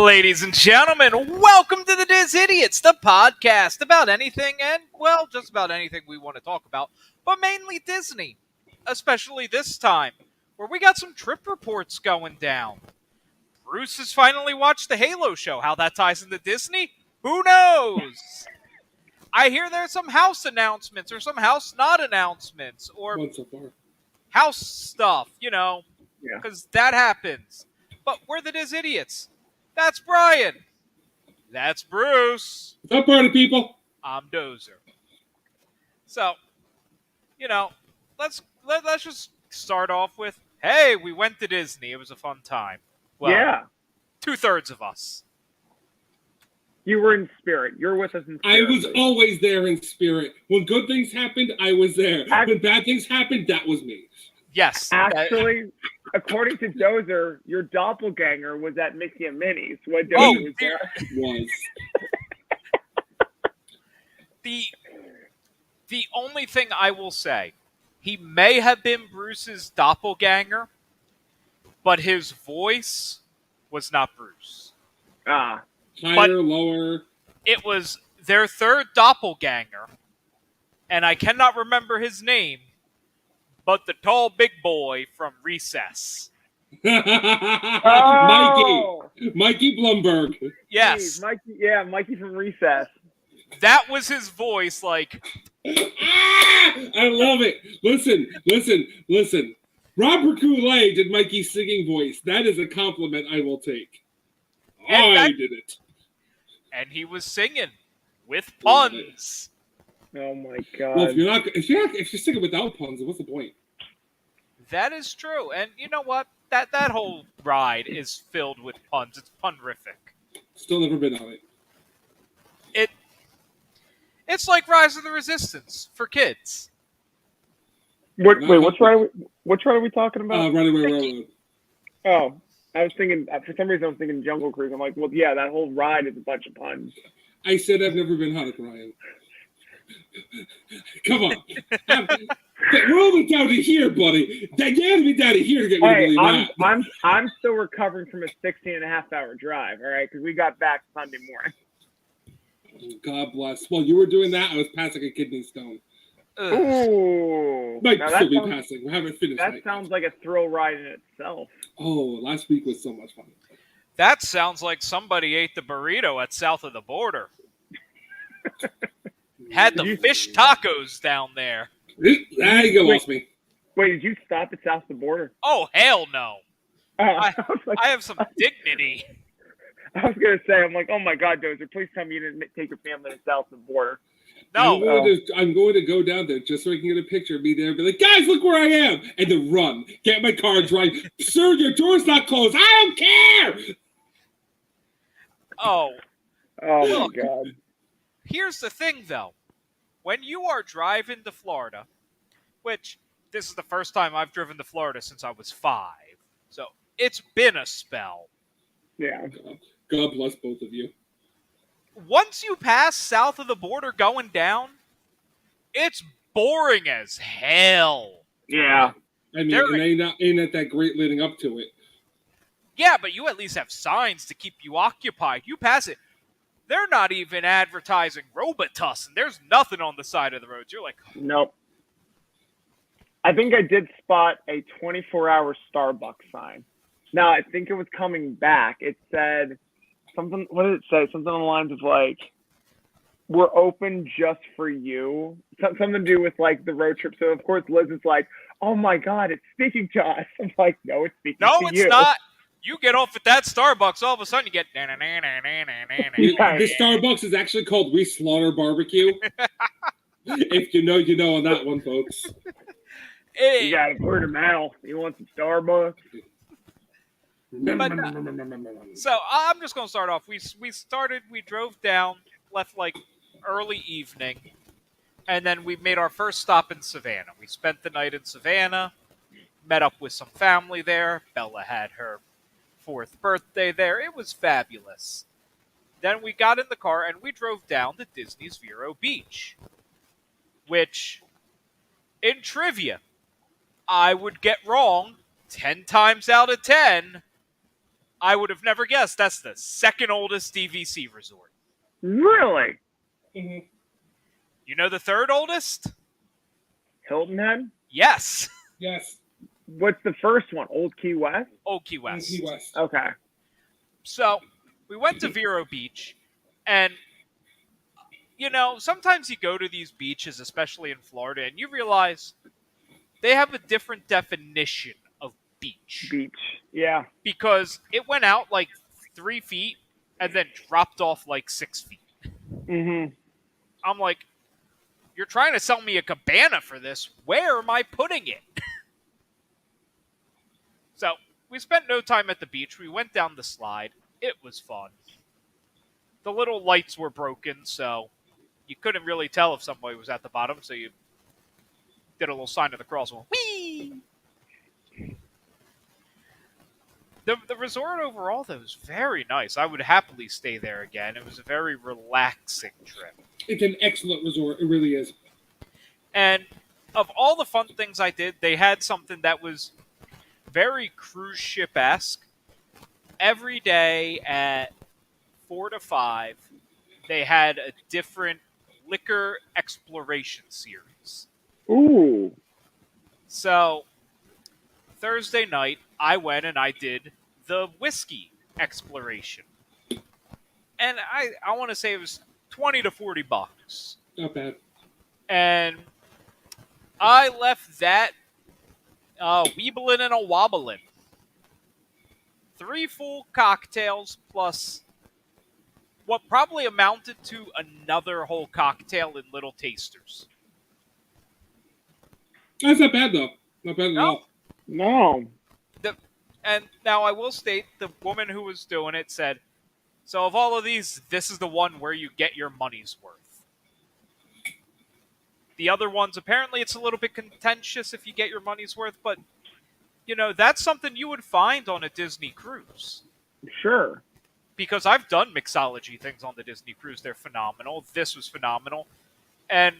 Ladies and gentlemen, welcome to the Diz Idiots, the podcast about anything and, well, just about anything we want to talk about, but mainly Disney, especially this time, where we got some trip reports going down. Bruce has finally watched the Halo show. How that ties into Disney? Who knows? I hear there's some house announcements or some house not announcements or house stuff, because that happens. But we're the Diz Idiots. That's Brian. That's Bruce. What's up, party people? I'm Dozer. So, let's just start off with, hey, we went to Disney. It was a fun time. Well, yeah. 2/3 of us. You were in spirit. You're with us in spirit. I was always there in spirit. When good things happened, I was there. When bad things happened, that was me. Yes. Actually, according to Dozer, your doppelganger was at Mickey and Minnie's. What Dozer was there. Was. The only thing I will say, he may have been Bruce's doppelganger, but his voice was not Bruce. Ah. Higher, lower. It was their third doppelganger, and I cannot remember his name, but the tall big boy from Recess. Oh! Mikey Blumberg. Yes. Mikey from Recess. That was his voice, like... I love it. Listen. Robert Goulet did Mikey's singing voice. That is a compliment I will take. I did it. And he was singing with puns. Oh my god! Well, if you're singing without puns, what's the point? That is true, and you know what? That whole ride is filled with puns. It's punrific. Still never been on it. It's like Rise of the Resistance for kids. Which ride are we talking about? Runaway Railroad. Oh, I was thinking. For some reason, I was thinking Jungle Cruise. I'm like, well, yeah, that whole ride is a bunch of puns. I said I've never been Hanukkah, Ryan. Come on. We're only down to here, buddy. You had to be down to here to get me to believe that. I'm still recovering from a 16.5-hour drive, all right? Because we got back Sunday morning. God bless. While you were doing that, I was passing a kidney stone. Ooh. Might still be passing. We haven't finished. That sounds like a thrill ride in itself. Oh, last week was so much fun. That sounds like somebody ate the burrito at south of the border. Had the fish tacos down there. There you go, lost me. Wait, did you stop at south of the border? Oh, hell no. I like, have some dignity. I was going to say, I'm like, oh my God, Dozer, please tell me you didn't take your family to south of the border. No. I'm going to go down there just so I can get a picture of me there and be like, guys, look where I am. And then run. Get my car, drive. Sir, your door's not closed. I don't care. Oh my God. Here's the thing, though. When you are driving to Florida, which this is the first time I've driven to Florida since I was 5, so it's been a spell. Yeah. God bless both of you. Once you pass south of the border going down, it's boring as hell. Yeah. I mean, ain't it that great leading up to it? Yeah, but you at least have signs to keep you occupied. You pass it. They're not even advertising Robitussin. There's nothing on the side of the road. You're like... Nope. I think I did spot a 24-hour Starbucks sign. Now, I think it was coming back. It said something... What did it say? Something along the lines of, like, we're open just for you. Something to do with, like, the road trip. So, of course, Liz is like, oh, my God, it's speaking to us. I'm like, no, it's speaking to you. No, it's not. You get off at that Starbucks, all of a sudden you get... This Starbucks is actually called We Slaughter Barbecue. If you know on that one, folks. You got a word of mouth. You want some Starbucks? So I'm just going to start off. We drove down, left like early evening, and then we made our first stop in Savannah. We spent the night in Savannah, met up with some family there. Bella had her 4th birthday there. It was fabulous. Then we got in the car and we drove down to Disney's Vero Beach, which, in trivia, I would get wrong 10 times out of 10. I would have never guessed that's the second oldest DVC resort. Really? Mhm. You know the third oldest? Hilton Head? Yes. Yes. What's the first one? Old Key West? Old Key West. Key West. Okay. So we went to Vero Beach, and sometimes you go to these beaches, especially in Florida, and you realize they have a different definition of beach. Yeah. Because it went out like 3 feet and then dropped off like 6 feet. Mm-hmm. I'm like, you're trying to sell me a cabana for this. Where am I putting it? So we spent no time at the beach. We went down the slide. It was fun. The little lights were broken, so you couldn't really tell if somebody was at the bottom, so you did a little sign of the cross and went, whee! The resort overall, though, was very nice. I would happily stay there again. It was a very relaxing trip. It's an excellent resort. It really is. And of all the fun things I did, they had something that was very cruise ship-esque. Every day at 4 to 5, they had a different liquor exploration series. Ooh. So, Thursday night, I went and I did the whiskey exploration. And I want to say it was $20 to $40. Not bad. And I left that weeblin' and a wobblin'. 3 full cocktails plus what probably amounted to another whole cocktail in little tasters. That's not bad, though. Not bad at No. all. No. And now I will state, the woman who was doing it said, so of all of these, this is the one where you get your money's worth. The other ones, apparently it's a little bit contentious if you get your money's worth, but, that's something you would find on a Disney cruise. Sure. Because I've done mixology things on the Disney cruise. They're phenomenal. This was phenomenal. And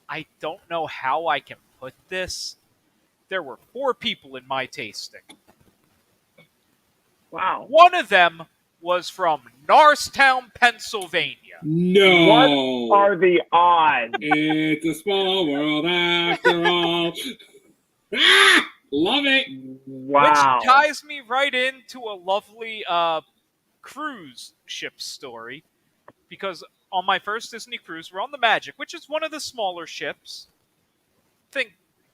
I don't know how I can put this. There were 4 people in my tasting. Wow. One of them was from Norristown, Pennsylvania. No. What are the odds? It's a small world after all. Ah! Love it. Wow. Which ties me right into a lovely cruise ship story. Because on my first Disney cruise, we're on the Magic, which is one of the smaller ships. I think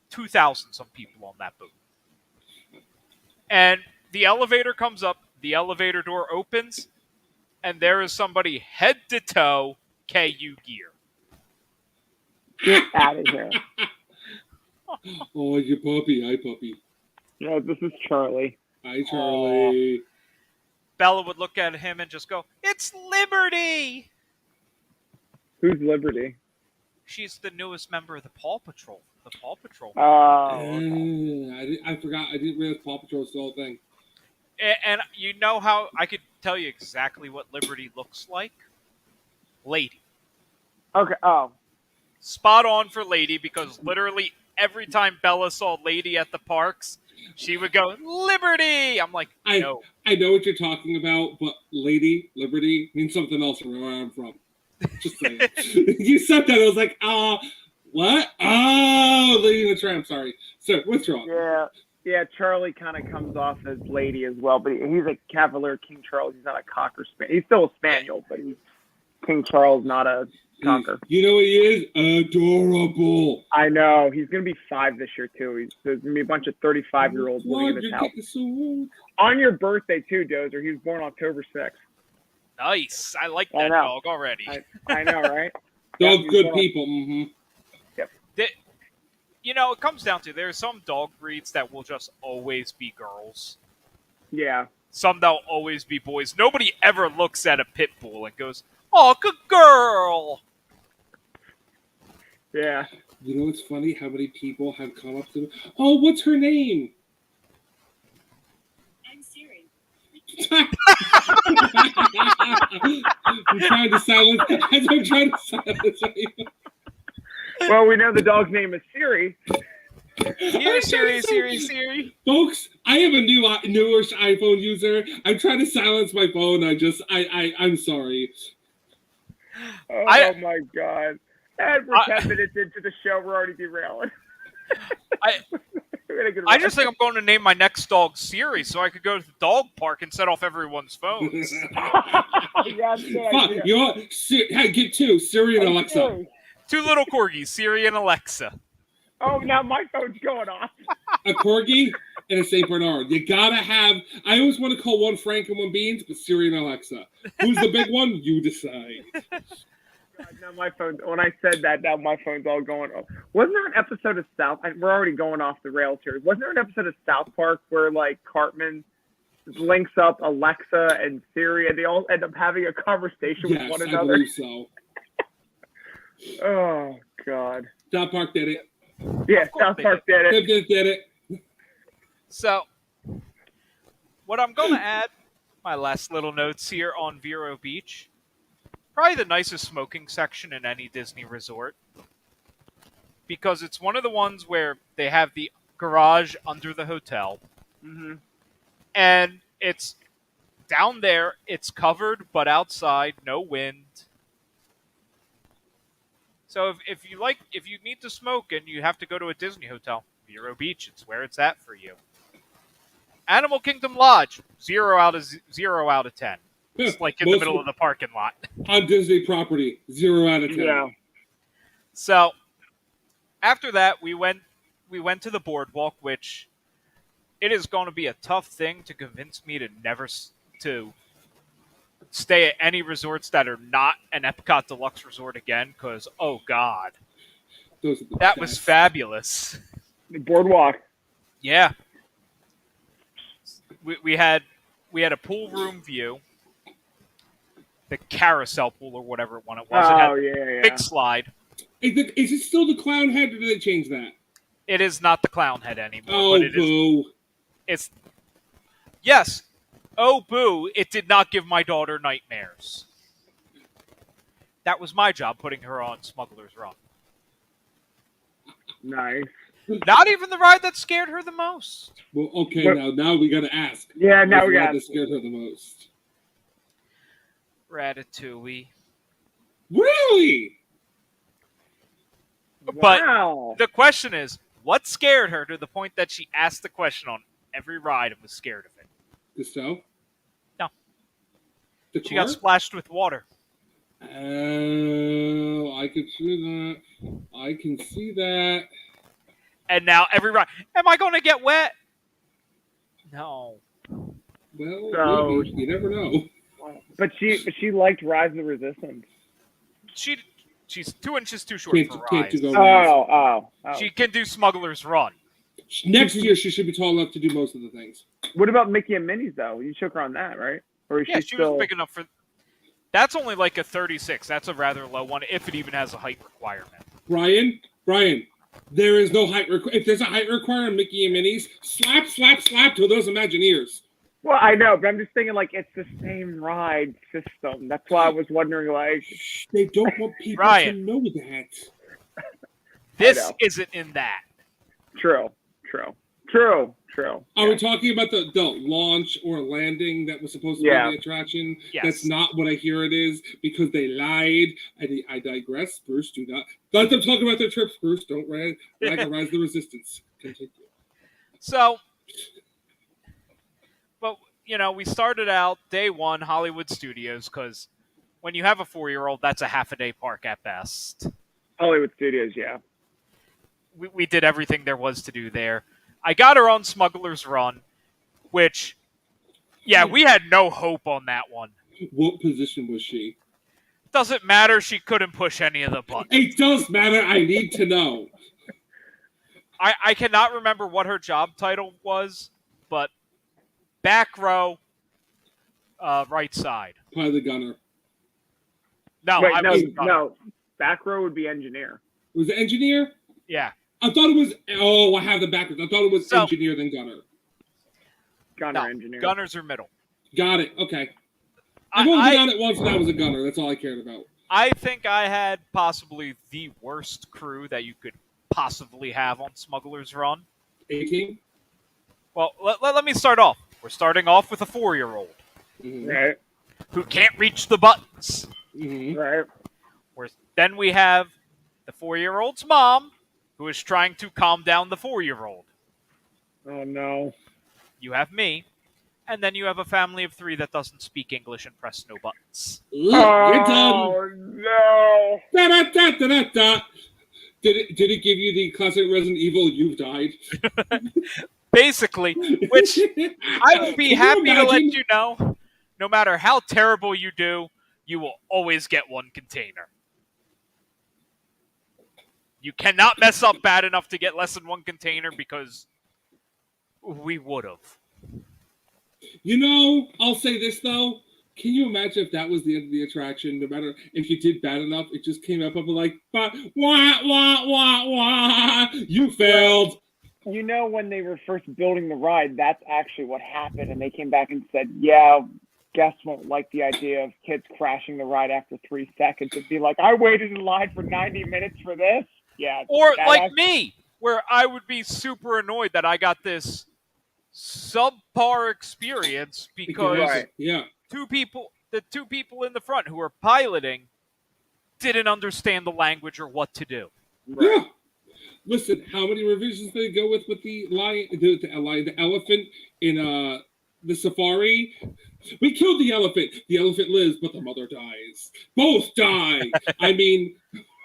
2,000 some people on that boat. And the elevator comes up, the elevator door opens, and there is somebody head to toe KU gear. Get out of here. Oh, you puppy. Hi, puppy. No, this is Charlie. Hi, Charlie. Bella would look at him and just go, "It's Liberty!" Who's Liberty? She's the newest member of the Paw Patrol. The Paw Patrol. Oh. Okay. I forgot. I didn't realize Paw Patrol was the whole thing. And you know how I could tell you exactly what Liberty looks like? Lady. Okay. Oh. Spot on for Lady, because literally every time Bella saw Lady at the parks, she would go, "Liberty!" I'm like, no. I know what you're talking about, but Lady, Liberty, means something else from where I'm from. Just saying. You said that, I was like, what? Oh, Lady and the Tramp, sorry. So, what's wrong? Yeah. Yeah, Charlie kind of comes off as Lady as well, but he's a Cavalier King Charles. He's not a Cocker Spaniel. He's still a Spaniel, but he's King Charles, not a Cocker. You know what he is? Adorable. I know. He's going to be 5 this year, too. There's going to be a bunch of 35-year-olds living in his house. So old. On your birthday, too, Dozer. He was born October 6th. Nice. I like I that know. dog already. I know, right? Dogs Yeah, good he's people. Mm-hmm. It comes down to, there's some dog breeds that will just always be girls. Yeah. Some that'll always be boys. Nobody ever looks at a pit bull and goes, "Oh, good girl." Yeah. You know what's funny? How many people have come up to me? Oh, what's her name? I'm Siri. I'm trying to silence. As I'm trying to silence. Well, we know the dog's name is Siri. Siri. Folks, I am a newer iPhone user. I'm trying to silence my phone. I'm sorry. Oh my God. And we're 10 minutes into the show. We're already derailing. I just think I'm going to name my next dog Siri so I could go to the dog park and set off everyone's phones. Yeah, Fuck, you know what? Hey, get two, Siri and Alexa. Siri. Two little corgis, Siri and Alexa. Oh, now my phone's going off. A corgi and a Saint Bernard. You gotta have. I always want to call one Frank and one Beans, but Siri and Alexa. Who's the big one? You decide. God, now my phone. When I said that, now my phone's all going off. Wasn't there an episode of South? We're already going off the rails here. Wasn't there an episode of South Park where like Cartman links up Alexa and Siri, and they all end up having a conversation with one another? I believe so. Oh God. South Park did it. Yeah, South Park did it. Did it. So, what I'm going to add, my last little notes here on Vero Beach. Probably the nicest smoking section in any Disney resort. Because it's one of the ones where they have the garage under the hotel. Mm-hmm. And it's down there, it's covered, but outside, no wind. So if you need to smoke and you have to go to a Disney hotel, Vero Beach, it's where it's at for you. Animal Kingdom Lodge, 0 out of 10. It's like in the middle of the parking lot. On Disney property, 0 out of 10. Yeah. So after that, we went to the boardwalk, which it is going to be a tough thing to convince me to never to stay at any resorts that are not an Epcot Deluxe resort again, because oh god, that was fabulous. The boardwalk. Yeah, we had a pool room view, the carousel pool or whatever one it was. Oh, it had yeah. big slide. Is it still the clown head, or did they change that? It is not the clown head anymore. Oh, but boo. Yes. Oh, boo, it did not give my daughter nightmares. That was my job, putting her on Smuggler's Run. Nice. Not even the ride that scared her the most. Well, okay, What? now we gotta ask. Yeah, now we got. That scared her the most. Ratatouille. Really? But Wow. the question is, what scared her to the point that she asked the question on every ride and was scared of it? The stove? No. The She car? got splashed with water. Oh, I can see that. And now every ride, am I going to get wet? No. Well, So- maybe. You never know. But she liked Rise of the Resistance. She's 2 inches too short for Can't rides. go Oh. She can do Smuggler's Run. Next year, she should be tall enough to do most of the things. What about Mickey and Minnie's though? You shook her on that, right? Or is Yeah, she she still? was big enough for. That's only like a 36. That's a rather low one, if it even has a height requirement. Brian, there is no height requirement. If there's a height requirement on Mickey and Minnie's, slap to those Imagineers. Well, I know, but I'm just thinking like it's the same ride system. That's why I was wondering like. They don't want people Ryan. to know that. This know. isn't in that. True. Are we talking about the launch or landing that was supposed to Yeah. be the attraction? Yes. That's not what I hear it is because they lied. I digress. Bruce, do not. Let them talk about their trips, Bruce. Don't rag and rise the resistance. Continue. So, but, we started out day one, Hollywood Studios, because when you have a 4-year-old, that's a half-a-day park at best. Hollywood Studios, yeah. We did everything there was to do there. I got her on Smuggler's Run, which, yeah, we had no hope on that one. What position was she? Doesn't matter, she couldn't push any of the buttons. It does matter. I need to know. I cannot remember what her job title was, but back row, right side. Probably the gunner. No, Wait, I no, was gunner. no. Back row would be engineer. Was it engineer? Yeah. I thought it was. Oh, I have the backwards. I thought it was So- engineer then gunner. Gunner No, engineer. gunners are middle. Got it. Okay. I've only been on it once, and I was a gunner. That's all I cared about. I think I had possibly the worst crew that you could possibly have on Smuggler's Run. 18. Well, let me start off. We're starting off with a 4-year-old Mm-hmm. Right, who can't reach the buttons. Mm-hmm. right. Then we have the 4-year-old's mom, who is trying to calm down the 4-year-old. Oh no. You have me, and then you have a family of 3 that doesn't speak English and press no buttons. Look, you're done. Oh no. Da, da, da, da, da, da. Did it give you the classic Resident Evil? You've died. Basically, which I will be Can you happy to let imagine? you know, no matter how terrible you do, you will always get 1 container. You cannot mess up bad enough to get less than 1 container because we would have. You know, I'll say this though. Can you imagine if that was the end of the attraction? No matter if you did bad enough, it just came up like, wah, wah, wah, wah. You failed. You know, when they were first building the ride, that's actually what happened, and they came back and said, "Yeah, guests won't like the idea of kids crashing the ride after 3 seconds." It'd be like, "I waited in line for 90 minutes for this." Yeah. Or that like actually- me, where I would be super annoyed that I got this subpar experience because Right. Yeah. the two people in the front who were piloting didn't understand the language or what to do. Yeah. Listen, how many revisions did they go with the lion, the elephant in the safari? We killed the elephant. The elephant lives, but the mother dies. Both die. I mean,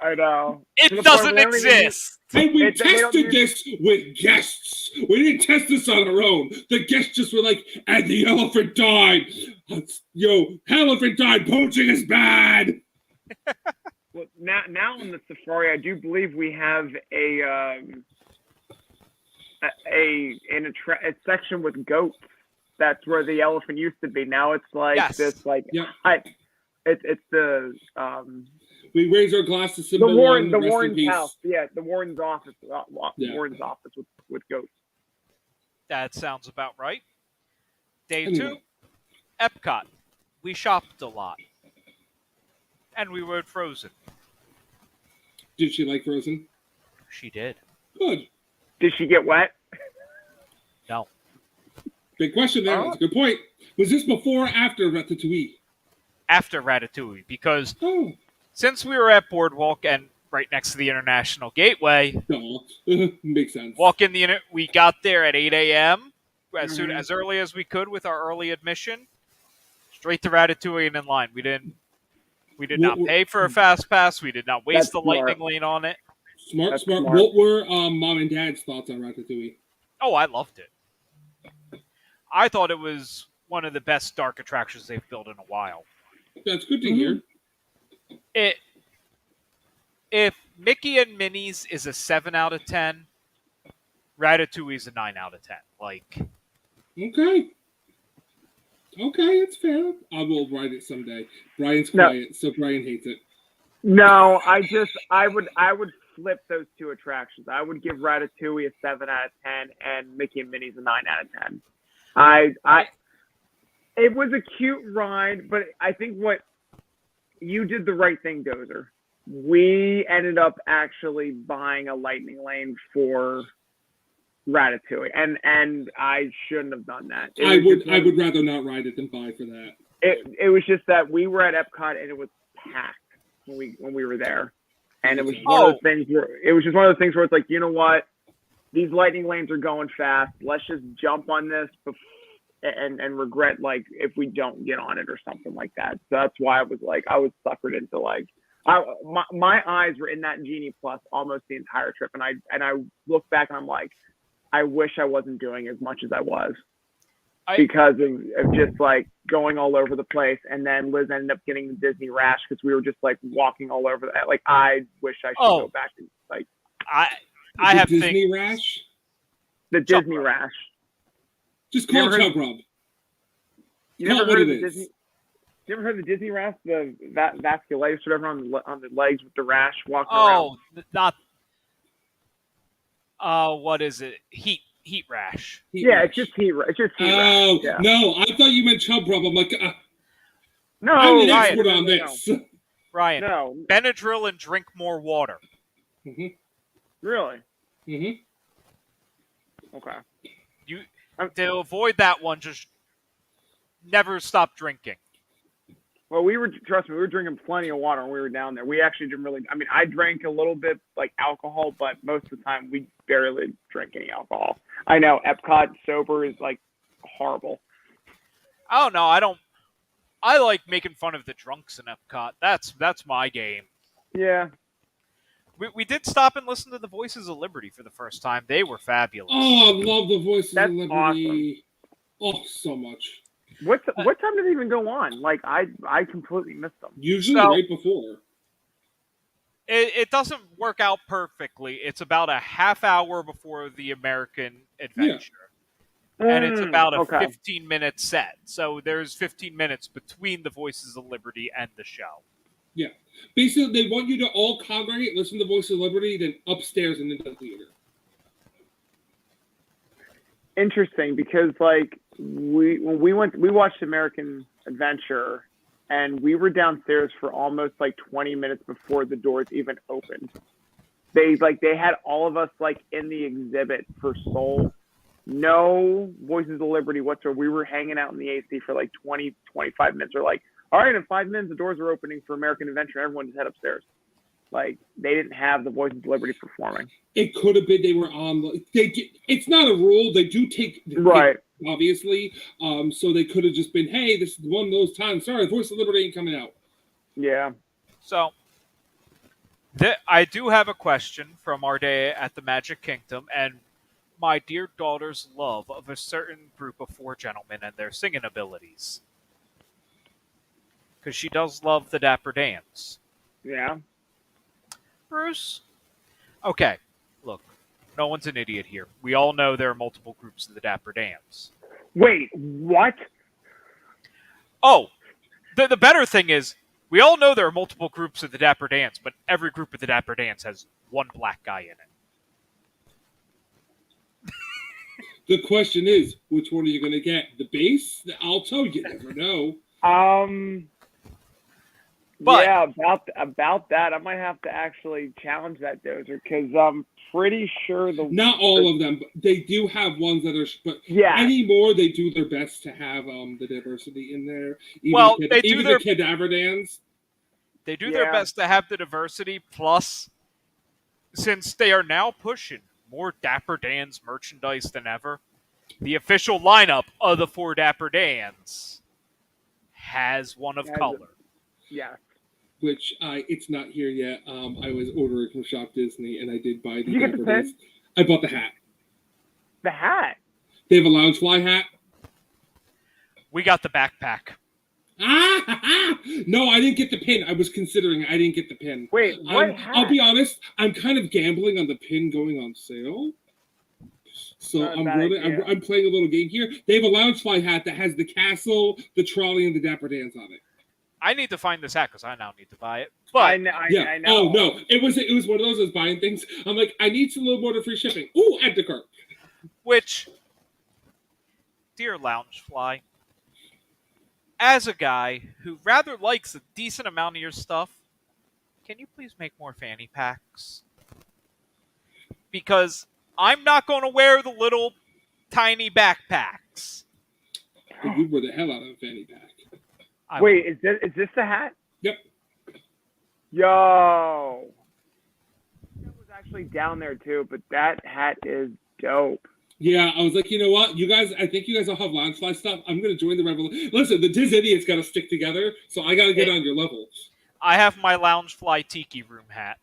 I know. It To the point doesn't where they don't even exist. and we They don't tested this with guests. We didn't test this on our own. The guests just were like, and the elephant died. Yo, elephant died. Poaching is bad. Well, now in the safari, I do believe we have a section with goats. That's where the elephant used to be. Now it's like Yes. this, like Yeah. it's the We raise our glass to the symbol Warren, one. the Rest in Warren's peace. house. Yeah, the Warren's office. Yeah. Warren's office with goats. That sounds about right. Day Anyway. 2, Epcot. We shopped a lot. And we rode Frozen. Did she like Frozen? She did. Good. Did she get wet? No. Big question there. That's a good point. Was this before or after Ratatouille? After Ratatouille, because Oh, since we were at Boardwalk and right next to the International Gateway, no. Makes sense. we got there at 8 a.m. Mm-hmm. As early as we could with our early admission. Straight to Ratatouille and in line. We did not pay for a fast pass. We did not waste That's the smart. lightning lane on it. Smart. That's Smart. smart. What were mom and dad's thoughts on Ratatouille? Oh, I loved it. I thought it was one of the best dark attractions they've built in a while. That's good to hear. If Mickey and Minnie's is a 7 out of 10, Ratatouille is a 9 out of 10. Like, Okay. Okay, it's fair. I will ride it someday. Brian's No. quiet, so Brian hates it. No, I would flip those 2 attractions. I would give Ratatouille a 7 out of 10 and Mickey and Minnie's a 9 out of 10. It was a cute ride, but I think what you did the right thing, Dozer. We ended up actually buying a lightning lane for Ratatouille, and I shouldn't have done that. I would rather not ride it than buy for that. It was just that we were at Epcot and it was packed when we were there, and it was one of those things where it's like, you know what, these lightning lanes are going fast. Let's just jump on this and regret like if we don't get on it or something like that. So that's why I was suckered into like my eyes were in that Genie Plus almost the entire trip, and I look back and I'm like, I wish I wasn't doing as much as I was. Because of just like going all over the place, and then Liz ended up getting the Disney rash because we were just like walking all over that. Like, I wish I should go back and like I The have Disney things. rash. the Chub Disney rub. rash. Just call Never it heard- chub rub. You never Not what heard of it the is. Disney? You ever heard of the Disney rash, the vasculitis, whatever, on the legs with the rash walking around? Oh, not. What is it? Heat rash. Heat Yeah, rash. it's just heat. It's just heat Oh, rash. Yeah. no, I thought you meant chub rub. I'm like, No, I'm an Ryan. expert on this. Ryan, No, Benadryl and drink more water. hmm really. hmm Okay. You to avoid that one, just never stop drinking. Well, trust me, we were drinking plenty of water when we were down there. We actually didn't really. I mean, I drank a little bit like alcohol, but most of the time we barely drink any alcohol. I know Epcot sober is like horrible. Oh no, I don't. I like making fun of the drunks in Epcot. That's my game. Yeah. We did stop and listen to the Voices of Liberty for the first time. They were fabulous. Oh, I love the Voices That's of Liberty. Oh, so much. What time did it even go on? Like I completely missed them. Usually So- right before. It doesn't work out perfectly. It's about a half hour before the American Adventure. And it's about a okay. 15-minute set. So there's 15 minutes between the Voices of Liberty and the show. Yeah. Basically, they want you to all congregate, listen to Voices of Liberty, then upstairs and into the theater. Interesting, because like we watched American Adventure, and we were downstairs for almost like 20 minutes before the doors even opened. They had all of us like in the exhibit for Soul. No Voices of Liberty whatsoever. We were hanging out in the AC for like 20, 25 minutes. We're like, all right, in 5 minutes the doors are opening for American Adventure. Everyone just head upstairs. Like they didn't have the Voices of Liberty performing. It could have been they were on. It's not a rule. They do take Right. obviously. So they could have just been, hey, this is one of those times. Sorry, Voice of Liberty ain't coming out. Yeah. So I do have a question from our day at the Magic Kingdom, and my dear daughter's love of a certain group of 4 gentlemen and their singing abilities. Because she does love the Dapper Dans. Yeah. Bruce? Okay, look, no one's an idiot here. We all know there are multiple groups of the Dapper Dans. Wait, what? Oh, the better thing is, we all know there are multiple groups of the Dapper Dans, but every group of the Dapper Dans has one black guy in it. The question is, which one are you going to get? The bass? The alto? You never know. But- yeah, about that, I might have to actually challenge that Dozer, because I'm pretty sure Not all of them, but they do have ones that are. But Yeah. anymore, they do their best to have the diversity in there. Even Well, the they do even their- the Cadaver Dans. They do their Yeah. best to have the diversity, plus, since they are now pushing more Dapper Dans merchandise than ever, the official lineup of the 4 Dapper Dans has one of Has color. Yeah. Which it's not here yet. I was ordering from Shop Disney, and I did buy the Did you get the Dapper Dans. I bought the hat. The hat. They have a Loungefly hat. We got the backpack. No, I didn't get the pin. I was considering. I didn't get the pin. Wait, what hat? I'll be honest. I'm kind of gambling on the pin going on sale. So Not a bad idea. I'm playing a little game here. They have a Loungefly hat that has the castle, the trolley, and the Dapper Dans on it. I need to find this hat because I now need to buy it. I But know. Oh no, it was one of those. I was buying things. I'm like, I need a little more to free shipping. Ooh, add to cart. which, dear Loungefly, as a guy who rather likes a decent amount of your stuff, can you please make more fanny packs? Because I'm not going to wear the little tiny backpacks. But you were the hell out of a fanny pack. I Wait, is this the hat? Yep. Yo. That was actually down there too, but that hat is dope. Yeah, I was like, you know what, you guys. I think you guys all have Loungefly stuff. I'm gonna join the revolution. Listen, the Diz idiots got to stick together, so I got to get on your level. I have my Loungefly Tiki Room hat.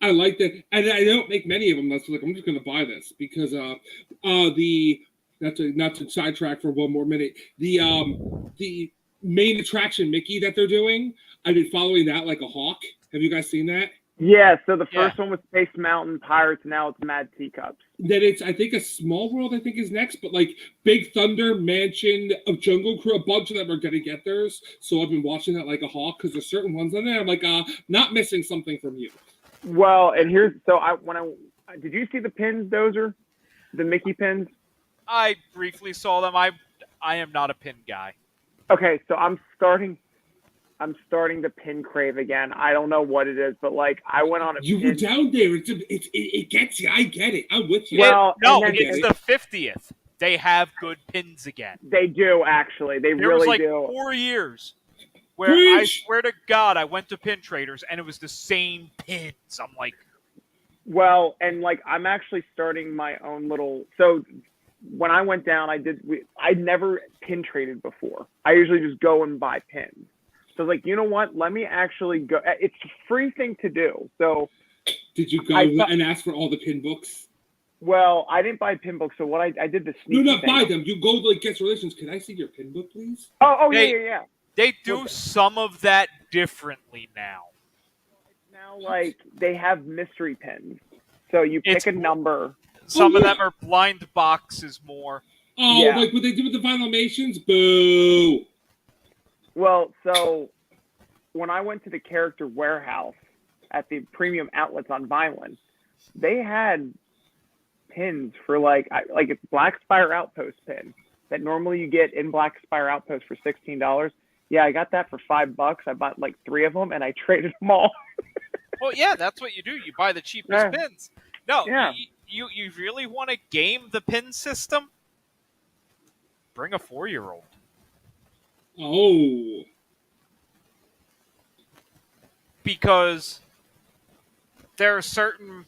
I like that, and I don't make many of them. That's like I'm just gonna buy this because the not to sidetrack for one more minute. The main attraction Mickey that they're doing. I've been following that like a hawk. Have you guys seen that? Yeah, so the Yeah. first one was Space Mountain Pirates, now it's Mad Teacups. Then it's, I think, a Small World, I think, is next, but like Big Thunder, Mansion, of Jungle Crew, a bunch of them are going to get theirs. So I've been watching that like a hawk because there's certain ones on there. I'm like, not missing something from you. Well, and here's did you see the pins, Dozer? The Mickey pins? I briefly saw them. I am not a pin guy. Okay, so I'm starting to pin crave again. I don't know what it is, but like I went on a You pin. were down there. It gets you. I get it. I'm with you. Well, No, and then- it's the 50th. They have good pins again. They do actually. They There really was like do. 4 years where I Preach! swear to God I went to Pin Traders and it was the same pins. I'm like, Well, and like I'm actually starting my own little. So when I went down, I never pin traded before. I usually just go and buy pins. So like, you know what? Let me actually go. It's a free thing to do. So Did you go I thought- and ask for all the pin books? well, I didn't buy pin books. So what I did the No, sneaky not thing. buy them. You go to like guest relations. Can I see your pin book, please? Oh yeah, Hey. yeah. they do Okay. some of that differently now. Now like they have mystery pins. So you pick It's- a number. Some of yeah. them are blind boxes more. Oh, Yeah. like what they did with the Vinylmations? Boo! Well, so when I went to the character warehouse at the premium outlets on Violin, they had pins for like it's Black Spire Outpost pin that normally you get in Black Spire Outpost for $16. Yeah, I got that for $5. I bought like 3 of them and I traded them all. Well, yeah, that's what you do. You buy the cheapest Yeah. pins. No, Yeah. you really want to game the pin system? Bring a 4-year-old. Oh, Because there are certain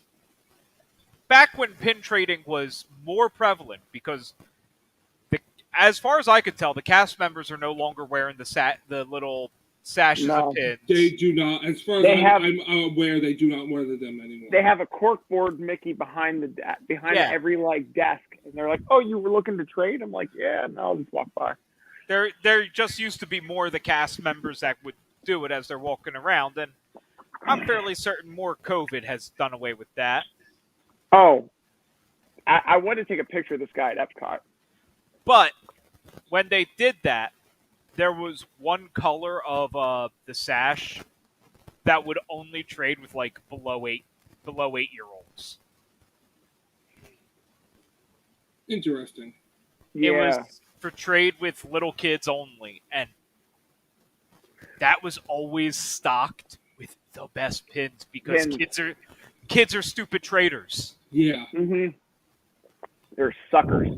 back when pin trading was more prevalent because as far as I could tell the cast members are no longer wearing the little sashes No. of pins. they do not. As far as They have- I'm aware, they do not wear them anymore. They have a corkboard Mickey behind Yeah. every like desk, and they're like, "Oh, you were looking to trade?" I'm like, "Yeah, no, I'll just walk by." There just used to be more of the cast members that would do it as they're walking around, and I'm fairly certain more COVID has done away with that. Oh, I wanted to take a picture of this guy at Epcot. But when they did that, there was one color of the sash that would only trade with like below 8-year-olds. Interesting. It Yeah. was for trade with little kids only, and that was always stocked with the best pins because Pins. kids are stupid traders. Yeah. They're suckers.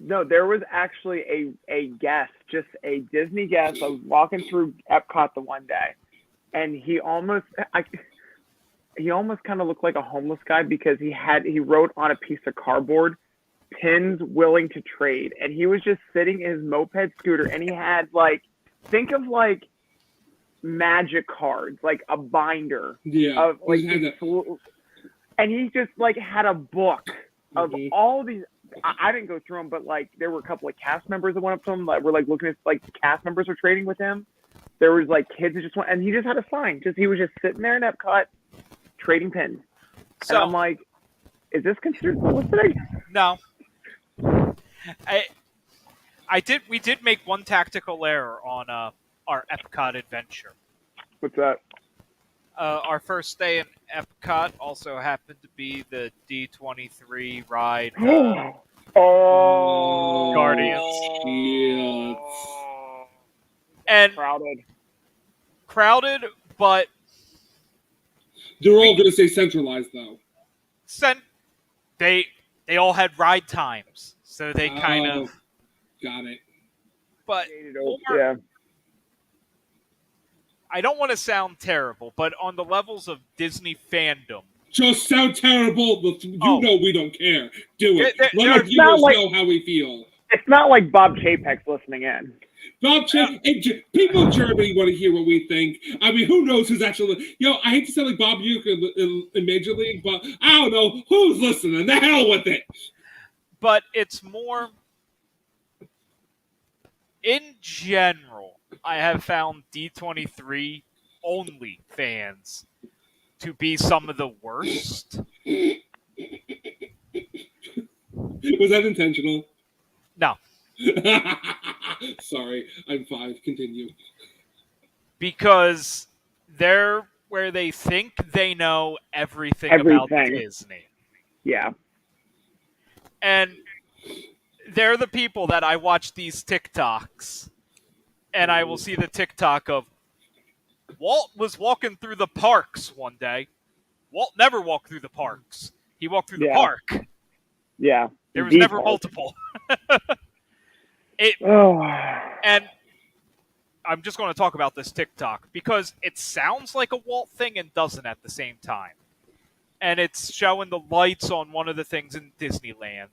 No, there was actually a guest, just a Disney guest. I was walking through Epcot the one day, and he almost kind of looked like a homeless guy because he wrote on a piece of cardboard, "Pins willing to trade," and he was just sitting in his moped scooter, and he had like, think of like magic cards, like a binder Yeah. of like, He had that- and he just like had a book of Mhm. all these. I didn't go through them, but like there were a couple of cast members that went up to him that were like looking at like cast members were trading with him. There was like kids that just went, and he just had a sign. He was just sitting there in Epcot trading pins, So and I'm like, is this considered soliciting? no, we did make one tactical error on our Epcot adventure. What's that? Our first day in Epcot also happened to be the D23 ride. Oh, Guardians. Shit. And crowded. but They're all going to say centralized, though. they all had ride times, so they kind Oh, of. Got it. But Yeah. I don't want to sound terrible, but on the levels of Disney fandom, Just sound terrible, but you Oh. know we don't care. Do it. There- Let our there's not viewers like- know how we feel. It's not like Bob Chapek's listening in. Bob Ch- and people in Germany want to hear what we think. I mean, who knows who's actually... I hate to sound like Bob Uecker in Major League, but I don't know who's listening. The hell with it. but it's more in general. I have found D23 only fans to be some of the worst. Was that intentional? No, Sorry, I'm 5. Continue. because they're where they think they know everything about Everything. Disney. Yeah. And they're the people that I watch these TikToks, and I will see the TikTok of Walt was walking through the parks one day. Walt never walked through the parks. He walked through the Yeah. park. Yeah. There was The never park. multiple. Oh. And I'm just going to talk about this TikTok because it sounds like a Walt thing and doesn't at the same time. And it's showing the lights on one of the things in Disneyland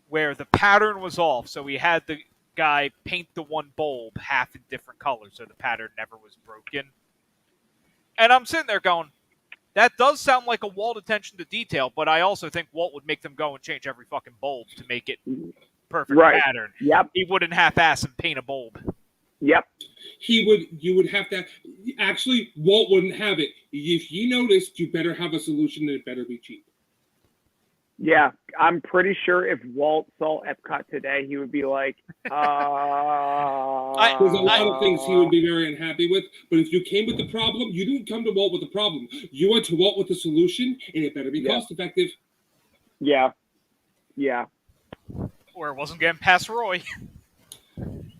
where the pattern was off. So we had the guy paint the one bulb half in different colors so the pattern never was broken. And I'm sitting there going, that does sound like a Walt attention to detail, but I also think Walt would make them go and change every fucking bulb to make it perfect Right. pattern. Yep. He wouldn't half-ass and paint a bulb. Yep. You would have to. Actually, Walt wouldn't have it. If you noticed, you better have a solution and it better be cheap. Yeah. I'm pretty sure if Walt saw Epcot today, he would be like, There's a lot of things he would be very unhappy with, but if you came with the problem, you didn't come to Walt with the problem. You went to Walt with the solution, and it better be Yeah. cost effective. Yeah. Yeah. Or it wasn't getting past Roy.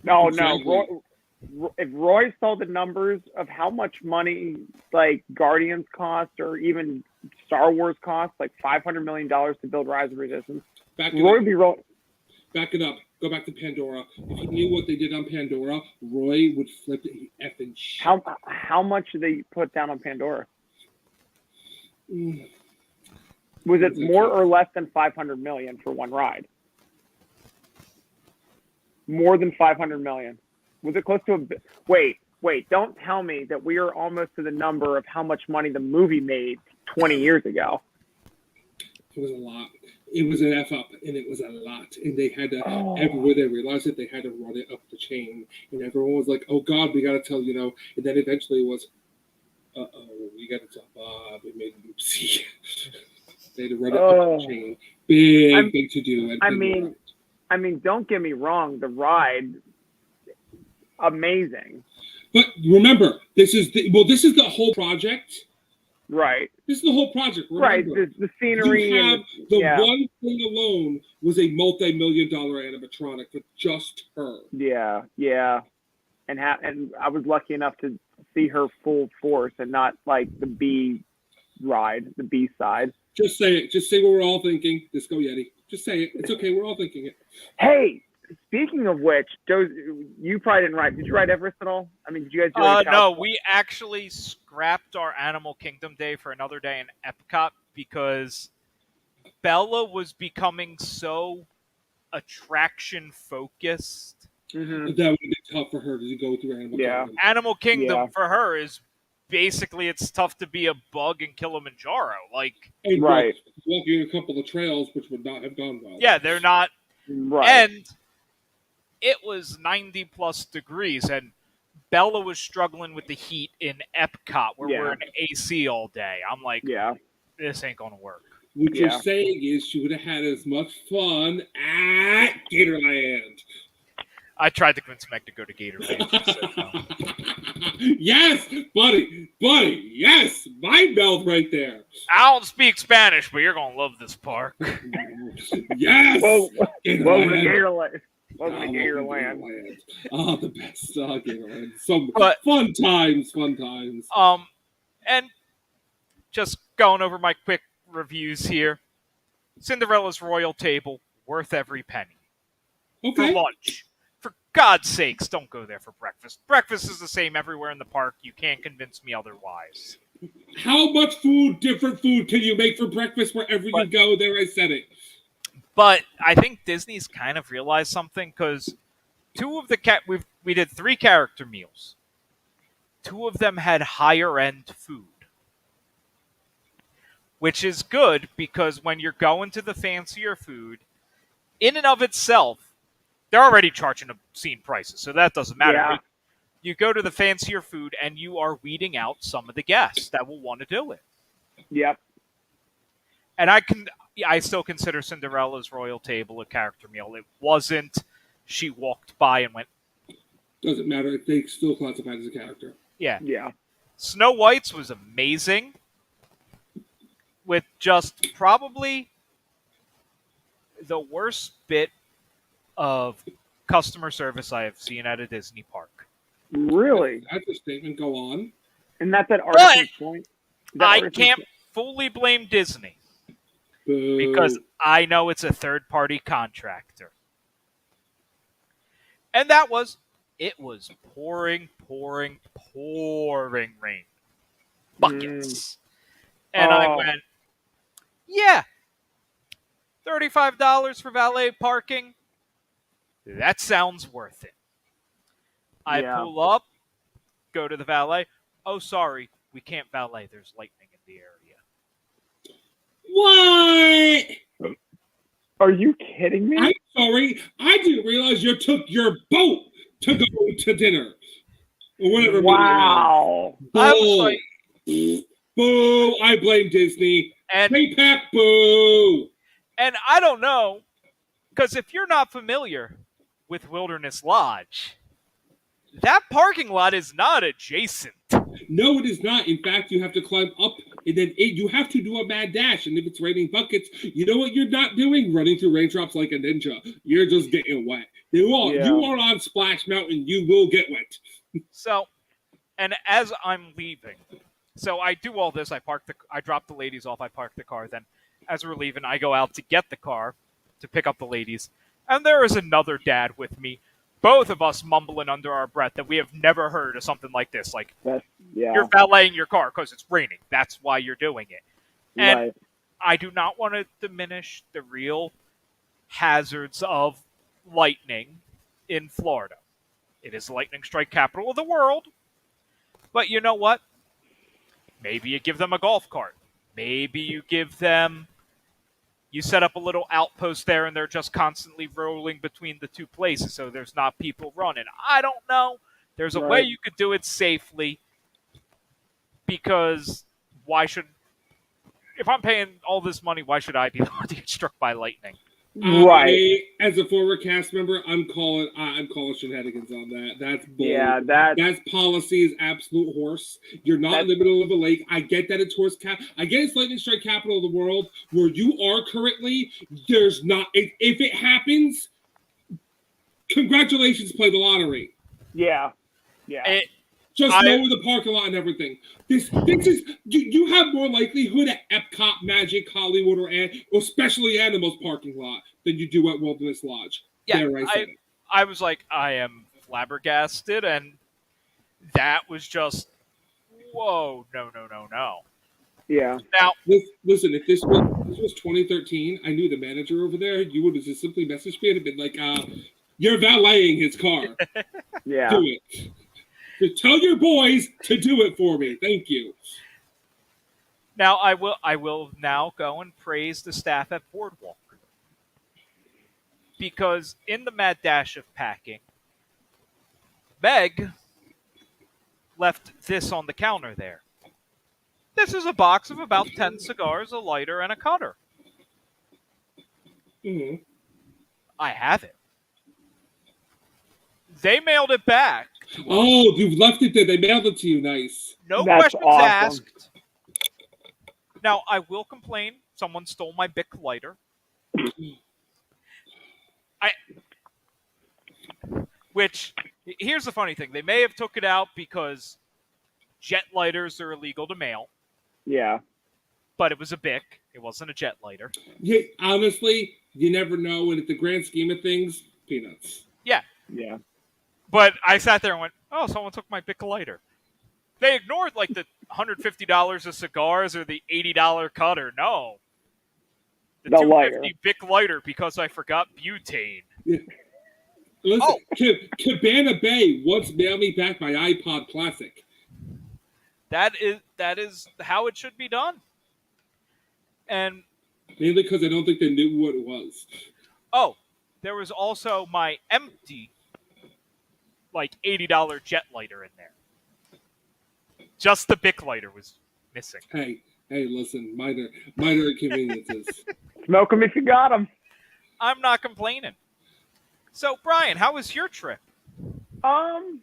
No, Exactly. no. If Roy saw the numbers of how much money like Guardians cost or even Star Wars cost, like $500 million to build Rise of Resistance, Back Roy would it be up. Back it up. Go back to Pandora. If he knew what they did on Pandora, Roy would flip it effing shit. how much did they put down on Pandora? Mm. Was it more or less than 500 million for one ride? More than 500 million. Was it close to a wait, don't tell me that we are almost to the number of how much money the movie made 20 years ago. It was a lot. It was an F up, and it was a lot. And they had to, Oh. everywhere they realized it, they had to run it up the chain. And everyone was like, oh, God, we got to tell, And then eventually it was, we got to tell Bob. We made an oopsie. They had to run it up the chain. Big to do. I mean, don't get me wrong. The ride, amazing. But remember, this is the whole project. Right. This is the whole project. Right. Remember, The scenery. you have and the yeah. one thing alone was a multi-million-dollar animatronic with just her. Yeah. Yeah. And I was lucky enough to see her full force and not like the B ride, the B side. Just say it. Just say what we're all thinking. Disco Yeti. Just say it. It's okay. We're all thinking it. Hey, speaking of which, Joe, you probably didn't ride. Did you ride Everest at all? I mean, did you guys do any No, we actually scrapped our Animal Kingdom day for another day in Epcot because Bella was becoming so attraction focused. Mm-hmm. That would be tough for her to go through Animal Yeah. Kingdom. Animal Kingdom Yeah. for her is basically it's tough to be a bug in Kilimanjaro. Like, And Right. walking a couple of trails, which would not have gone well. yeah, they're not. Right. And it was 90 plus degrees, and Bella was struggling with the heat in Epcot where Yeah. we're in AC all day. I'm like, yeah. this ain't gonna work. What Yeah. you're saying is she would have had as much fun at Gatorland. I tried to convince Meg to go to Gatorland. She said no. Yes, buddy, yes, mind meld right there. I don't speak Spanish, but you're gonna love this park. Yes, Well, Gatorland. welcome to Gatorland. Welcome to Oh, Gatorland. Gatorland. Oh, the best Gatorland. Some But- fun times. And just going over my quick reviews here. Cinderella's Royal Table, worth every penny. For Okay. lunch. For God's sakes, don't go there for breakfast. Breakfast is the same everywhere in the park. You can't convince me otherwise. How much different food can you make for breakfast wherever you go? There, I said it. But I think Disney's kind of realized something because two of the we did 3 character meals. 2 of them had higher end food, which is good because when you're going to the fancier food, in and of itself, they're already charging obscene prices, so that doesn't matter. Yeah. You go to the fancier food, and you are weeding out some of the guests that will want to do it. Yep. And I still consider Cinderella's royal table a character meal. It wasn't. She walked by and went, Doesn't matter. They still classify it as a character. yeah. Yeah. Snow White's was amazing, with just probably the worst bit of customer service I have seen at a Disney park. Really? That's a statement. Go on. And that's at Artisan's Point? Is that I Artisan's can't Point? fully blame Disney Boo. because I know it's a third-party contractor. And it was pouring rain. Buckets. And I Oh. went, yeah, $35 for valet parking. That sounds worth it. I Yeah. pull up, go to the valet. Oh, sorry, we can't valet. There's lightning in the area. What? Are you kidding me? I'm sorry. I didn't realize you took your boat to go to dinner. Or whatever. Wow. I was like, Boo. I blame Disney. and Payback. Boo. and I don't know, because if you're not familiar with Wilderness Lodge, that parking lot is not adjacent. No, it is not. In fact, you have to climb up, and then you have to do a mad dash. And if it's raining buckets, you know what you're not doing? Running through raindrops like a ninja. You're just getting wet. You are on Splash Mountain. You will get wet. So, and as I'm leaving, so I do all this. I drop the ladies off. I park the car. Then, as we're leaving, I go out to get the car to pick up the ladies, and there is another dad with me. Both of us mumbling under our breath that we have never heard of something like this. Like, Yeah. you're valeting your car because it's raining. That's why you're doing it. And Right. I do not want to diminish the real hazards of lightning in Florida. It is the lightning strike capital of the world. But you know what? Maybe you give them a golf cart. Maybe you set up a little outpost there and they're just constantly rolling between the two places so there's not people running. I don't know. There's a way Right. you could do it safely, because if I'm paying all this money, why should I be the one to get struck by lightning? Right. As a former cast member, I'm calling shenanigans on that. That's bull. Yeah, That's policy is absolute horse. You're not in the middle of a lake. I get that it's I get it's lightning strike capital of the world. Where you are currently, there's not. If it happens, congratulations, play the lottery. Yeah. Yeah. Just know the parking lot and everything. This is you have more likelihood at Epcot, Magic, Hollywood, or especially Animals parking lot than you do at Wilderness Lodge. Yeah, I was like, I am flabbergasted, and that was just, whoa, no. Yeah. Now, listen, if this was 2013, I knew the manager over there. You would have just simply messaged me and been like, "You're valeting his car. Yeah. Do it." Just tell your boys to do it for me. Thank you. Now I will now go and praise the staff at Boardwalk, because in the mad dash of packing, Meg left this on the counter there. This is a box of about 10 cigars, a lighter, and a cutter. Mm-hmm. I have it. They mailed it back. Oh, you've left it there. They mailed it to you. Nice. No That's questions awesome. asked. Now, I will complain. Someone stole my Bic lighter. Which, here's the funny thing. They may have took it out because jet lighters are illegal to mail. Yeah. But it was a Bic. It wasn't a jet lighter. Yeah, honestly, you never know. And at the grand scheme of things, peanuts. Yeah. Yeah. But I sat there and went, oh, someone took my Bic lighter. They ignored like the $150 of cigars or the $80 cutter. No. The $250 lighter. Bic lighter because I forgot butane. Yeah. Listen, Cabana Bay once mailed me back my iPod Classic. That is how it should be done. And mainly because I don't think they knew what it was. Oh, there was also my empty like $80 jet lighter in there. Just the Bic lighter was missing. Hey, listen, minor inconveniences. Smoke them if you got them. I'm not complaining. So, Brian, how was your trip? Bad.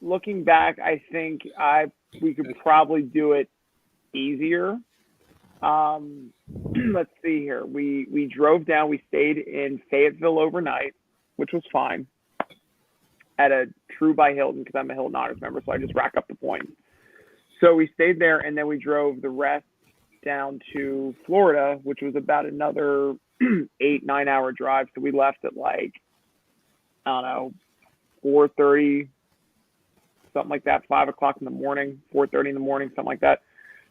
Looking back, I think we could probably do it easier. Let's see here. We drove down. We stayed in Fayetteville overnight, which was fine. At a True by Hilton, because I'm a Hilton Honors member, so I just rack up the points. So we stayed there, and then we drove the rest down to Florida, which was about another 8-9 hour drive. So we left at like, I don't know, 4:30, something like that, 5 o'clock in the morning, 4:30 in the morning, something like that.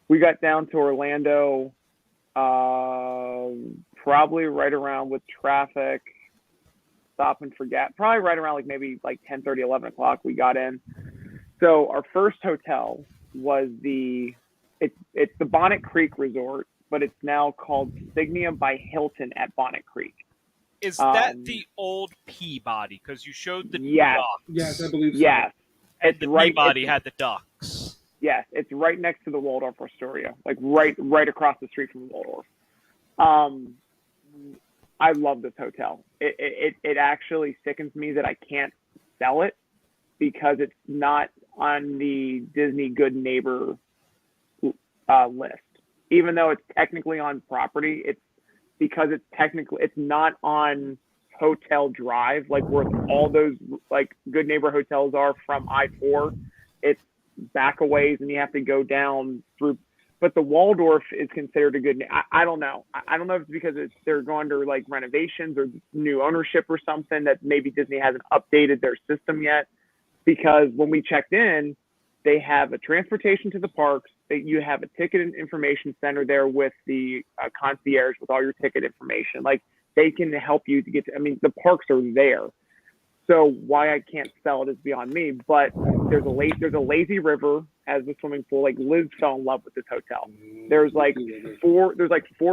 We got down to Orlando probably right around with traffic, stop and forget, probably right around like maybe like 10:30, 11 o'clock we got in. So our first hotel was it's the Bonnet Creek Resort, but it's now called Signia by Hilton at Bonnet Creek. Is that the old Peabody? Because you showed the Yes. ducks. Yes, I believe so. Yes. And It's the right, Peabody had the ducks. Yes, it's right next to the Waldorf Astoria, like right across the street from the Waldorf. I love this hotel. It actually sickens me that I can't sell it because it's not on the Disney Good Neighbor list. Even though it's technically on property, it's because it's not on Hotel Drive, like where all those like Good Neighbor hotels are from I-4. It's back a ways and you have to go down through. But the Waldorf is considered a good. I don't know. I don't know if it's because they're going to like renovations or new ownership or something that maybe Disney hasn't updated their system yet. Because when we checked in, they have a transportation to the parks. You have a ticket and information center there with the concierge with all your ticket information. Like they can help you to get to. I mean, the parks are there. So why I can't sell it is beyond me. But there's a lazy river as the swimming pool. Like Liz fell in love with this hotel. There's like four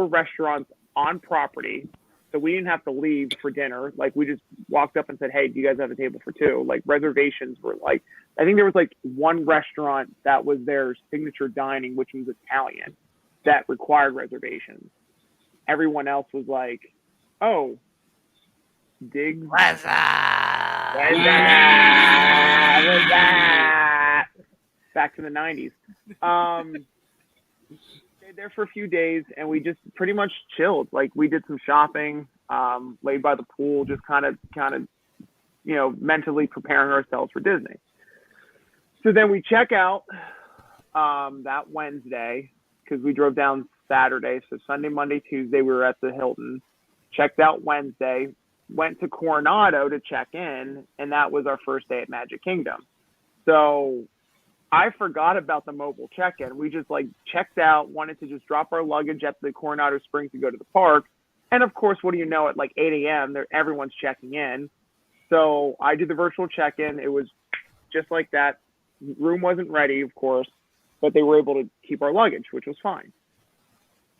restaurants on property. So we didn't have to leave for dinner. Like we just walked up and said, "Hey, do you guys have a table for two?" Like reservations were like, I think there was like one restaurant that was their signature dining, which was Italian, that required reservations. Everyone else was like, "Oh, dig." Back to the 90s. Stayed there for a few days and we just pretty much chilled. Like we did some shopping, laid by the pool, just kind of, mentally preparing ourselves for Disney. So then we check out that Wednesday because we drove down Saturday. So Sunday, Monday, Tuesday, we were at the Hilton. Checked out Wednesday. Went to Coronado to check in, and that was our first day at Magic Kingdom. So I forgot about the mobile check-in. We just like checked out, wanted to just drop our luggage at the Coronado Springs to go to the park. And of course, what do you know, at like 8 a.m., everyone's checking in. So I did the virtual check-in. It was just like that. Room wasn't ready, of course, but they were able to keep our luggage, which was fine.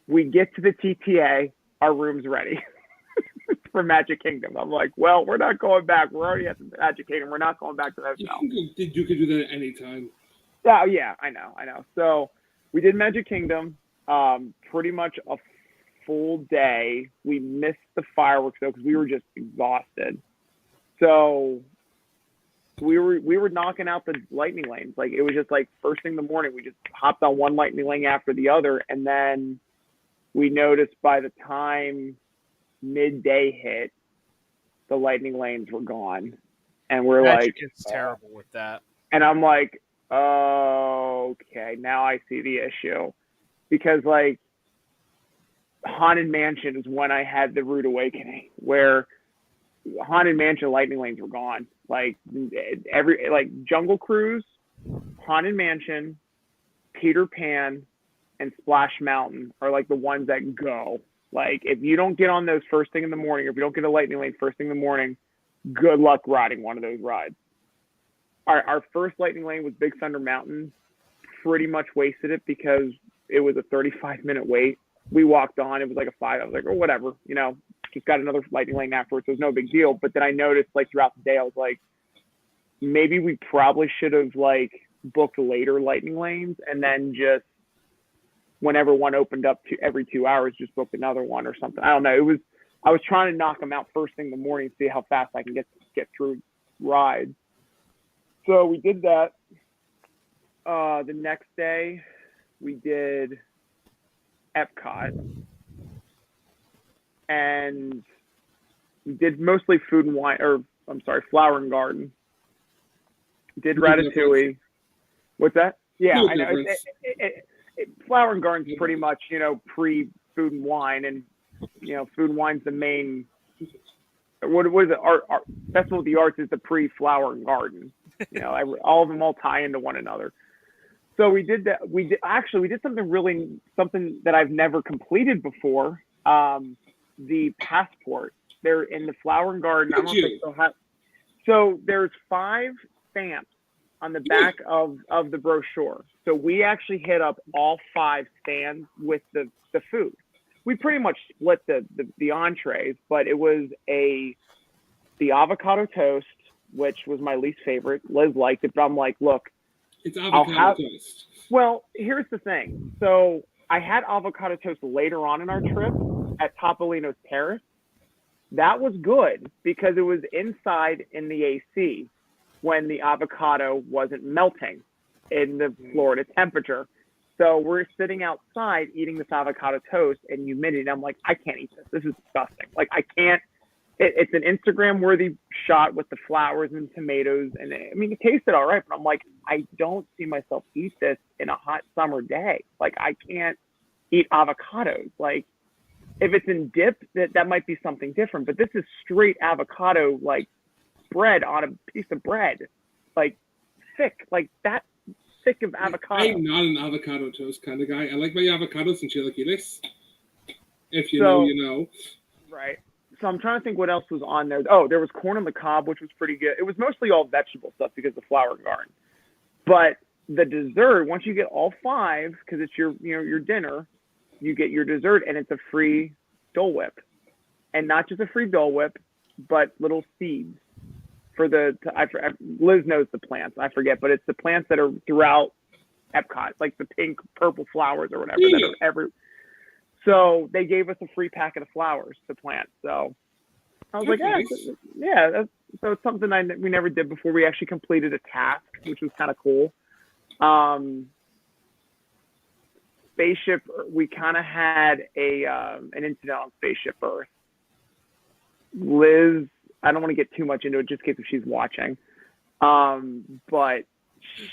We get to the TTA, our room's ready. For Magic Kingdom. I'm like, well, we're not going back. We're already at the Magic Kingdom. We're not going back to the hotel. You could do that at any time. Yeah, I know. So we did Magic Kingdom, pretty much a full day. We missed the fireworks though because we were just exhausted. So we were knocking out the lightning lanes. Like it was just like first thing in the morning, we just hopped on one lightning lane after the other, and then we noticed by the time midday hit, the lightning lanes were gone, and we're Magic like, is terrible with that. And I'm like, oh, okay, now I see the issue, because like Haunted Mansion is when I had the rude awakening, where Haunted Mansion lightning lanes were gone. Like Jungle Cruise, Haunted Mansion, Peter Pan, and Splash Mountain are like the ones that go. Like, if you don't get on those first thing in the morning, or if you don't get a lightning lane first thing in the morning, good luck riding one of those rides. Our first lightning lane was Big Thunder Mountain. Pretty much wasted it because it was a 35-minute wait. We walked on. It was like a 5. I was like, oh, whatever. just got another lightning lane afterwards. So it was no big deal. But then I noticed like throughout the day, I was like, maybe we probably should have like booked later lightning lanes and then just whenever one opened up to every 2 hours, just book another one or something. I don't know. I was trying to knock them out first thing in the morning, see how fast I can get through rides. So we did that. The next day we did Epcot, and we did mostly food and wine, or I'm sorry, Flower and Garden. Did Ratatouille. What's that? Yeah, I know. Flower and Garden's pretty much, pre-food and wine, and, food and wine's the main, what is it? Art Festival of the Arts is the pre-Flower and Garden. All of them all tie into one another. So we did that. We did something that I've never completed before. The passport. They're in the Flower and Garden. I don't know if they still have. So there's 5 stamps on the back of the brochure. So we actually hit up all 5 stands with the food. We pretty much split the entrees, but it was the avocado toast, which was my least favorite. Liz liked it, but I'm like, look, it's avocado toast. Well, here's the thing. So I had avocado toast later on in our trip at Topolino's Terrace. That was good because it was inside in the AC when the avocado wasn't melting in the Florida temperature. So we're sitting outside eating this avocado toast and humidity. And I'm like, I can't eat this. This is disgusting. Like, I can't. It's an Instagram-worthy shot with the flowers and tomatoes. And it tasted all right, but I'm like, I don't see myself eat this in a hot summer day. Like, I can't eat avocados. Like, if it's in dip, that might be something different. But this is straight avocado, like, bread on a piece of bread. Like, thick. Like, that thick of avocado. I'm not an avocado toast kind of guy. I like my avocados and chilaquiles. If you know, you know. Right. So I'm trying to think what else was on there. Oh, there was corn on the cob, which was pretty good. It was mostly all vegetable stuff because of the Flower and Garden. But the dessert, once you get all 5, because it's your dinner, you get your dessert, and it's a free Dole Whip. And not just a free Dole Whip, but little seeds for Liz knows the plants. I forget, but it's the plants that are throughout Epcot, like the pink, purple flowers or whatever that are every. So they gave us a free packet of flowers to plant. So I was like, yeah. So it's something we never did before. We actually completed a task, which was kind of cool. Spaceship, we kind of had an incident on Spaceship Earth. Liz, I don't want to get too much into it just in case if she's watching. But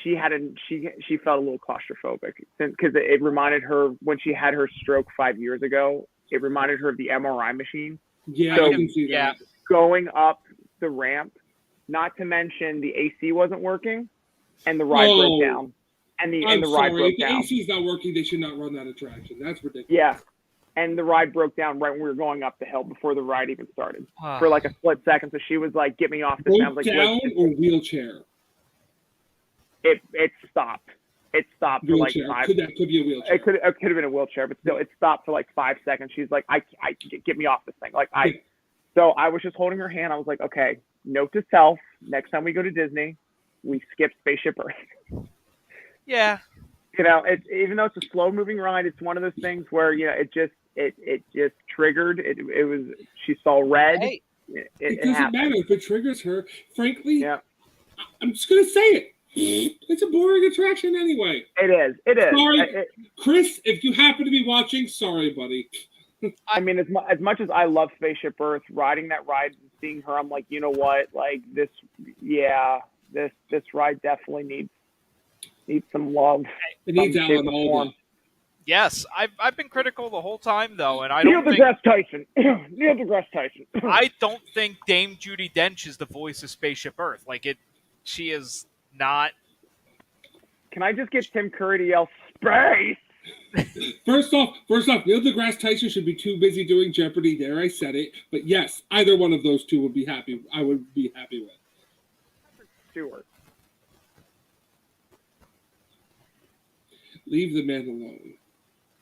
she felt a little claustrophobic because it reminded her when she had her stroke 5 years ago. It reminded her of the MRI machine. Yeah, so I can see that. Yeah. Going up the ramp, not to mention the AC wasn't working, and the ride broke down. And the ride broke down. If the AC is not working, they should not run that attraction. That's ridiculous. Yeah. And the ride broke down right when we were going up the hill before the ride even started for like a split second. So she was like, "Get me off this." Broke like, down or wheelchair? It stopped. It stopped for like 5. That could be a wheelchair. It could have been a wheelchair, but still, it stopped for like 5 seconds. She's like, "I get me off this thing." Like So I was just holding her hand. I was like, "Okay, note to self: next time we go to Disney, we skip Spaceship Earth." Yeah. Even though it's a slow moving ride, it's one of those things where it just triggered. It was, she saw red. Hey, it doesn't matter if it triggers her. Frankly, yeah. I'm just gonna say it. It's a boring attraction anyway. It is. Sorry, Chris. If you happen to be watching, sorry, buddy. I mean, as much as I love Spaceship Earth, riding that ride and seeing her, I'm like, you know what? Like this ride definitely needs some love. It needs Alan Alda. Yes, I've been critical the whole time though, and I don't think Neil deGrasse Tyson. I don't think Dame Judi Dench is the voice of Spaceship Earth. She is not. Can I just get Tim Curry to yell space? First off, Neil deGrasse Tyson should be too busy doing Jeopardy. There, I said it. But yes, either one of those two would be happy. I would be happy with. Stewart. Leave the man alone.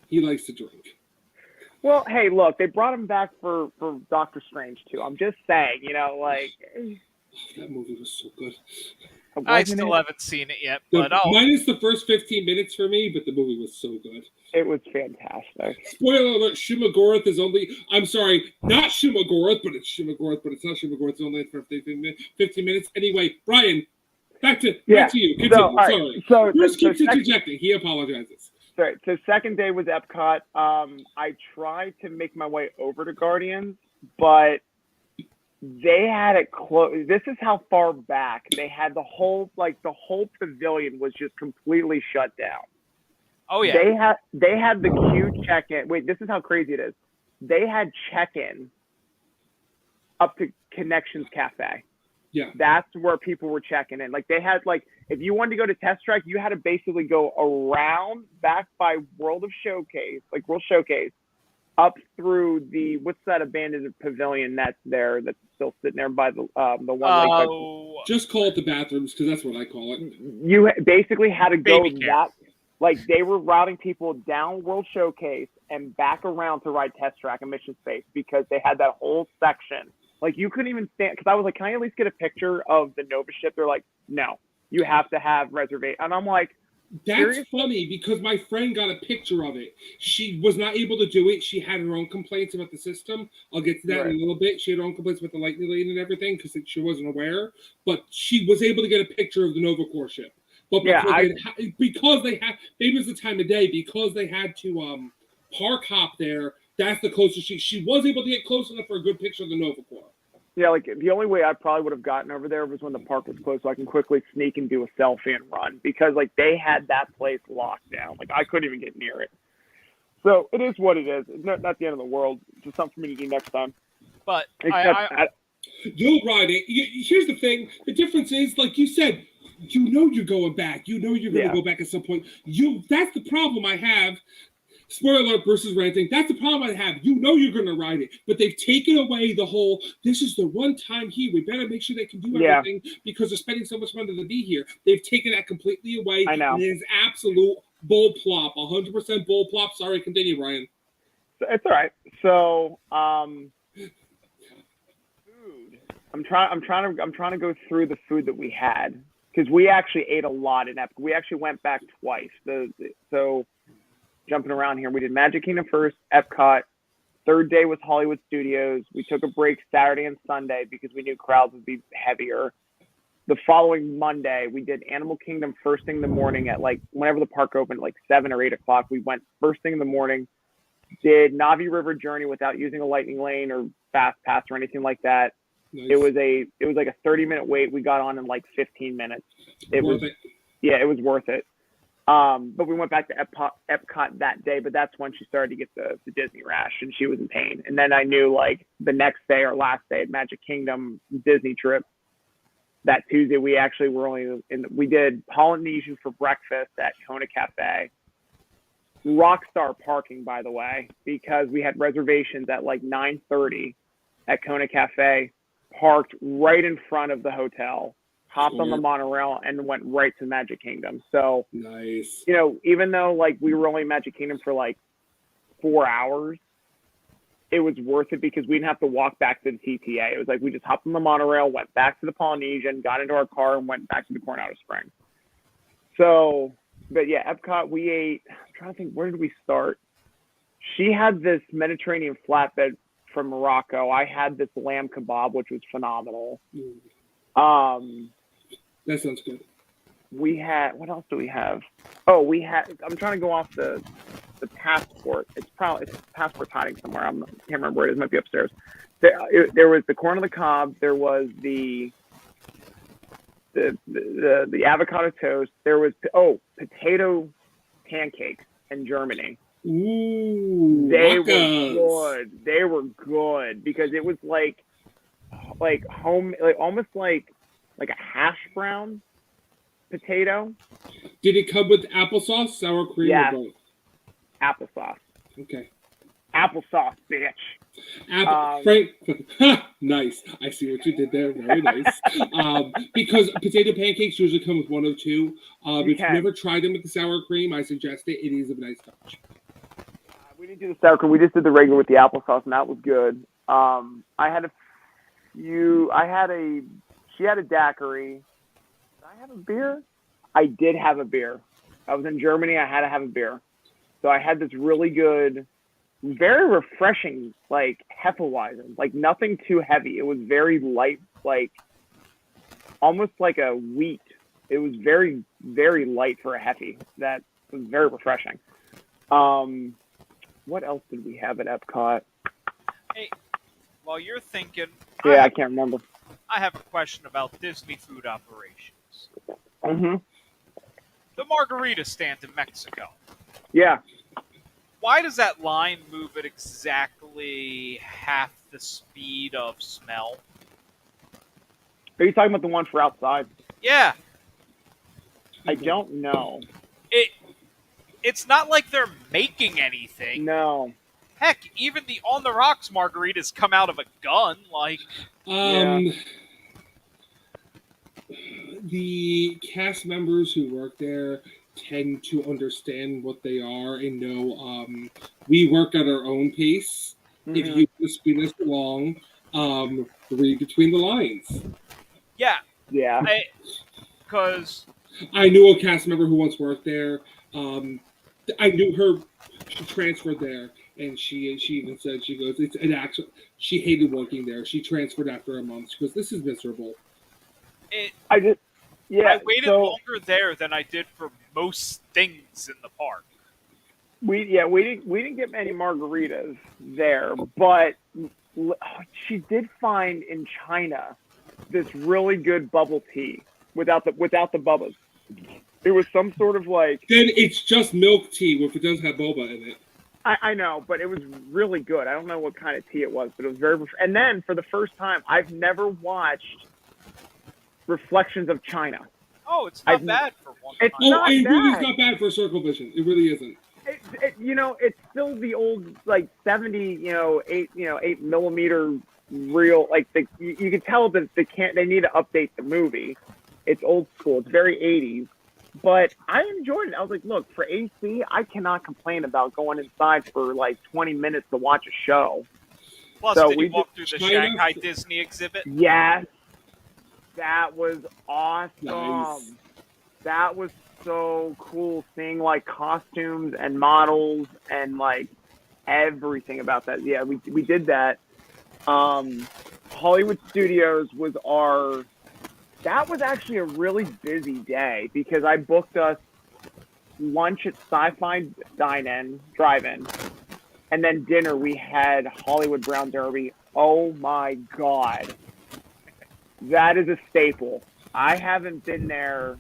He likes to drink. Well, hey, look, they brought him back for Doctor Strange too. I'm just saying, That movie was so good. I wasn't still it? haven't seen it yet, but Minus the first 15 minutes for me, but the movie was so good. It was fantastic. Spoiler alert, Shumagorath is only, I'm sorry, not Shumagorath, but it's Shumagorath, but it's not Shumagorath, it's only for 15 minutes. Anyway, Brian, back to you. Continue, So, all right, sorry. so Bruce keeps second- interjecting, he apologizes. Sorry, so second day was Epcot. I tried to make my way over to Guardians, but they had it closed. This is how far back they had the whole pavilion was just completely shut down. oh yeah, They had the queue check-in. Wait, this is how crazy it is. They had check-in up to Connections Cafe. Yeah. That's where people were checking in. Like they had if you wanted to go to Test Track, you had to basically go around back by World Showcase, up through what's that abandoned pavilion that's there that's still sitting there by the one. Just call it the bathrooms because that's what I call it. You basically had to go Baby care. they were routing people down World Showcase and back around to ride Test Track and Mission Space because they had that whole section. Like you couldn't even stand because I was like, can I at least get a picture of the Nova ship? They're like, no, you have to have reservation. And I'm like, that's seriously? funny because my friend got a picture of it. She was not able to do it. She had her own complaints about the system. I'll get to that in a little bit. She had her own complaints about the lightning lane and everything because she wasn't aware. But she was able to get a picture of the Nova Corps ship. But because they had, maybe it was the time of day, because they had to park hop there, that's the closest she was able to get close enough for a good picture of the Nova Corps. Yeah, like the only way I probably would have gotten over there was when the park was closed, so I can quickly sneak and do a selfie and run because they had that place locked down. Like I couldn't even get near it. So it is what it is. It's not the end of the world. Just something for me to do next time. but You'll ride it. Here's the thing. The difference is, like you said, you're going back. You're going to go back at some point. That's the problem I have. Spoiler alert versus ranting. That's the problem I have. You're going to ride it. But they've taken away the whole, this is the one time here. We better make sure they can do everything because they're spending so much money to be here. They've taken that completely away. I know. And it is absolute bull plop. 100% bull plop. Sorry, continue, Ryan. It's all right. So, food. I'm trying to go through the food that we had because we actually ate a lot in Epcot. We actually went back twice. So jumping around here, we did Magic Kingdom first, Epcot. Third day was Hollywood Studios. We took a break Saturday and Sunday because we knew crowds would be heavier. The following Monday, we did Animal Kingdom first thing in the morning at whenever the park opened, 7 or 8 o'clock. We went first thing in the morning, did Navi River Journey without using a lightning lane or fast pass or anything like that. Nice. It was like a 30-minute wait. We got on in 15 minutes. It was worth it. But we went back to Epcot that day, but that's when she started to get the Disney rash and she was in pain. And then I knew the next day or last day at Magic Kingdom Disney trip, that Tuesday, we actually were we did Polynesian for breakfast at Kona Cafe. Rockstar parking, by the way, because we had reservations at 9:30 at Kona Cafe, parked right in front of the hotel. Hopped on the monorail and went right to Magic Kingdom. So nice. Even though we were only in Magic Kingdom for 4 hours, it was worth it because we didn't have to walk back to the TTA. It was we just hopped on the monorail, went back to the Polynesian, got into our car, and went back to the Coronado Springs. So, but yeah, Epcot, we ate. I'm trying to think, where did we start? She had this Mediterranean flatbread from Morocco. I had this lamb kebab, which was phenomenal. That sounds good. We had, what else do we have? Oh, I'm trying to go off the passport. It's passport's hiding somewhere. I can't remember where it is. It might be upstairs. There was the corn on the cob. There was the avocado toast. There was, potato pancakes in Germany. Ooh, they were good. They were good because it was home, almost like a hash brown potato. Did it come with applesauce, sour cream, or both? Applesauce. Okay. Applesauce, bitch. Frank, nice. I see what you did there. Very nice. Because potato pancakes usually come with one of two. If you've never tried them with the sour cream, I suggest it. It is a nice touch. We didn't do the sour cream. We just did the regular with the applesauce, and that was good. I had a few. She had a daiquiri. Did I have a beer? I did have a beer. I was in Germany. I had to have a beer. So I had this really good, very refreshing, like Hefeweizen. Like nothing too heavy. It was very light, like almost like a wheat. It was very, very light for a Hefe. That was very refreshing. What else did we have at Epcot? Hey, while you're thinking, Yeah, I can't remember. I have a question about Disney food operations. Mm-hmm. The margarita stand in Mexico. Yeah. Why does that line move at exactly half the speed of smell? Are you talking about the one for outside? Yeah, I don't know. it's not like they're making anything. No. Heck, even the On the Rocks margaritas come out of a gun. Like, The cast members who work there tend to understand what they are and know we work at our own pace. Mm-hmm. If you want to speed us along, read between the lines. yeah, Yeah. because I knew a cast member who once worked there. I knew her. She transferred there, and she even said, she goes, it's an actual. She hated working there. She transferred after a month. She goes, this is miserable. I waited longer there than I did for most things in the park. We didn't get many margaritas there, but she did find in China this really good bubble tea without the bubbas. It was some sort of like. Then it's just milk tea if it does have boba in it. I know, but it was really good. I don't know what kind of tea it was, but it was very. And then for the first time, I've never watched Reflections of China. Oh, it's not bad for one. It's time. not it really is bad. not bad for Circle Vision. It really isn't. It's still the old like 70, 8mm reel. Like you can tell that they need to update the movie. It's old school. It's very 80s. But I enjoyed it. I was like, look, for AC, I cannot complain about going inside for like 20 minutes to watch a show. Plus, So did we you walk through the China- Shanghai Disney exhibit? Yes. That was awesome. Nice. That was so cool seeing like costumes and models and like everything about that. Yeah, we did that. Hollywood Studios was that was actually a really busy day because I booked us lunch at Sci-Fi Drive-In, and then dinner we had Hollywood Brown Derby. Oh my God. That is a staple. I haven't been there.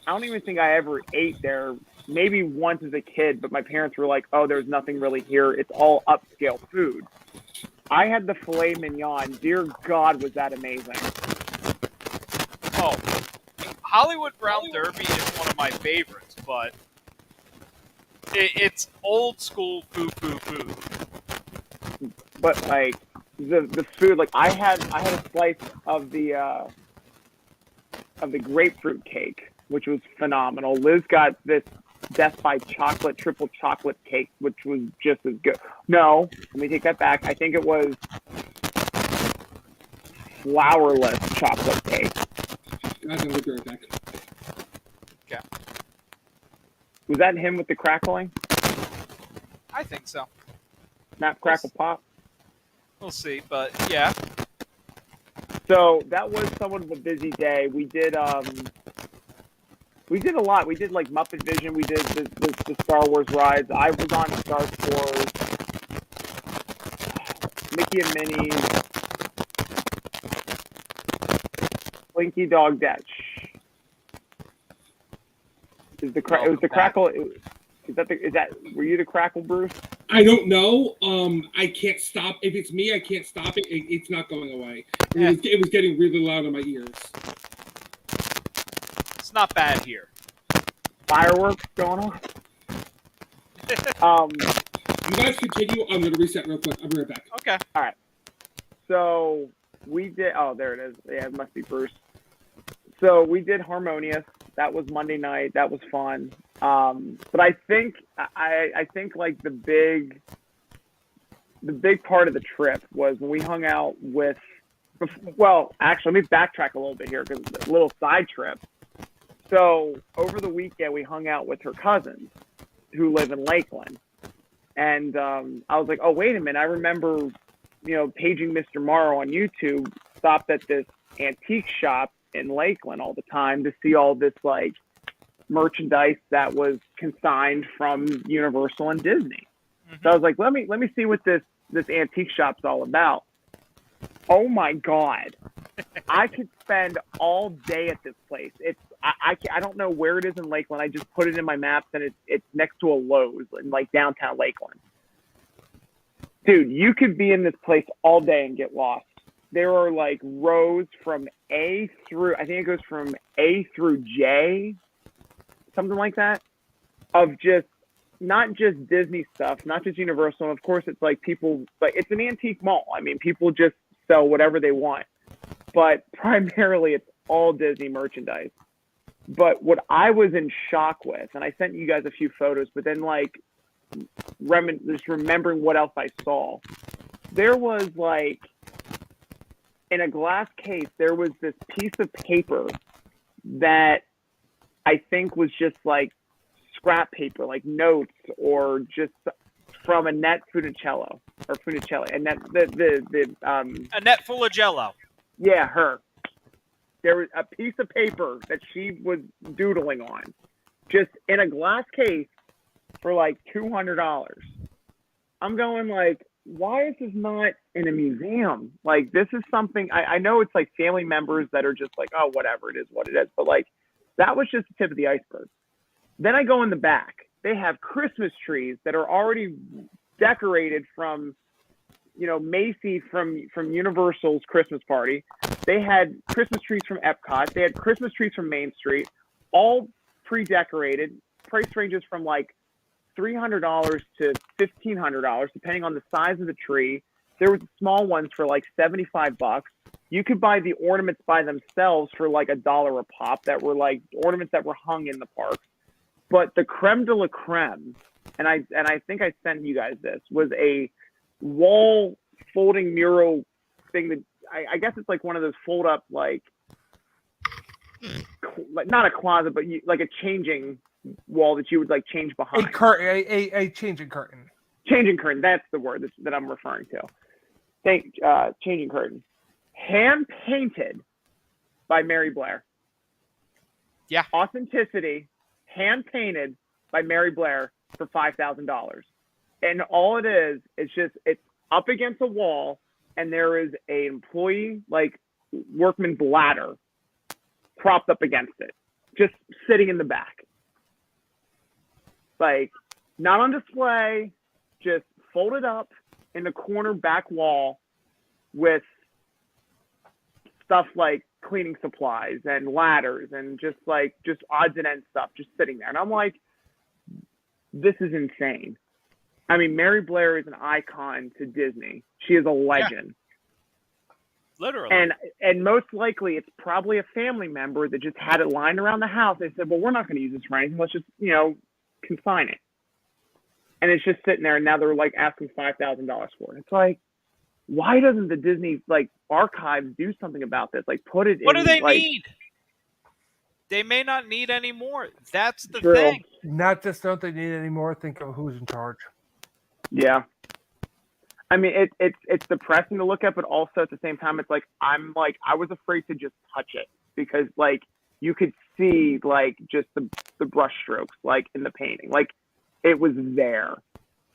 I don't even think I ever ate there. Maybe once as a kid, but my parents were like, oh, there's nothing really here. It's all upscale food. I had the filet mignon. Dear God, was that amazing. Oh, Hollywood Brown Derby is one of my favorites, but it's old school food. But like the food, like I had a slice of the grapefruit cake, which was phenomenal. Liz got this Death by Chocolate triple chocolate cake, which was just as good. No, let me take that back. I think it was flourless chocolate cake. Guys, I'm going to be right back. Okay, Was that him with the crackling? I think so. Not crackle pop? We'll see, but yeah. So that was somewhat of a busy day. We did a lot. We did like Muppet Vision. We did the Star Wars rides. I was on Star Wars, Mickey and Minnie's, Blinky Dog Dash. It was the crackle. Were you the crackle, Bruce? I don't know. I can't stop. If it's me, I can't stop it. It's not going away. It was getting really loud in my ears. It's not bad here. Fireworks going on. You guys continue. I'm going to reset real quick. I'll be right back. Okay. So we did. Oh, there it is. Yeah, it must be Bruce. So we did Harmonious. That was Monday night. That was fun. But I think like the big the big part of the trip was when we hung out with. Well, actually, let me backtrack a little bit here because it's a little side trip. So over the weekend, we hung out with her cousins who live in Lakeland. And I was like, oh, wait a minute. I remember, paging Mr. Morrow on YouTube, stopped at this antique shop in Lakeland all the time to see all this, like, merchandise that was consigned from Universal and Disney. Mm-hmm. So I was like, let me see what this antique shop's all about. Oh my God. I could spend all day at this place. I don't know where it is in Lakeland. I just put it in my maps and it's next to a Lowe's in like downtown Lakeland. Dude, you could be in this place all day and get lost. There are like rows from A through, I think it goes from A through J, something like that, of just not just Disney stuff, not just Universal. And of course, it's like people, but it's an antique mall. I mean, people just sell whatever they want, but primarily it's all Disney merchandise. But what I was in shock with, and I sent you guys a few photos, but then like just remembering what else I saw, there was like in a glass case, there was this piece of paper that I think was just like scrap paper, like notes or just from Annette Funicello or Funicelli. And that Annette Funicello. Yeah, her. There was a piece of paper that she was doodling on, just in a glass case for like $200. I'm going like, why is this not in a museum? Like, this is something, I know it's like family members that are just like, oh, whatever, it is what it is. But like, that was just the tip of the iceberg. Then I go in the back. They have Christmas trees that are already decorated from, Macy from Universal's Christmas party. They had Christmas trees from Epcot. They had Christmas trees from Main Street, all pre-decorated. Price ranges from like $300 to $1,500, depending on the size of the tree. There was small ones for like $75. You could buy the ornaments by themselves for like $1 a pop that were like ornaments that were hung in the park. But the creme de la creme, and I think I sent you guys this, was a wall folding mural thing that I guess it's like one of those fold up like not a closet, but like a changing wall that you would like change behind. A changing curtain. Changing curtain. That's the word that I'm referring to. Changing curtain. Hand painted by Mary Blair. Yeah. Authenticity. Hand painted by Mary Blair for $5,000. And all it is just, it's up against a wall and there is a employee, like workman's ladder propped up against it, just sitting in the back. Like, not on display, just folded up in the corner back wall with stuff like cleaning supplies and ladders and just odds and ends stuff just sitting there. And I'm like, this is insane. I mean, Mary Blair is an icon to Disney. She is a legend. Yeah. Literally. And most likely it's probably a family member that just had it lying around the house. They said, well, we're not going to use this for anything. Let's just, consign it. And it's just sitting there, and now they're like asking $5,000 for it. It's like, why doesn't the Disney like archives do something about this? Like, put it. What in, do they like, need? They may not need any more. That's the True. thing. Not just don't they need any more. Think of who's in charge. Yeah. I mean, it's depressing to look at, but also at the same time, it's like I was afraid to just touch it because like you could see like just the brush strokes like in the painting, like it was there,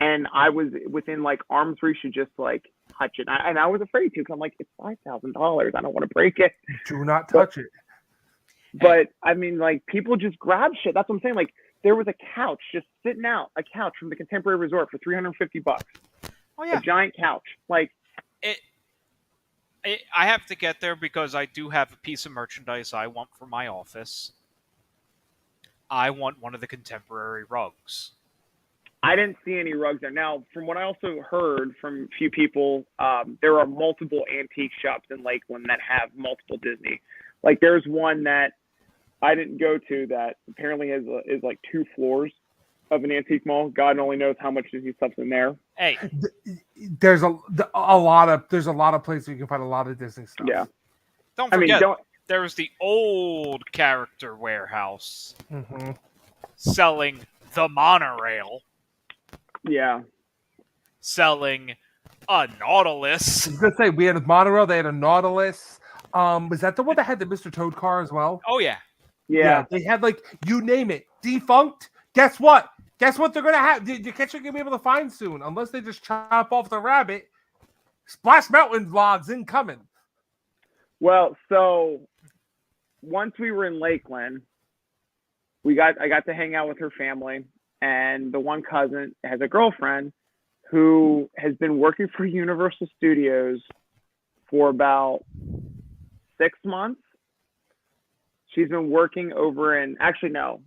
and I was within like arm's reach to just like touch it, and I was afraid to because I'm like, it's $5,000. I don't want to break it. Do not touch it. But I mean, like people just grab shit. That's what I'm saying. Like there was a couch just sitting out, a couch from the Contemporary Resort for $350. Oh yeah, a giant couch. Like I have to get there because I do have a piece of merchandise I want for my office. I want one of the Contemporary rugs. I didn't see any rugs there. Now, from what I also heard from a few people, there are multiple antique shops in Lakeland that have multiple Disney. Like there's one that I didn't go to that apparently is like 2 floors of an antique mall. God only knows how much Disney stuff's in there. Hey, there's a lot of places you can find a lot of Disney stuff. Yeah. Don't I mean, forget, don't. there was the old character warehouse hmm selling the monorail, Yeah. selling a Nautilus. I was gonna say we had a monorail. They had a Nautilus. Was that the one that had the Mr. Toad car as well? Oh yeah, Yeah. They had like you name it, defunct. Guess what? Guess what they're gonna have? The catcher gonna be able to find soon, unless they just chop off the rabbit. Splash Mountain vlogs incoming. Well, so once we were in Lakeland, I got to hang out with her family, and the one cousin has a girlfriend who has been working for Universal Studios for about 6 months. She's been working over in, actually no,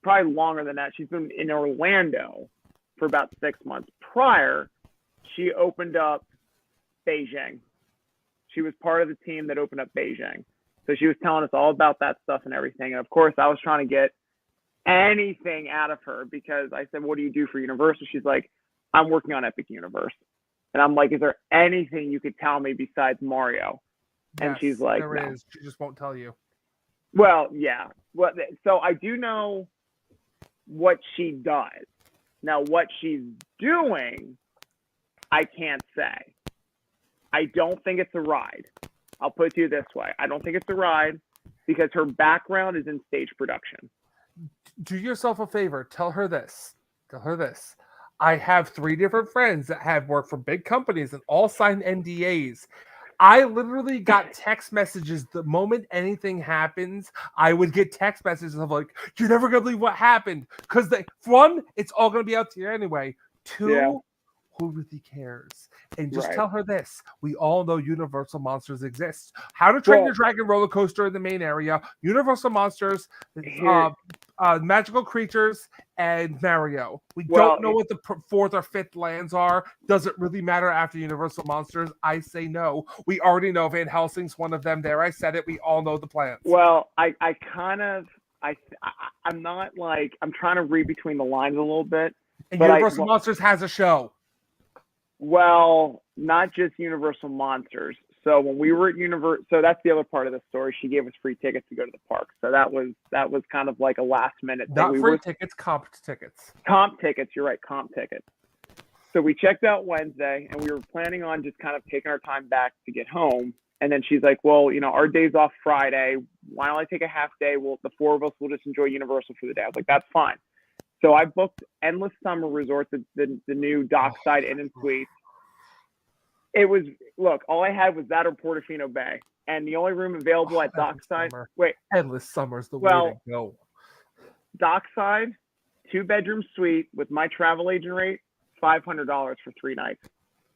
probably longer than that. She's been in Orlando for about 6 months. Prior, she opened up Beijing. She was part of the team that opened up Beijing. So she was telling us all about that stuff and everything. And of course, I was trying to get anything out of her because I said, what do you do for Universal? She's like, I'm working on Epic Universe. And I'm like, is there anything you could tell me besides Mario? And Yes, she's like, there no. is. She just won't tell you. Well, yeah. Well, so I do know what she does. Now, what she's doing, I can't say. I don't think it's a ride. I'll put it to you this way. I don't think it's a ride because her background is in stage production. Do yourself a favor. Tell her this. Tell her this. I have 3 different friends that have worked for big companies and all signed NDAs. I literally got text messages the moment anything happens. I would get text messages of like, "You're never gonna believe what happened," because one, it's all gonna be out there anyway. 2, Yeah. who really cares? And just Right. tell her this: we all know Universal Monsters exists. How to Train Well- Your Dragon roller coaster in the main area, Universal Monsters, Here- Magical Creatures, and Mario. We Well, don't know what the 4th or 5th lands are. Does it really matter after Universal Monsters? I say no. We already know Van Helsing's one of them. There, I said it. We all know the plans. Well, I'm not like, I'm trying to read between the lines a little bit. And but Universal Monsters has a show. Well, not just Universal Monsters. So when we were at so that's the other part of the story. She gave us free tickets to go to the park. So that was kind of like a last minute thing. Not We free were tickets, comp tickets. comp tickets. You're right, comp tickets. So we checked out Wednesday, and we were planning on just kind of taking our time back to get home. And then she's like, "Well, our day's off Friday. Why don't I take a half day? Well, the 4 of us will just enjoy Universal for the day." I was like, "That's fine." So I booked Endless Summer Resort, the new Dockside Inn and Suites. It was, look, all I had was that or Portofino Bay, and the only room available at Endless Dockside. Summer. Wait, Endless Summer's the Well, way to go. Dockside, 2-bedroom suite with my travel agent rate, $500 for 3 nights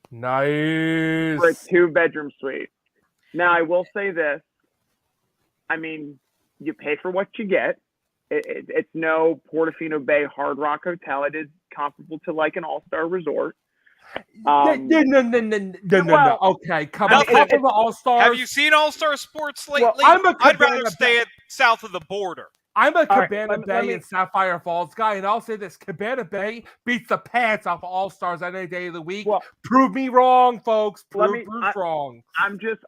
Nice. for a 2-bedroom suite. Now I will say this. I mean, you pay for what you get. It's no Portofino Bay Hard Rock Hotel. It is comparable to like an all-star resort. No. well, Okay, come now, on. Couple of All Stars. have you seen All Star Sports lately? Well, I'd rather stay at south of the border. I'm a All right, Cabana let Bay me- and Sapphire Falls guy, and I'll say this: Cabana Bay beats the pants off All Stars any day of the week. Well, Prove me wrong, folks. let Prove me- Bruce wrong. I'm just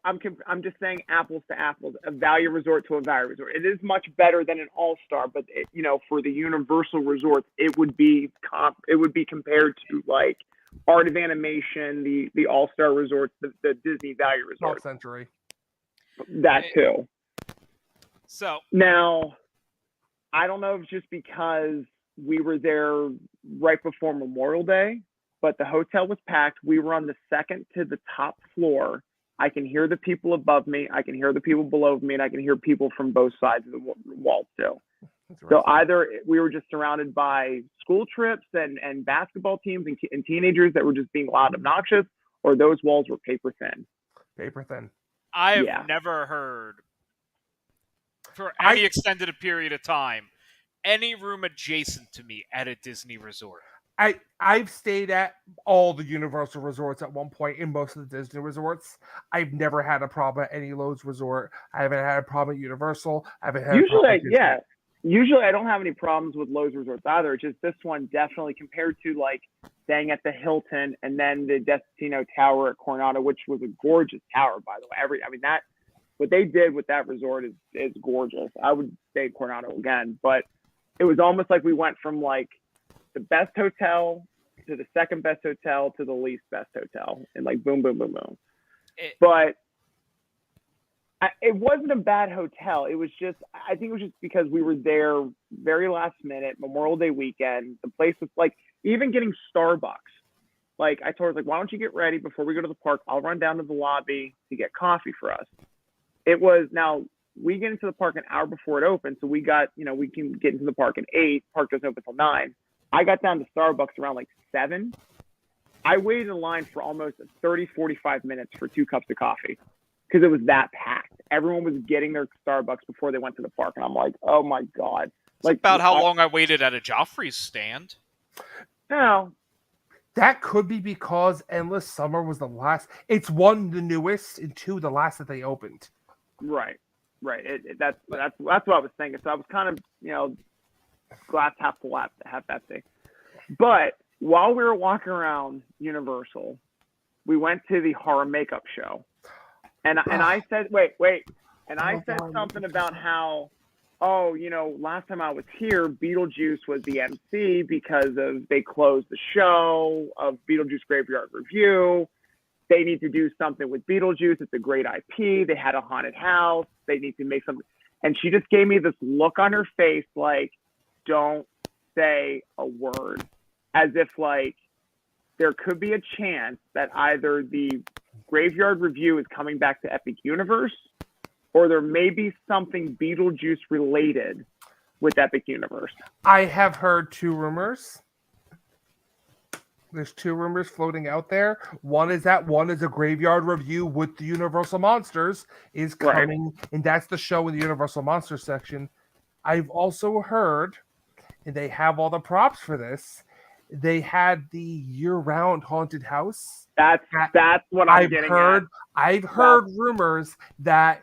saying apples to apples, a value resort to a value resort. It is much better than an all-star, but for the Universal resorts, it would be compared to like Art of Animation, the all-star resorts, the Disney value 12th resorts. century. That too. So Now, I don't know if it's just because we were there right before Memorial Day, but the hotel was packed. We were on the second to the top floor. I can hear the people above me. I can hear the people below me, and I can hear people from both sides of the wall too. So either we were just surrounded by school trips and basketball teams and teenagers that were just being loud and obnoxious, or those walls were paper thin. Paper thin. I have Yeah. never heard, for any extended a period of time, any room adjacent to me at a Disney resort. I've stayed at all the Universal resorts at one point in most of the Disney resorts. I've never had a problem at any Lowe's resort. I haven't had a problem at Universal. I haven't had a problem Usually, at Disney. yeah. usually I don't have any problems with Lowe's resorts either. It's just this one definitely compared to like staying at the Hilton and then the Destino Tower at Coronado, which was a gorgeous tower, by the way. That what they did with that resort is gorgeous. I would stay at Coronado again, but it was almost like we went from like the best hotel to the second best hotel to the least best hotel, and like boom, boom, boom, boom. But it wasn't a bad hotel. It was just, I think it was just because we were there very last minute, Memorial Day weekend. The place was like, even getting Starbucks. Like I told her, like, why don't you get ready before we go to the park? I'll run down to the lobby to get coffee for us. It was, now we get into the park an hour before it opens. So we got, we can get into the park at 8, park doesn't open until 9. I got down to Starbucks around like 7. I waited in line for almost 30, 45 minutes for 2 cups of coffee because it was that packed. Everyone was getting their Starbucks before they went to the park. And I'm like, oh my God. It's like about how long I waited at a Joffrey's stand. No. That could be because Endless Summer was the last. It's 1, the newest, and 2, the last that they opened. Right. That's what I was thinking. So I was kind of, glass half full, half empty. But while we were walking around Universal, we went to the horror makeup show. And I said, wait. And I said something about how, last time I was here, Beetlejuice was the MC because they closed the show of Beetlejuice Graveyard Review. They need to do something with Beetlejuice. It's a great IP. They had a haunted house. They need to make something. And she just gave me this look on her face like, don't say a word. As if like there could be a chance that either the Graveyard Review is coming back to Epic Universe, or there may be something Beetlejuice related with Epic Universe. I have heard 2 rumors. There's 2 rumors floating out there. One is a Graveyard Review with the Universal Monsters is coming, and that's the show in the Universal Monsters section. I've also heard, and they have all the props for this, they had the year-round haunted house. That's what I'm getting at. I've heard rumors that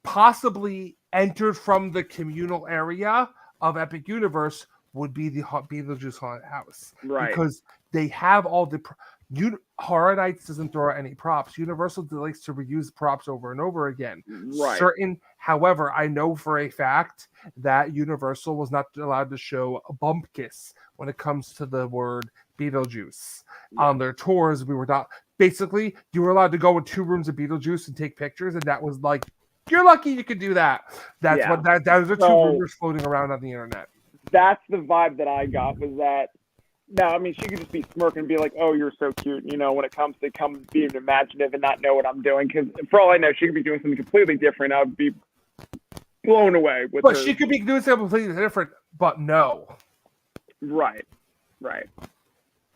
possibly entered from the communal area of Epic Universe would be the Beetlejuice haunted house. Right. Because they have all the... Horror Nights doesn't throw out any props. Universal likes to reuse props over and over again. Right. However, I know for a fact that Universal was not allowed to show a bump kiss when it comes to the word Beetlejuice. Yeah. On their tours, we were not... Basically, you were allowed to go in 2 rooms of Beetlejuice and take pictures, and that was like, you're lucky you could do that. Those are 2 rumors floating around on the internet. That's the vibe that I got, was that... No, I mean, she could just be smirking and be like, oh, you're so cute, when it comes to being imaginative and not know what I'm doing. Because for all I know, she could be doing something completely different. I would be blown away with her. But she could be doing something completely different, but no. Right. So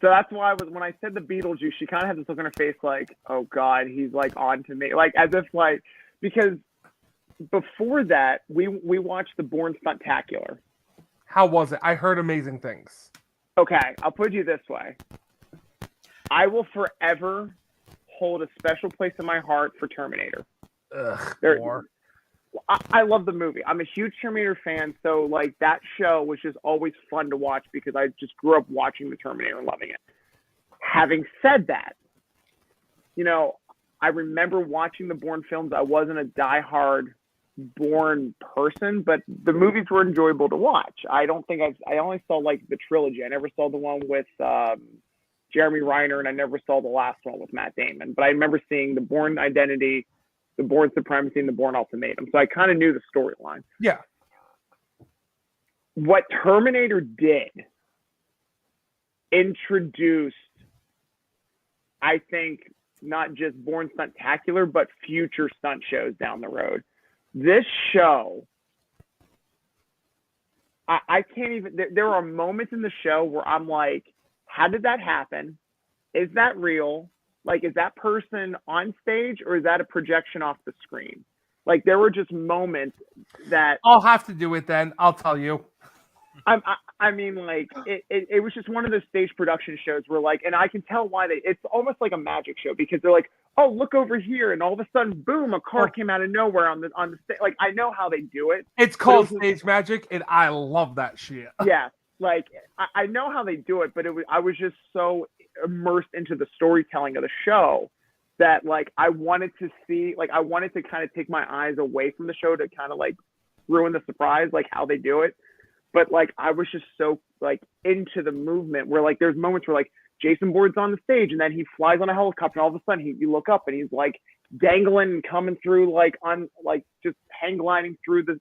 that's why when I said the Beetlejuice, she kind of had this look on her face like, oh, God, he's like on to me. Like, as if like, because before that, we watched the Bourne Stuntacular. How was it? I heard amazing things. Okay, I'll put you this way. I will forever hold a special place in my heart for Terminator. I love the movie. I'm a huge Terminator fan, so like that show was just always fun to watch because I just grew up watching the Terminator and loving it. Having said that, I remember watching the Bourne films. I wasn't a diehard Bourne person, but the movies were enjoyable to watch. I only saw like the trilogy. I never saw the one with Jeremy Renner, and I never saw the last one with Matt Damon. But I remember seeing the Bourne Identity, the Bourne Supremacy, and the Bourne Ultimatum. So I kind of knew the storyline. Yeah. What Terminator did introduced, I think, not just Bourne Stuntacular, but future stunt shows down the road. This show, I can't even, there are moments in the show where I'm like, how did that happen? Is that real? Like, is that person on stage or is that a projection off the screen? Like, there were just moments that... I'll have to do it then. I'll tell you. I mean, like it was just one of those stage production shows where, like, and I can tell why it's almost like a magic show because they're like, oh, look over here, and all of a sudden, boom, a car came out of nowhere on the stage. Like, I know how they do it. It's called stage magic, and I love that shit. Yeah, like I know how they do it, but I was just so immersed into the storytelling of the show that, like, I wanted to kind of take my eyes away from the show to kind of like ruin the surprise, like how they do it. But, like, I was just so, like, into the movement where, like, there's moments where, like, Jason Bourne's on the stage and then he flies on a helicopter and all of a sudden you look up and he's, like, dangling and coming through, like, on, like, just hang gliding through the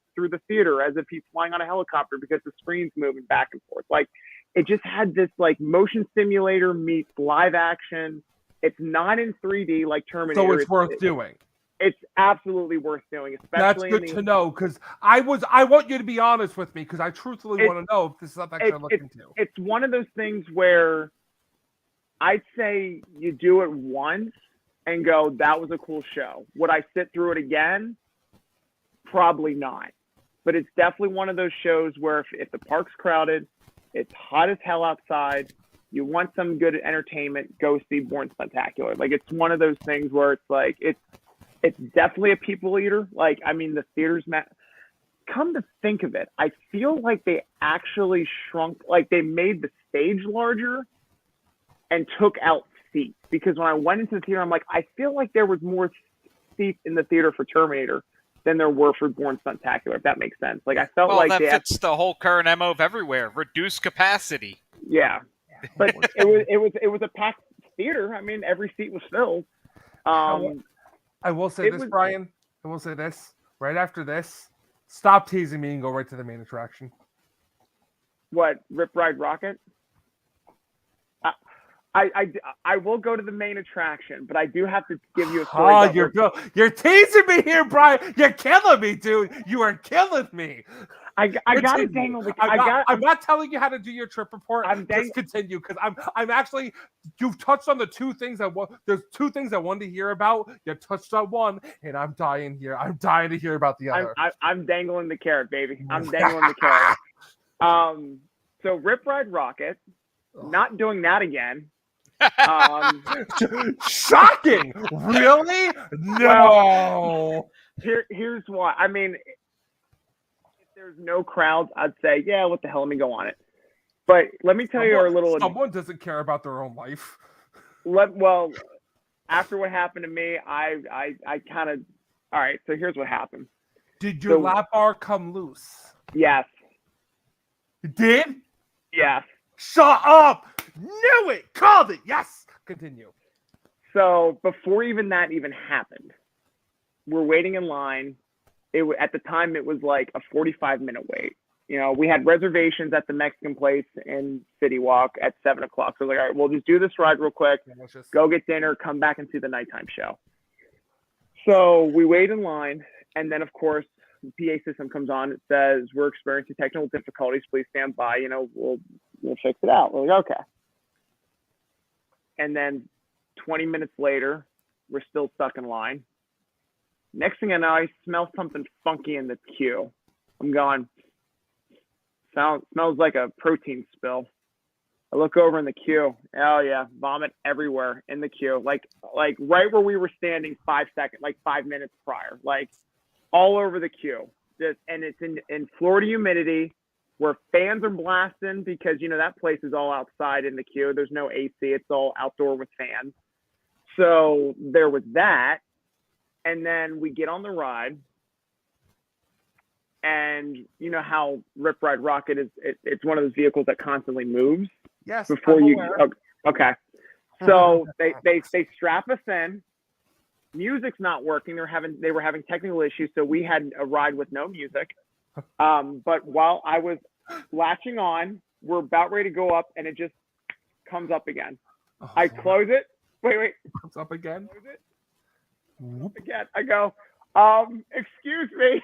theater as if he's flying on a helicopter because the screen's moving back and forth. Like, it just had this, like, motion simulator meets live action. It's not in 3D like Terminator. So it's worth doing. It's absolutely worth doing, especially. That's good to know because I want you to be honest with me because I truthfully want to know if this is something I should look into. It's one of those things where I'd say you do it once and go, that was a cool show. Would I sit through it again? Probably not. But it's definitely one of those shows where if the park's crowded, it's hot as hell outside, you want some good entertainment, go see Bourne Spectacular. Like, it's one of those things where it's like, it's definitely a people eater. Like, I mean, the theater's come to think of it, I feel like they actually shrunk, like they made the stage larger and took out seats. Because when I went into the theater, I'm like, I feel like there was more seats in the theater for Terminator than there were for Bourne Spectacular, if that makes sense. Like, I felt like that fits the whole current MO of everywhere. Reduce capacity. Yeah. But it was a packed theater. I mean, every seat was filled. I will say this, Brian. I will say this. Right after this, stop teasing me and go right to the main attraction. What, Rip Ride Rocket? I will go to the main attraction, but I do have to give you a story. Oh, you're teasing me here, Brian. You're killing me, dude. You are killing me. I got to dangle. I'm not telling you how to do your trip report. Just continue because I'm actually. You've touched on the two things there's two things I wanted to hear about. You touched on one, and I'm dying here. I'm dying to hear about the other. I'm dangling the carrot, baby. I'm dangling the carrot. So Rip Ride Rocket, not doing that again. Shocking! Really? No. Here's why. I mean, if there's no crowds, I'd say, yeah, what the hell? Let me go on it. But let me tell you a little. Someone doesn't care about their own life. Well, after what happened to me, I kind of. All right. So here's what happened. Did your lap bar come loose? Yes. You did? Yes. Shut up! Knew it! Called it! Yes! Continue. So before that even happened, we're waiting in line. At the time, it was like a 45-minute wait. You know, we had reservations at the Mexican place in City Walk at 7 o'clock. So like, all right, we'll just do this ride real quick, go get dinner, come back and see the nighttime show. So we wait in line, and then, of course, the PA system comes on. It says, we're experiencing technical difficulties. Please stand by. You know, we'll fix it out. We're like, okay. And then 20 minutes later, we're still stuck in line. Next thing I know, I smell something funky in the queue. I'm going, smells like a protein spill. I look over in the queue. Oh yeah, vomit everywhere in the queue. Like right where we were standing 5 minutes prior. Like all over the queue. And it's in Florida humidity where fans are blasting because, you know, that place is all outside in the queue. There's no AC. It's all outdoor with fans. So there was that. And then we get on the ride. And you know how Rip Ride Rocket is, it's one of those vehicles that constantly moves. Yes. Before you, okay. So they strap us in. Music's not working. They were having technical issues. So we had a ride with no music. But while I was latching on, we're about ready to go up and it just comes up again. Oh, I close it. Wait. It comes up again. Close it. Again. I go, excuse me.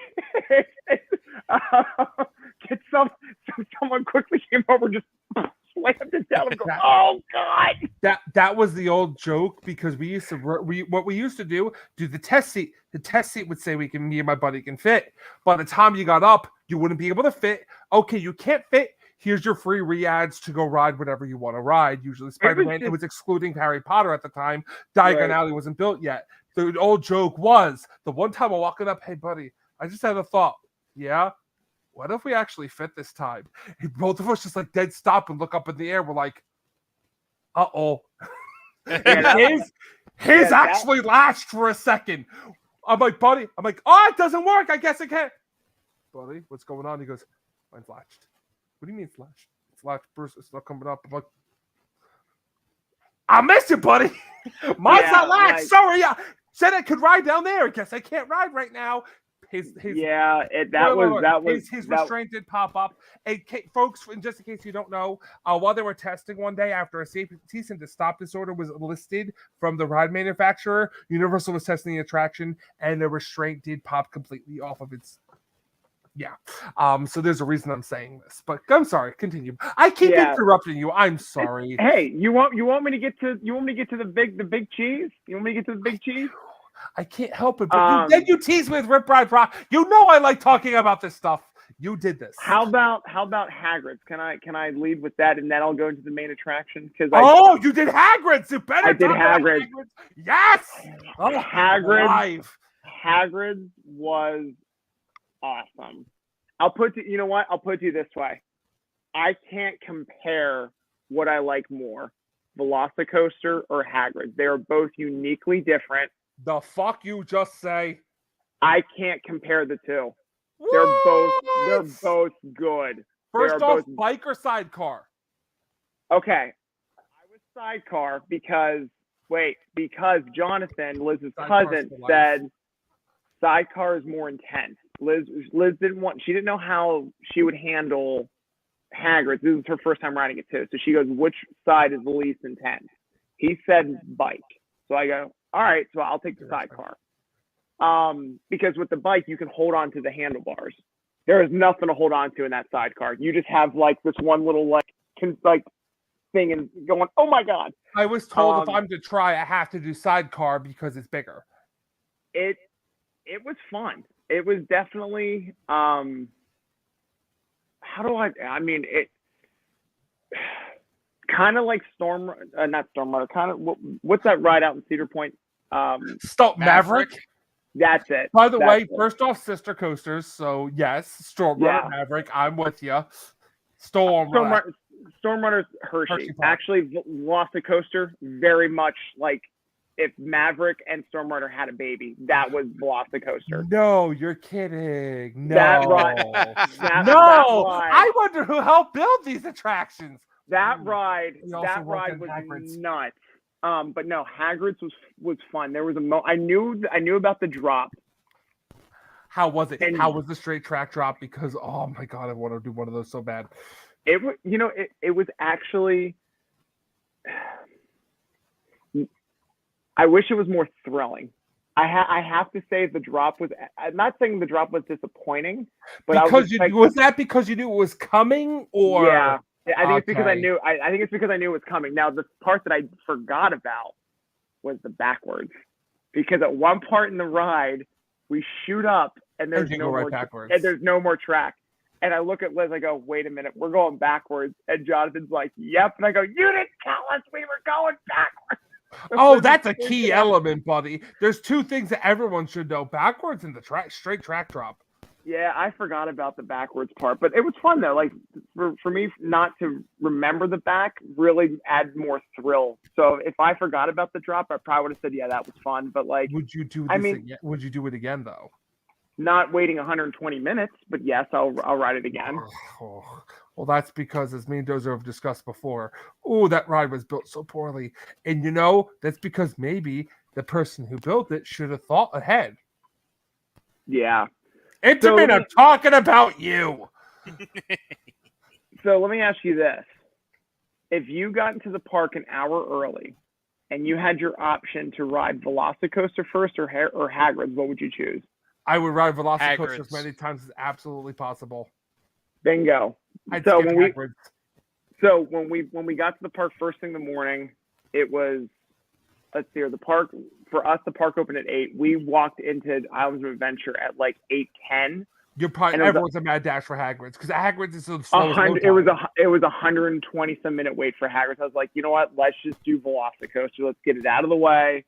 Someone quickly came over, just slammed it down and go, oh God. That was the old joke because we used to do the test seat. The test seat would say me and my buddy can fit. By the time you got up, you wouldn't be able to fit. Okay, you can't fit. here's your free re-ads to go ride whatever you want to ride. Usually Spider-Man, it was excluding Harry Potter at the time. Diagon Right. Alley wasn't built yet. The old joke was, the one time I'm walking up, hey buddy, I just had a thought. Yeah? What if we actually fit this time? And both of us just like dead stop and look up in the air. We're like, uh-oh. His actually latched for a second. I'm like, buddy, oh, it doesn't work. I guess it can't. Buddy, what's going on? He goes, mine's latched. What do you mean it's latched? It's latched, Bruce. It's not coming up. I'm like, I miss you, buddy. Mine's not latched. like- Sorry. Yeah. Said I could ride down there. I guess I can't ride right now. His restraint did pop up. And folks, just in case you don't know, while they were testing one day after a cease and desist disorder was listed from the ride manufacturer, Universal was testing the attraction, and the restraint did pop completely off of its. Yeah. So there's a reason I'm saying this, but I'm sorry. Continue. I keep interrupting you. I'm sorry. Hey, you want me to get to the big cheese? You want me to get to the big cheese? I can't help it, but you tease me with Rip Ride Rock. You know I like talking about this stuff. You did this. How about Hagrid's? Can I lead with that, and then I'll go into the main attraction? Because you did Hagrid's. You better. I did Hagrid's. Yes. Oh, Hagrid's was awesome. I'll put it to you this way. I can't compare what I like more, Velocicoaster or Hagrid's. They are both uniquely different. The fuck you just say? I can't compare the two. They're both good. First off, bike or sidecar? Okay. I was sidecar because Jonathan, Liz's cousin, said sidecar is more intense. Liz didn't know how she would handle Hagrid's. This is her first time riding it too. So she goes, which side is the least intense? He said bike. So I go, all right, so I'll take the sidecar. Because with the bike, you can hold on to the handlebars. There is nothing to hold on to in that sidecar. You just have like this one little thing and going, oh my God. I was told if I'm to try, I have to do sidecar because it's bigger. It was fun. It was definitely, kind of like not Stormrunner, kind of, what's that ride out in Cedar Point? Maverick. That's it. By the way, first off, sister coasters. So yes, Stormrunner, Yeah. Maverick. I'm with you. Stormrunner's Hershey. Actually, Velocicoaster, very much like if Maverick and Stormrunner had a baby, that was Velocicoaster. No, you're kidding. No. That ride. I wonder who helped build these attractions. That ride was Hagrid's. nuts. But no, Hagrid's was fun. There was I knew about the drop. How was it? How was the straight track drop? Because oh my God, I want to do one of those so bad. It was actually. I wish it was more thrilling. I have to say the drop was. I'm not saying the drop was disappointing, but was that because you knew it was coming, or yeah. I think it's because I knew. I think it's because I knew it was coming. Now the part that I forgot about was the backwards, because at one part in the ride we shoot up and there's no more backwards. And there's no more track. And I look at Liz. I go, "Wait a minute, we're going backwards." And Jonathan's like, "Yep." And I go, "You didn't tell us we were going backwards." Oh, that's a key element, buddy. There's two things that everyone should know: backwards and the straight track drop. Yeah, I forgot about the backwards part, but it was fun though. Like for me not to remember the back really adds more thrill. So if I forgot about the drop, I probably would have said, yeah, that was fun. But like, would you do again? Would you do it again though? Not waiting 120 minutes, but yes, I'll ride it again. Well, that's because, as me and Dozer have discussed before, that ride was built so poorly. And that's because maybe the person who built it should have thought ahead. Yeah. Intimate, I'm talking about you. So let me ask you this. If you got into the park an hour early and you had your option to ride Velocicoaster first or Hagrid's, what would you choose? I would ride Velocicoaster as many times as absolutely possible. Bingo. So when we got to the park first thing in the morning, it was, let's see here, the park opened at 8. We walked into Islands of Adventure at like 8:10. You're probably And it was everyone's a mad dash for Hagrid's because Hagrid's is the a slowest. hundred. It was 120 some minute wait for Hagrid's. I was like, you know what? Let's just do Velocicoaster. Let's get it out of the way.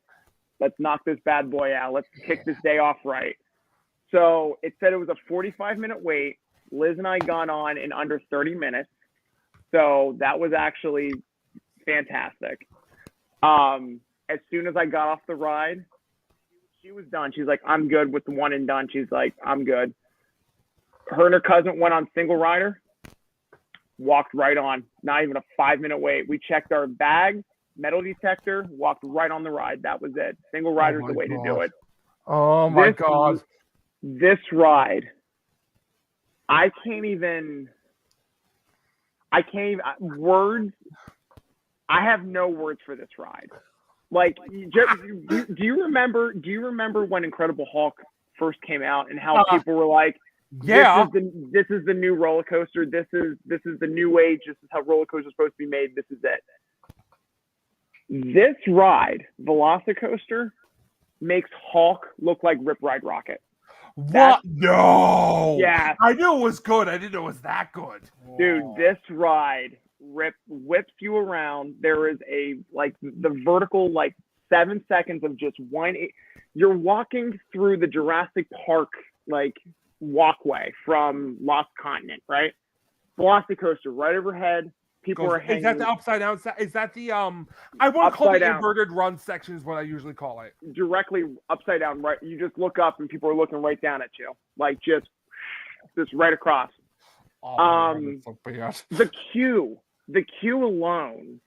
Let's knock this bad boy out. Let's kick this day off right. So it said it was a 45-minute wait. Liz and I got on in under 30 minutes. So that was actually fantastic. As soon as I got off the ride, she was done. She's like, I'm good with the one and done. She's like, I'm good. Her and her cousin went on single rider, walked right on. Not even a 5-minute wait. We checked our bags, metal detector, walked right on the ride. That was it. Single rider's the way to do it. Oh my God. This ride, I can't even words. I have no words for this ride. Like, do you remember when Incredible Hulk first came out and how people were like, yeah, this is the new roller coaster. This is the new age. This is how roller coasters are supposed to be made. This is it. This ride, Velocicoaster, makes Hulk look like Rip Ride Rocket. What? No. Yeah. I knew it was good. I didn't know it was that good. Dude, this ride whips you around. There is the vertical 7 seconds of just whining. You're walking through the Jurassic Park walkway from Lost Continent, right? Velocicoaster right overhead. People are hanging. Is that the upside down? Is that the I want to call it inverted run section is what I usually call it. Directly upside down, right? You just look up and people are looking right down at you, just right across. Oh, man, so bad. The queue alone,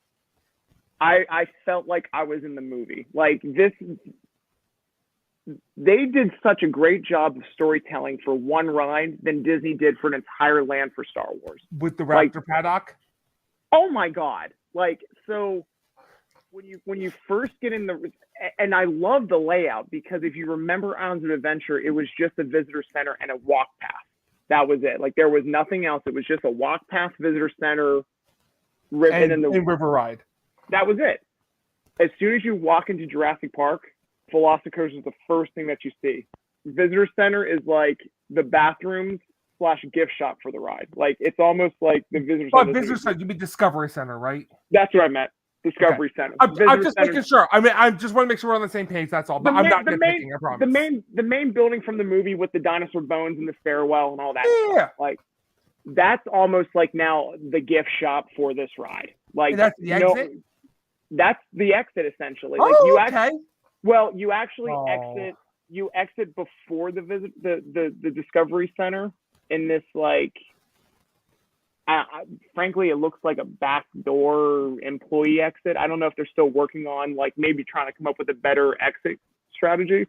I felt like I was in the movie. They did such a great job of storytelling for one ride than Disney did for an entire land for Star Wars. With the Raptor paddock? Oh my God. So when you first get in and I love the layout because if you remember Islands of Adventure, it was just a visitor center and a walk path. That was it. There was nothing else. It was just a walk path, visitor center, and river ride. That was it. As soon as you walk into Jurassic Park, Velocicoaster is the first thing that you see. Visitor center is the bathrooms / gift shop for the ride. It's almost like the visitor center. But visitor center, you mean Discovery Center, right? That's what I meant. Discovery Center. I'm just making sure. I just want to make sure we're on the same page. That's all. But I'm not nitpicking, I promise. The main building from the movie with the dinosaur bones and the stairwell and all that. Yeah. Stuff. That's almost now the gift shop for this ride. That's the exit? That's the exit essentially. Okay. You actually exit. You exit before the visit the Discovery Center in this frankly, it looks like a backdoor employee exit. I don't know if they're still working on maybe trying to come up with a better exit strategy.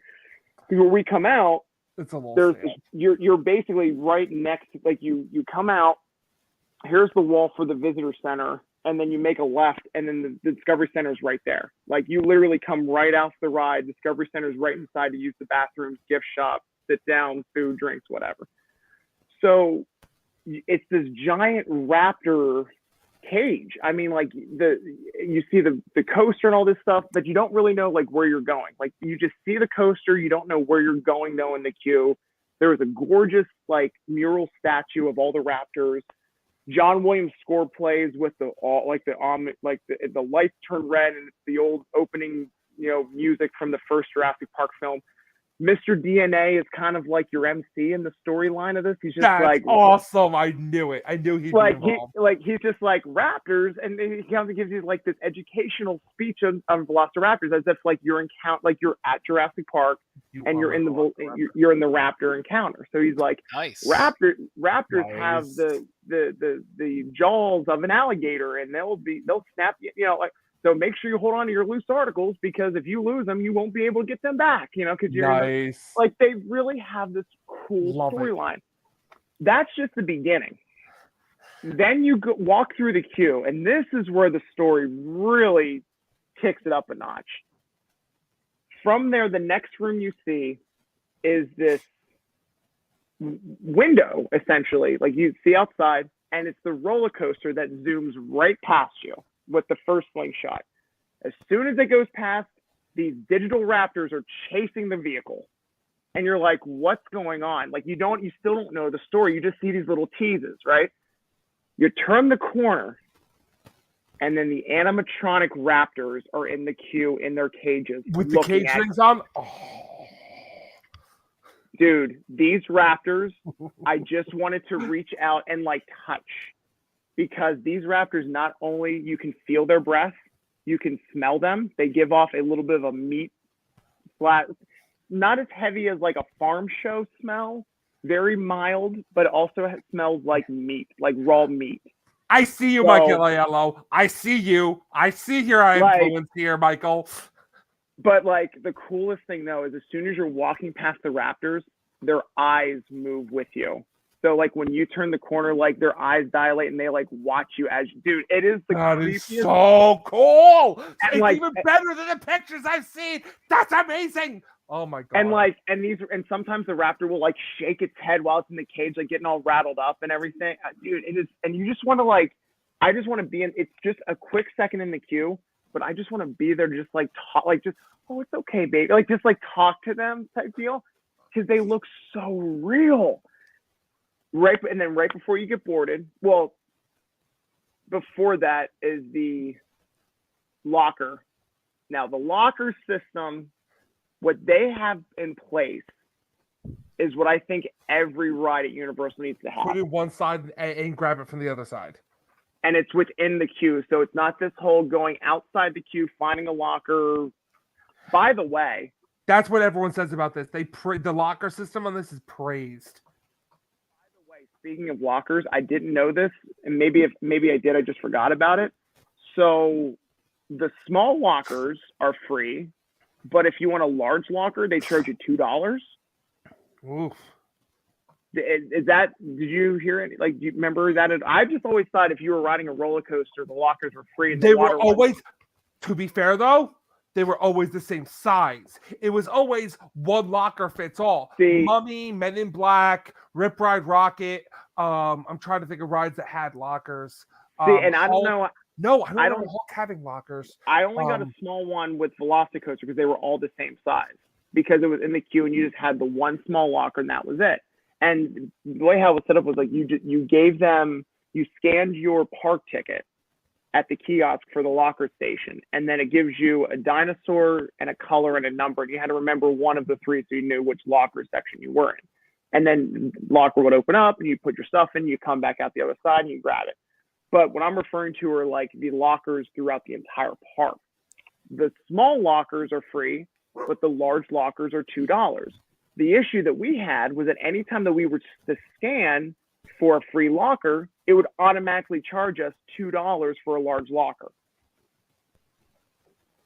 Because when we come out, it's a little sad. You're basically right next. You come out. Here's the wall for the visitor center, and then you make a left, and then the Discovery Center is right there. You literally come right off the ride. Discovery Center is right inside to use the bathrooms, gift shop, sit down, food, drinks, whatever. So it's this giant raptor cage. I mean, you see the coaster and all this stuff, but you don't really know where you're going. You just see the coaster, you don't know where you're going though in the queue. There was a gorgeous mural statue of all the raptors. John Williams' score plays with the lights turn red and it's the old opening music from the first Jurassic Park film. Mr. DNA is kind of your MC in the storyline of this. He's just awesome. I knew it. I knew he'd be involved. He's just raptors, and then he kind of gives you this educational speech on Velociraptors as if you're you're at Jurassic Park and you're in the raptor encounter. So he's nice. Raptors nice. have the jaws of an alligator, and they'll snap So make sure you hold on to your loose articles because if you lose them, you won't be able to get them back. Because you're nice. They really have this cool storyline. That's just the beginning. Then you walk through the queue, and this is where the story really kicks it up a notch. From there, the next room you see is this window, essentially. You see outside, and it's the roller coaster that zooms right past you with the first slingshot. As soon as it goes past, these digital raptors are chasing the vehicle. and you're like, what's going on? Like you still don't know the story. You just see these little teases, right? You turn the corner, and then the animatronic raptors are in the queue in their cages With the looking cage at rings on. Oh. dude, these raptors, I just wanted to reach out and like touch, because these raptors, not only you can feel their breath, you can smell them. They give off a little bit of a meat flat, not as heavy as like a farm show smell, very mild, but also smells like meat, like raw meat. I see you, So- Michael Aiello. I see you. I see your Like- influence here, Michael. But like the coolest thing though is as soon as you're walking past the raptors, their eyes move with you. So like when you turn the corner, like their eyes dilate and they like watch you as dude. It is the That is creepiest. so cool. And, It's like- even better than the pictures I've seen. That's amazing. Oh my god. And sometimes the raptor will like shake its head while it's in the cage, like getting all rattled up and everything. Dude, it is, and you just want to like, I just want to be in. It's just a quick second in the queue, but I just want to be there, just like talk, like just, oh, it's okay, baby, like just like talk to them type deal, because they look so real. Right, and then right before you get boarded, well, before that is the locker. Now the locker system, what they have in place is what I think every ride at Universal needs to have. put it one side and grab it from the other side. And it's within the queue. So it's not this whole going outside the queue, finding a locker. By the way, That's what everyone says about this. The locker system on this is praised. speaking of lockers, I didn't know this, and maybe I did, I just forgot about it. So the small lockers are free, but if you want a large locker, they charge you $2. Oof. Is that? Did you hear it? Like, do you remember that? I just always thought if you were riding a roller coaster, the lockers were free. And They the were water was- always, to be fair though, they were always the same size. It was always one locker fits all. See- Mummy, Men in Black, Rip Ride Rocket. I'm trying to think of rides that had lockers. See, and I don't Hulk- know. No, I don't I know don't- Hulk having lockers. I only got a small one with Velocicoaster because they were all the same size, because it was in the queue and you just had the one small locker and that was it. And the way how it was set up was like you gave them, you scanned your park ticket at the kiosk for the locker station, and then it gives you a dinosaur and a color and a number, and you had to remember one of the three so you knew which locker section you were in. And then locker would open up and you put your stuff in, you come back out the other side and you grab it. But what I'm referring to are like the lockers throughout the entire park. The small lockers are free, but the large lockers are $2. The issue that we had was that anytime that we were to scan for a free locker, it would automatically charge us $2 for a large locker.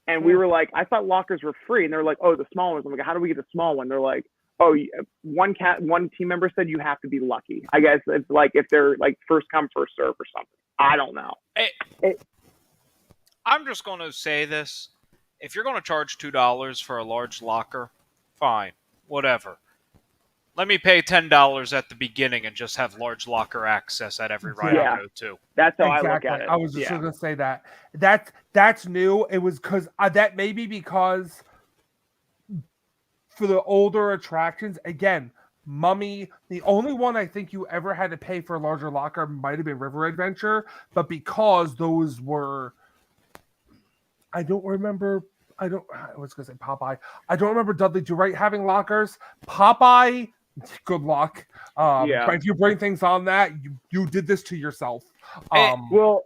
And we were like, I thought lockers were free. And they're like, oh, the small ones. I'm like, how do we get a small one? They're like, oh, one team member said you have to be lucky. I guess it's like if they're like first come, first serve or something. I don't know. I'm just going to say this. If you're going to charge $2 for a large locker, fine, whatever. Let me pay $10 at the beginning and just have large locker access at every ride Yeah. I go to. That's how Exactly. I look at it. I was just Yeah. going to say that. That's new. It was because that maybe because for the older attractions, again, Mummy, the only one I think you ever had to pay for a larger locker might have been River Adventure, but because those were, I was going to say Popeye. I don't remember Dudley Do Right having lockers. Popeye, good luck. Yeah. But if you bring things on that, you did this to yourself. Well,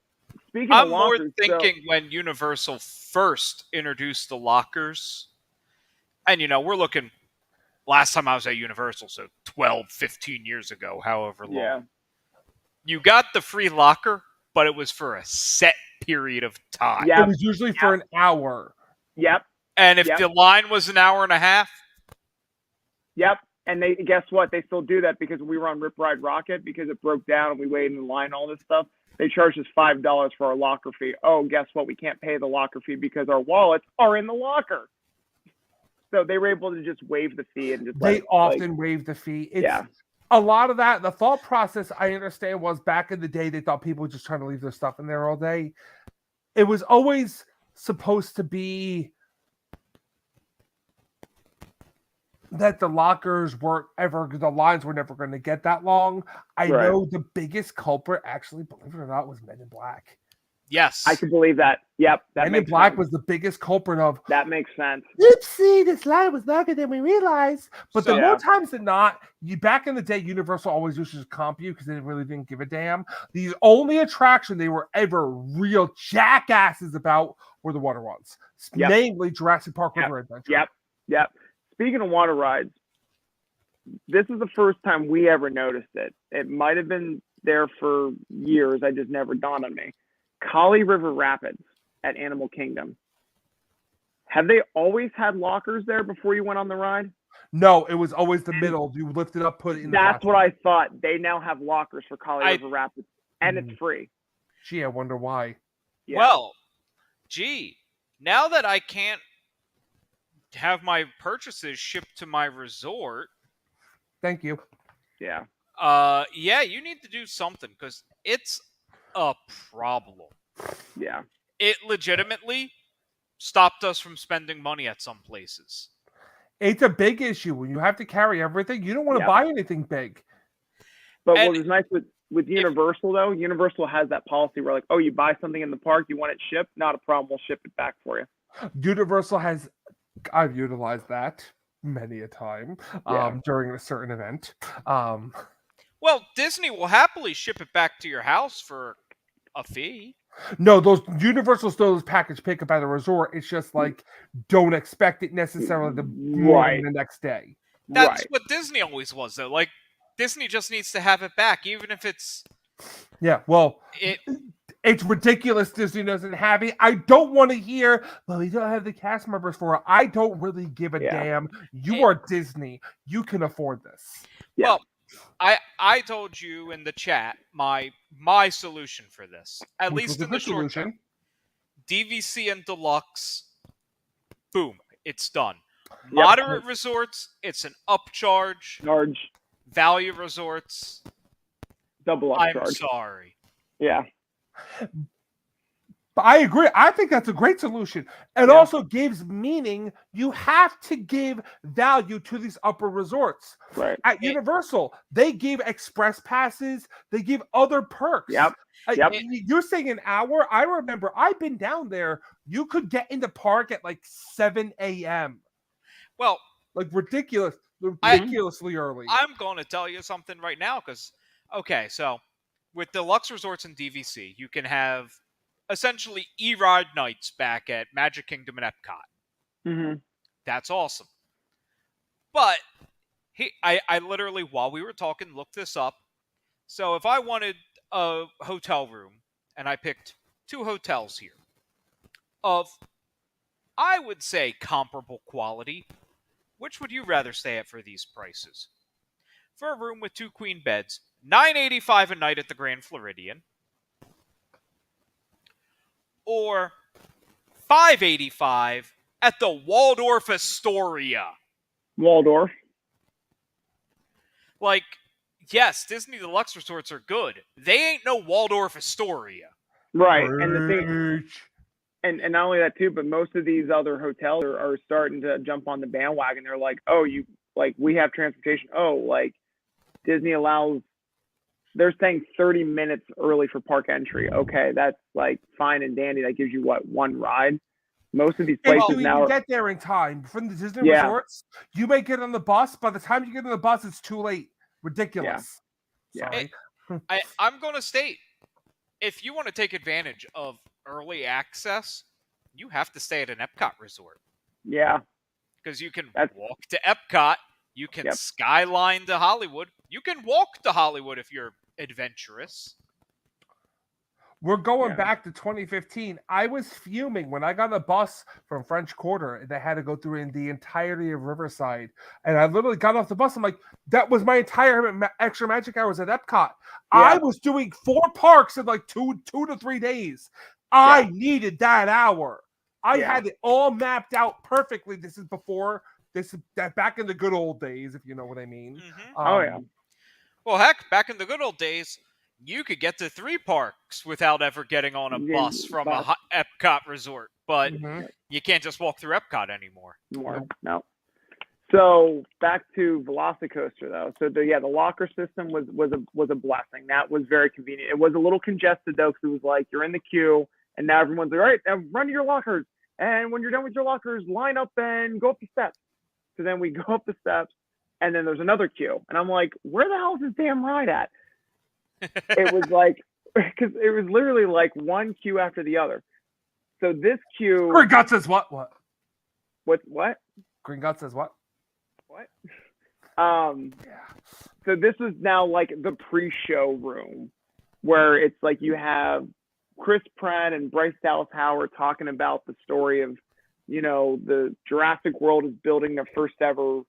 speaking I'm of more lockers, thinking when Universal first introduced the lockers, and we're looking, last time I was at Universal, so 12, 15 years ago, however long. Yeah. You got the free locker, but it was for a set period of time. Yeah. It was usually for an hour. Yep. And if Yep. the line was an hour and a half, Yep. And they guess what? They still do that because we were on Rip Ride Rocket because it broke down and we waited in line, all this stuff. They charged us $5 for our locker fee. Oh, guess what? We can't pay the locker fee because our wallets are in the locker. So they were able to just waive the fee and just They often waive the fee. It's, Yeah. A lot of that, the thought process I understand was back in the day, they thought people were just trying to leave their stuff in there all day. It was always supposed to be that the lockers weren't ever, the lines were never going to get that long. I Right. know the biggest culprit, actually, believe it or not, was Men in Black. Yes. I can believe that. Yep, that Men in makes Black sense. was the biggest culprit of, That makes sense. oopsie, this line was longer than we realized. But the So- more Yeah. times than not, back in the day, Universal always used to just comp you because they really didn't give a damn. The only attraction they were ever real jackasses about were the water ones, Yep. namely Jurassic Park Yep. River Adventure. Yep. Speaking of water rides, this is the first time we ever noticed it. It might have been there for years. I just never dawned on me. Kali River Rapids at Animal Kingdom. Have they always had lockers there before you went on the ride? No, it was always the middle. You lift it up, put it in. That's the what I thought. They now have lockers for Kali I- River Rapids, and Mhm. it's free. Gee, I wonder why. Yeah. Well, gee, now that I can't have my purchases shipped to my resort, Thank you. Yeah. yeah, you need to do something because it's a problem. Yeah. It legitimately stopped us from spending money at some places. It's a big issue when you have to carry everything. You don't want to Yep. buy anything big. But And what was nice with Universal though, Universal has that policy where like, oh, you buy something in the park, you want it shipped, not a problem, we'll ship it back for you. Universal has, I've utilized that many a time Yeah. during a certain event. Well, Disney will happily ship it back to your house for a fee. No, those Universal stores package pickup at a resort. It's just like don't expect it necessarily the morning Right. the next day. That's Right. what Disney always was, though. Like, Disney just needs to have it back, even if it's Yeah, well, it. it's ridiculous Disney doesn't have it. I don't want to hear, well, we don't have the cast members for it. I don't really give a Yeah. damn. You It- are Disney. You can afford this. Yeah. Well, I told you in the chat my solution for this, at Which least was a in the good short term. solution. DVC and deluxe, boom, it's done. Moderate resorts, it's an upcharge. Charge, Value resorts, double I'm upcharge. sorry. Yeah. But I agree. I think that's a great solution. It Yeah. also gives meaning. You have to give value to these upper resorts. Right. At Universal, they give express passes. They give other perks. Yep. Yep. You're saying an hour. I remember I've been down there. You could get in the park at like 7 a.m. Well, Like ridiculously early. I'm going to tell you something right now because, okay, so with deluxe resorts and DVC, you can have essentially e-ride nights back at Magic Kingdom and Epcot. hmm That's awesome. But I literally, while we were talking, looked this up. So if I wanted a hotel room, and I picked 2 hotels here of, I would say, comparable quality, which would you rather stay at for these prices? For a room with 2 queen beds, $9.85 a night at the Grand Floridian, or $5.85 at the Waldorf Astoria. Waldorf. Like, yes, Disney Deluxe resorts are good. They ain't no Waldorf Astoria. Right. And the thing, Preach. and not only that too, but most of these other hotels are starting to jump on the bandwagon. They're like, oh, we have transportation. Oh, like Disney allows, they're saying 30 minutes early for park entry. Okay, that's like fine and dandy. That gives you what, one ride? Most of these And places you now even are, get there in time from the Disney Yeah. resorts. You may get on the bus. By the time you get on the bus, it's too late. Ridiculous. Yeah. Sorry. I'm going to state, if you want to take advantage of early access, you have to stay at an Epcot resort. yeah, Because you can That's- walk to Epcot, you can Yep. skyline to Hollywood, you can walk to Hollywood if you're adventurous. We're going Yeah. back to 2015. I was fuming when I got a bus from French Quarter and they had to go through in the entirety of Riverside. And I literally got off the bus. I'm like, that was my entire extra magic hours at Epcot. I was doing 4 parks in like two to 3 days. I needed that hour. I Yeah. had it all mapped out perfectly. This is back in the good old days, if you know what I mean. Mhm. Oh, yeah. Well, heck, back in the good old days, you could get to 3 parks without ever getting on a Yeah, bus from a bus. Epcot resort. But Mhm. you can't just walk through Epcot anymore. more. No. So back to Velocicoaster though. So the locker system was a blessing. That was very convenient. It was a little congested though, because it was like you're in the queue and now everyone's like, all right, now run to your lockers. And when you're done with your lockers, line up and go up the steps. So then we go up the steps and then there's another queue. And I'm like, where the hell is this damn ride at? It was like, because it was literally like one queue after the other. So this queue. Green Gut says what? What? Green Gut says what? What? Yeah. So this is now like the pre-show room where it's like you have Chris Pratt and Bryce Dallas Howard talking about the story of, the Jurassic World is building their first ever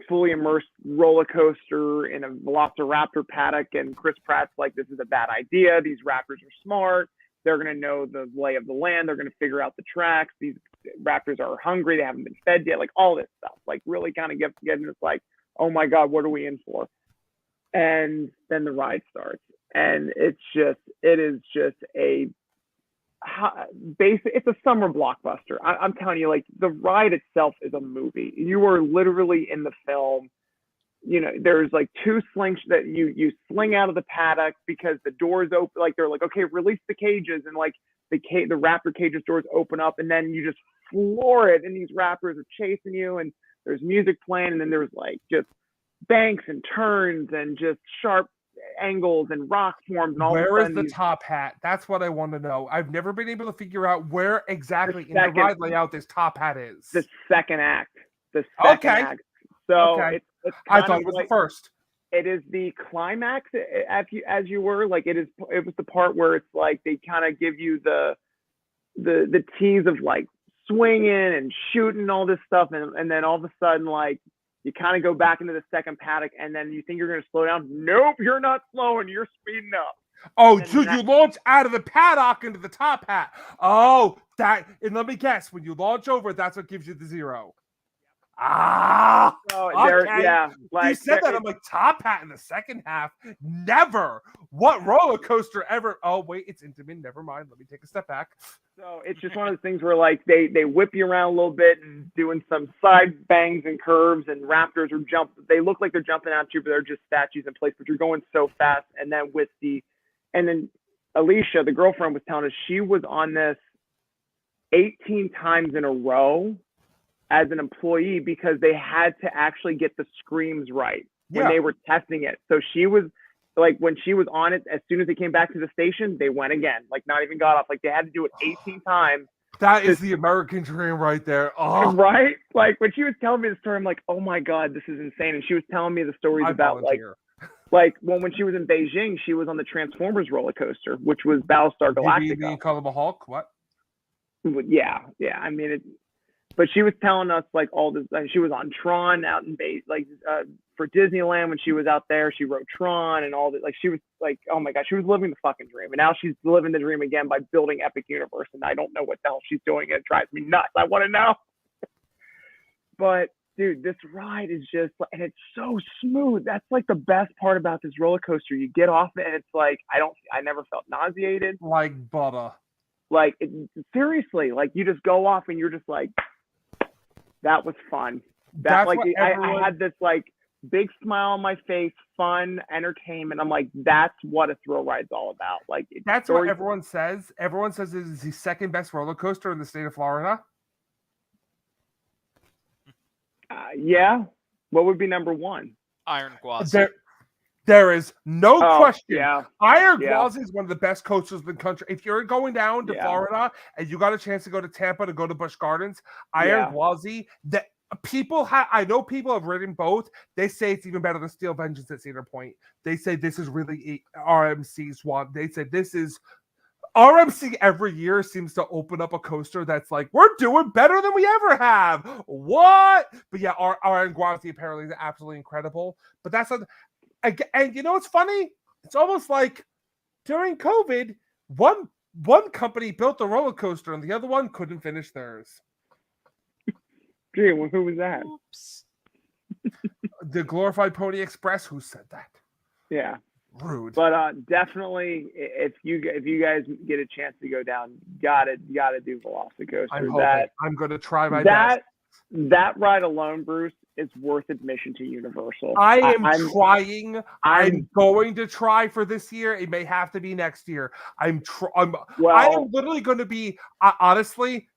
fully immersed roller coaster in a Velociraptor paddock, and Chris Pratt's like, this is a bad idea. These raptors are smart. They're going to know the lay of the land. They're going to figure out the tracks. These raptors are hungry. They haven't been fed yet. Like all this stuff, like really kind of getting this like, oh my God, what are we in for? And then the ride starts, and it is just a basic. It's a summer blockbuster. I'm telling you, like the ride itself is a movie. You are literally in the film. There's like two slings that you sling out of the paddock because the doors open. Like they're like, okay, release the cages, and like the raptor cages doors open up, and then you just floor it, and these raptors are chasing you, and there's music playing, and then there's like just banks and turns and just sharp angles and rock forms and all. Where is the top hat? That's what I want to know. I've never been able to figure out where exactly in the ride layout this top hat is. The second act. Act. So okay. It's I thought it was the first. It is the climax, as you were like. It was the part where it's like they kind of give you the tease of like swinging and shooting and all this stuff, and then all of a sudden like you kind of go back into the second paddock, and then you think you're going to slow down. Nope, you're not slowing. You're speeding up. Oh, so you launch out of the paddock into the top hat. Oh, and let me guess, when you launch over, that's what gives you the 0. So okay. Yeah. Like, you said that, I'm like, top hat in the second half? Never. What roller coaster ever? Oh, wait, it's Intamin. Never mind. Let me take a step back. So it's just one of those things where like they whip you around a little bit and doing some side bangs and curves, and raptors are jumping. They look like they're jumping at you, but they're just statues in place. But you're going so fast. And then Alicia, the girlfriend, was telling us she was on this 18 times in a row as an employee because they had to actually get the screams right when they were testing it. So she was like, when she was on it, as soon as they came back to the station, they went again, like not even got off. Like they had to do it 18 times. That is the American dream right there. Oh. Right? Like when she was telling me the story, I'm like, oh my God, this is insane. And she was telling me the stories about when she was in Beijing, she was on the Transformers roller coaster, which was Battlestar Galactica. The Incredible Hulk? What? Yeah. I mean, but she was telling us like all this. She was on Tron out in for Disneyland when she was out there. She wrote Tron and all that. Like she was like, oh my God, she was living the fucking dream. And now she's living the dream again by building Epic Universe. And I don't know what the hell she's doing. It drives me nuts. I want to know. But dude, this ride is just, and it's so smooth. That's like the best part about this roller coaster. You get off it and it's like, I never felt nauseated. Like butter. Like seriously, like you just go off and you're just like, that was fun. That's like I had this like big smile on my face, fun, entertainment. I'm like, that's what a thrill ride's all about. Like that's what everyone says. Everyone says it is the second best roller coaster in the state of Florida. Yeah. What would be number one? Iron Gwazi. There is no question. Yeah. Iron Gwazi is one of the best coasters in the country. If you're going down to Florida and you got a chance to go to Tampa to go to Busch Gardens, Iron Gwazi, I know people have ridden both. They say it's even better than Steel Vengeance at Cedar Point. They say this is really RMC's one. They say this is RMC every year seems to open up a coaster that's like, we're doing better than we ever have. What? But yeah, Iron Gwazi apparently is absolutely incredible. But that's and you know what's funny? It's almost like during COVID, one company built a roller coaster and the other one couldn't finish theirs. Gee, well, who was that? Oops. The Glorified Pony Express. Who said that? Yeah. Rude. But definitely, if you guys get a chance to go down, gotta do Velocicoaster. I'm going to try my best. That ride alone, Bruce, is worth admission to Universal. I am I'm trying. I'm I'm going to try for this year. It may have to be next year. I am well. literally going to be honestly.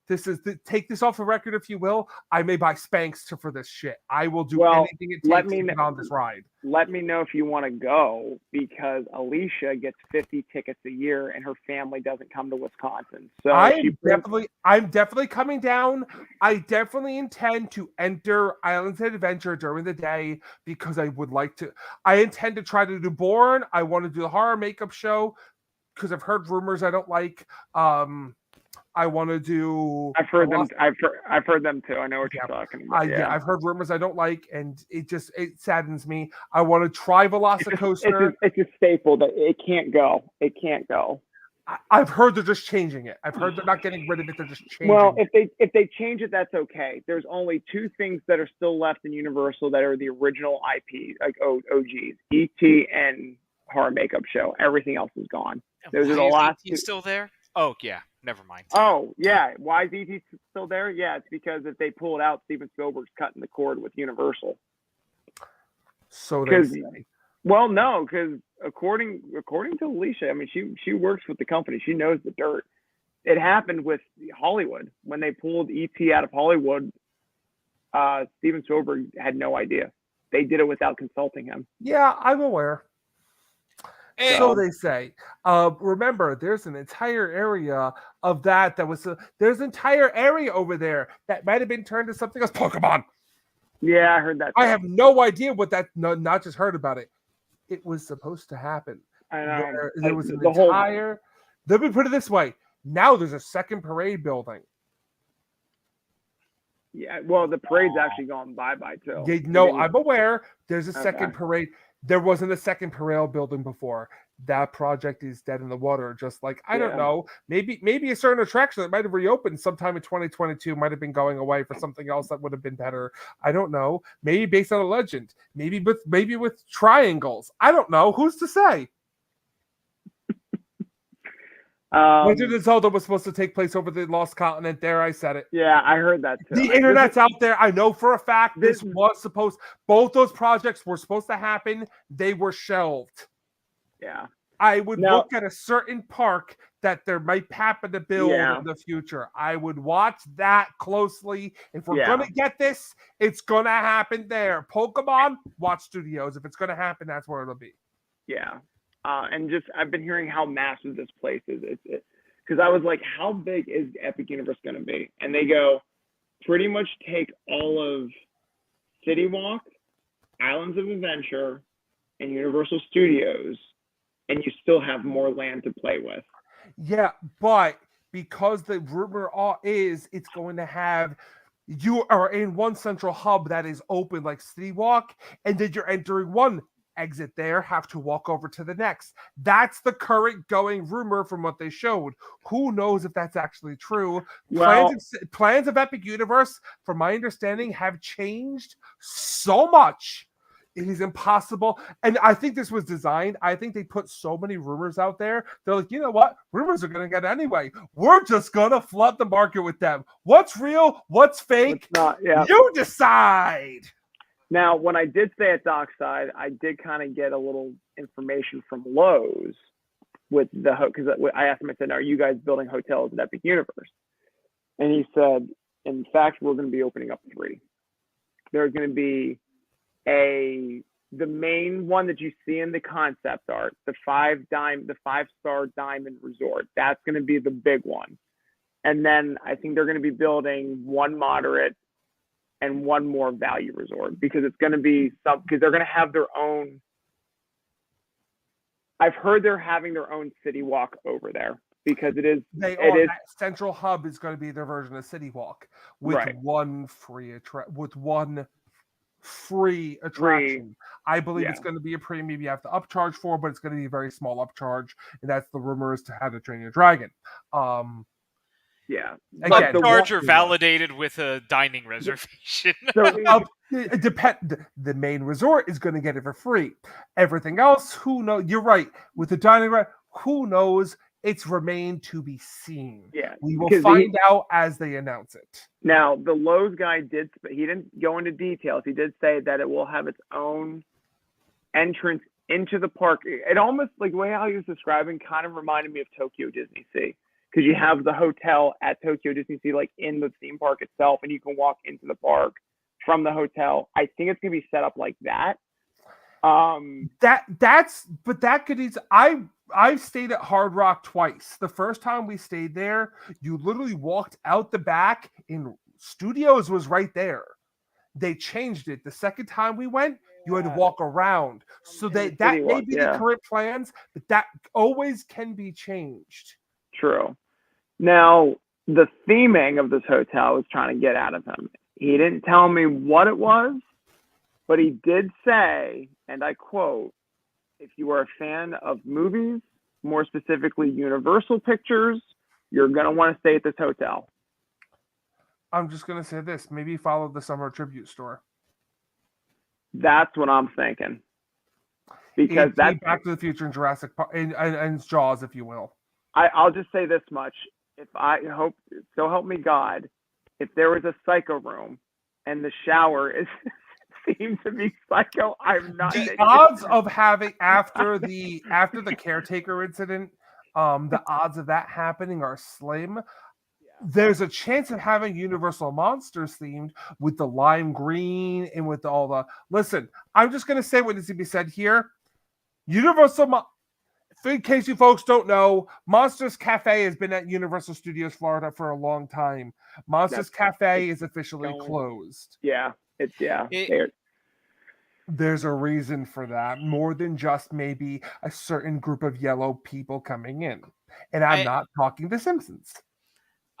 Take this off the record if you will. I may buy Spanx for this shit. I will do Well, anything it let takes me to get kn- on this ride. Let me know if you want to go because Alicia gets 50 tickets a year and her family doesn't come to Wisconsin. So I'm definitely coming down. I definitely intend to enter Islands of Adventure during the day because I would like to. I intend to try to do Bourne. I want to do the horror makeup show because I've heard rumors I don't like. I want to do. I've heard them. I've heard them too. I know what Yeah. you're talking about. Yeah. I've heard rumors I don't like, and it saddens me. I want to try Velocicoaster. It's a staple that it can't go. It can't go. I've heard they're just changing it. I've heard they're not getting rid of it. They're just changing Well, it. if they change it, that's okay. There's only two things that are still left in Universal that are the original IP, like OGs, ET and Horror Makeup Show. Everything else is gone. Those are the last two. Still there? Oh yeah, never mind. Oh yeah, why is ET still there? Yeah, it's because if they pull it out, Steven Spielberg's cutting the cord with Universal. So they say. Well, no, because according to Alicia, I mean, she works with the company. She knows the dirt. It happened with Hollywood when they pulled ET out of Hollywood. Steven Spielberg had no idea. They did it without consulting him. Yeah, I'm aware. And So they say. Remember, there's an entire area of that was. There's an entire area over there that might have been turned to something else. Pokemon. Yeah, I heard that. I have no idea what that. No, not just heard about it. It was supposed to happen. I know. There was an The whole- entire. Let me put it this way. Now there's a second parade building. Yeah, well, the parade's actually gone bye-bye too. I'm aware. There's a second Okay. parade. There wasn't a second parade building before. That project is dead in the water. Just like I don't Yeah. know, maybe a certain attraction that might have reopened sometime in 2022 might have been going away for something else that would have been better. I don't know. Maybe based on a legend. Maybe with triangles. I don't know. Who's to say? Legend of Zelda was supposed to take place over the Lost Continent. There, I said it. Yeah, I heard that too. The internet's out there. I know for a fact this was supposed. Both those projects were supposed to happen. They were shelved. Yeah. I would Now- look at a certain park that there might happen to build Yeah. in the future. I would watch that closely. If we're Yeah. going to get this, it's going to happen there. Pokemon, watch Studios. If it's going to happen, that's where it'll be. Yeah. And just I've been hearing how massive this place is. Because I was like, how big is Epic Universe going to be? And they go, pretty much take all of City Walk, Islands of Adventure, and Universal Studios, and you still have more land to play with. Yeah, but because the rumor is it's going to have you are in one central hub that is open like City Walk, and then you're entering one exit there, have to walk over to the next. That's the current going rumor from what they showed. Who knows if that's actually true? Well- Plans of Epic Universe, from my understanding, have changed so much. It is impossible. And I think this was designed. I think they put so many rumors out there. They're like, you know what? Rumors are going to get anyway. We're just going to flood the market with them. What's real? What's fake? It's not, yeah. You decide. Now, when I did stay at Dockside, I did kind of get a little information from Lowe's with the because I asked him, I said, "Are you guys building hotels at Epic Universe?" And he said, "In fact, we're going to be opening up 3. There's going to be the main one that you see in the concept art, the 5-star Diamond Resort. That's going to be the big one, and then I think they're going to be building 1 moderate." And 1 more value resort because it's going to be because they're going to have their own. I've heard they're having their own City Walk over there because it is. That central hub is going to be their version of City Walk with Right. one free attraction. I believe it's Yeah. going to be a premium you have to upcharge for, but it's going to be a very small upcharge, and that's the rumor as to How to Train Your Dragon. Yeah. Again, Upcharge are validated with a dining reservation. So The main resort is going to get it for free. Everything else, who knows? You're right. With the dining, who knows? It's remained to be seen. Yeah, We will because find out as they announce it. now the Lowe's guy he didn't go into details. He did say that it will have its own entrance into the park. It almost, like the way how he was describing, kind of reminded me of Tokyo Disney Sea, because you have the hotel at Tokyo Disney Sea, like in the theme park itself, and you can walk into the park from the hotel. I think it's gonna be set up like that. That could easily. I've stayed at Hard Rock twice. The first time we stayed there, you literally walked out the back, and Studios was right there. They changed it. The second time we went, you had to walk around. So that may be the current plans, but that always can be changed. True. Now, the theming of this hotel I was trying to get out of him. He didn't tell me what it was, but he did say, and I quote, "If you are a fan of movies, more specifically Universal Pictures, you're going to want to stay at this hotel." I'm just going to say this. Maybe follow the Summer Tribute Store. That's what I'm thinking. Because that's Back to the Future and Jurassic Park and Jaws, if you will. I'll just say this much. If I hope, so help me God, if there was a Psycho room and the shower seems to be Psycho, I'm not. The odds of having after the caretaker incident, the odds of that happening are slim. There's a chance of having Universal Monsters themed with the lime green and with all the. Listen, I'm just going to say what needs to be said here. In case you folks don't know, Monsters Cafe has been at Universal Studios Florida for a long time. Monsters Cafe is officially closed. Yeah, There's a reason for that, more than just maybe a certain group of yellow people coming in. And I'm not talking The Simpsons.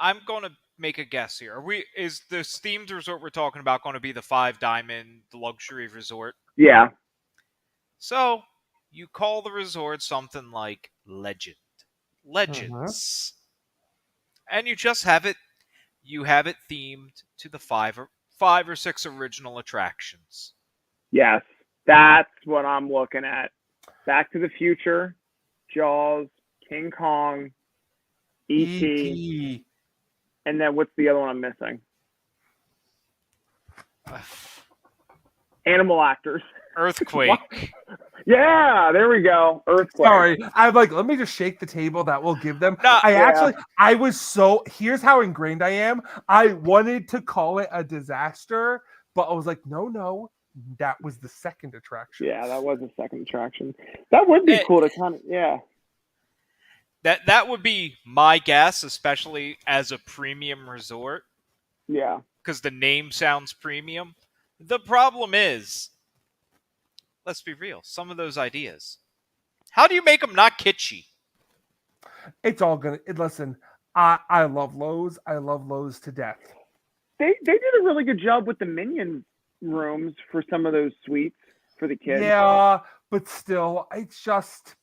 I'm going to make a guess here. Is this themed resort we're talking about going to be the Five Diamond Luxury Resort? Yeah. So, you call the resort something like Legends. And you just have it themed to the five or six original attractions. Yes, that's what I'm looking at. Back to the Future, Jaws, King Kong, E.T., and then what's the other one I'm missing? Animal actors. Earthquake. Yeah, there we go. Earthquake. Sorry, I'm like, let me just shake the table that we'll give them. No, Here's how ingrained I am. I wanted to call it a disaster, but I was like, no, that was the second attraction. Yeah, that was the second attraction. That would be cool to kind of, yeah. That would be my guess, especially as a premium resort. Yeah. Because the name sounds premium. The problem is, let's be real, some of those ideas. How do you make them not kitschy? It's all gonna. Listen, I love Lowe's. I love Lowe's to death. They did a really good job with the Minion rooms for some of those suites for the kids. Yeah, but still, it's just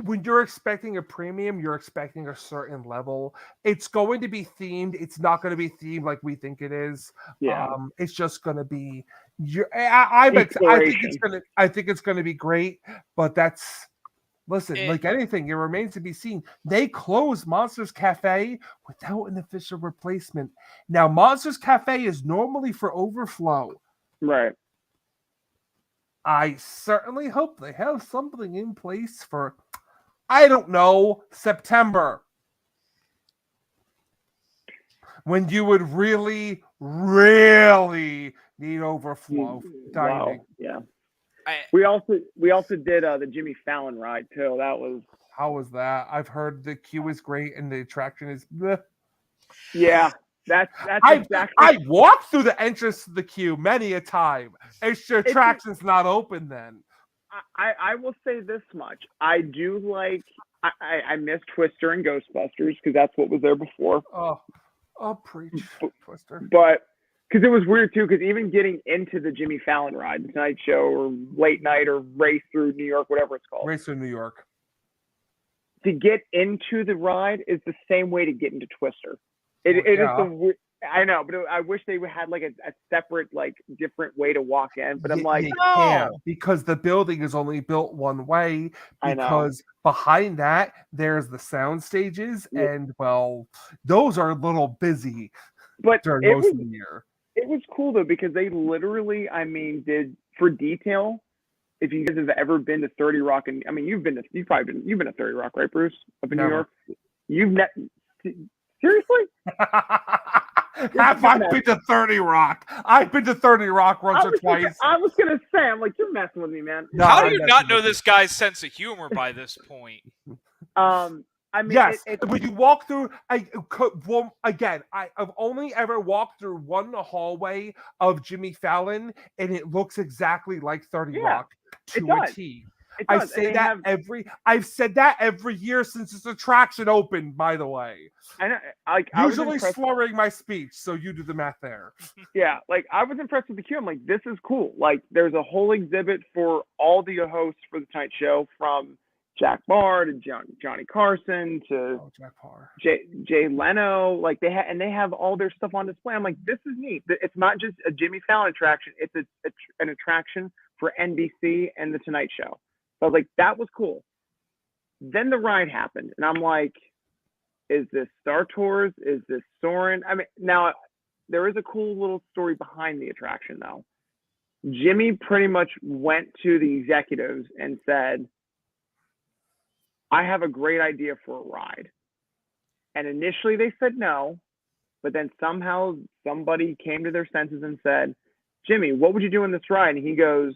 when you're expecting a premium, you're expecting a certain level. It's going to be themed. It's not going to be themed like we think it is. Yeah. It's just going to be. I think it's going to be great, but that's. Listen, like anything, it remains to be seen. They closed Monsters Cafe without an official replacement. Now, Monsters Cafe is normally for overflow. Right. I certainly hope they have something in place for, I don't know, September. When you would really, really need overflow dining. Wow. Yeah. We also did the Jimmy Fallon ride too. That was. How was that? I've heard the queue is great and the attraction is. Bleh. Yeah, that's exactly. I walked through the entrance to the queue many a time. It's the attraction's not open then. I will say this much. I do like. I miss Twister and Ghostbusters because that's what was there before. Oh, preach, Twister. But. Because it was weird, too, because even getting into the Jimmy Fallon ride, the Tonight Show or Late Night or Race Through New York, whatever it's called. Race Through New York. To get into the ride is the same way to get into Twister. It is Yeah. I know, but I wish they had like a separate, like different way to walk in. But I'm like, They No. can't because the building is only built one way. I know. Because behind that there's the sound stages, Yeah. and well, those are a little busy but during it most was of the year. it was cool though because they literally, I mean, did for detail. If you guys have ever been to 30 Rock, and I mean, you've been to 30 Rock, right, Bruce, up in New Never. York? You've seriously? Have I been to 30 Rock? I've been to 30 Rock once or twice. I was gonna say, I'm like, you're messing with me, man. No, How do I'm you messing not know with you. this guy's sense of humor by this point? I mean, Yes, it, when you walk through, I've only ever walked through one hallway of Jimmy Fallon, and it looks exactly like 30 Yeah, Rock to it a does. T. it I does. say and that I've said that every year since this attraction opened, by the way. I was Usually impressed. slurring my speech, so you do the math there. Yeah, like I was impressed with the queue. I'm like, this is cool. Like, there's a whole exhibit for all the hosts for the Tonight Show, from Jack Barr to Johnny Carson to Oh, Jack Parr. Jay Leno. Like they have all their stuff on display. I'm like, this is neat. It's not just a Jimmy Fallon attraction. It's an attraction for NBC and the Tonight Show. So I was like, that was cool. Then the ride happened, and I'm like, is this Star Tours? Is this Soarin'? I mean, now there is a cool little story behind the attraction, though. Jimmy pretty much went to the executives and said, I have a great idea for a ride. And initially they said no, but then somehow somebody came to their senses and said, Jimmy, what would you do in this ride? And he goes,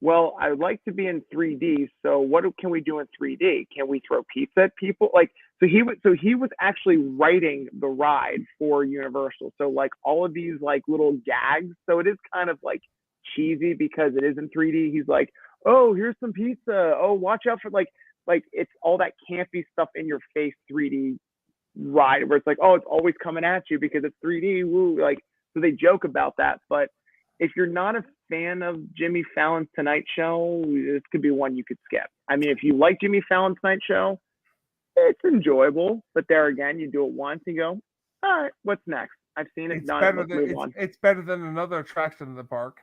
well, I would like to be in 3D. So what can we do in 3D? Can we throw pizza at people? Like, so he was actually writing the ride for Universal. So like all of these like little gags. So it is kind of like cheesy because it is in 3D. He's like, oh, here's some pizza. Oh, watch out for like it's all that campy stuff in your face 3D ride where it's like, oh, it's always coming at you because it's 3D. Woo. Like, so they joke about that. But if you're not a fan of Jimmy Fallon's Tonight Show, this could be one you could skip. I mean, if you like Jimmy Fallon's Tonight Show, it's enjoyable. But there again, you do it once and you go, all right, what's next? I've seen it. It's better than another attraction in the park.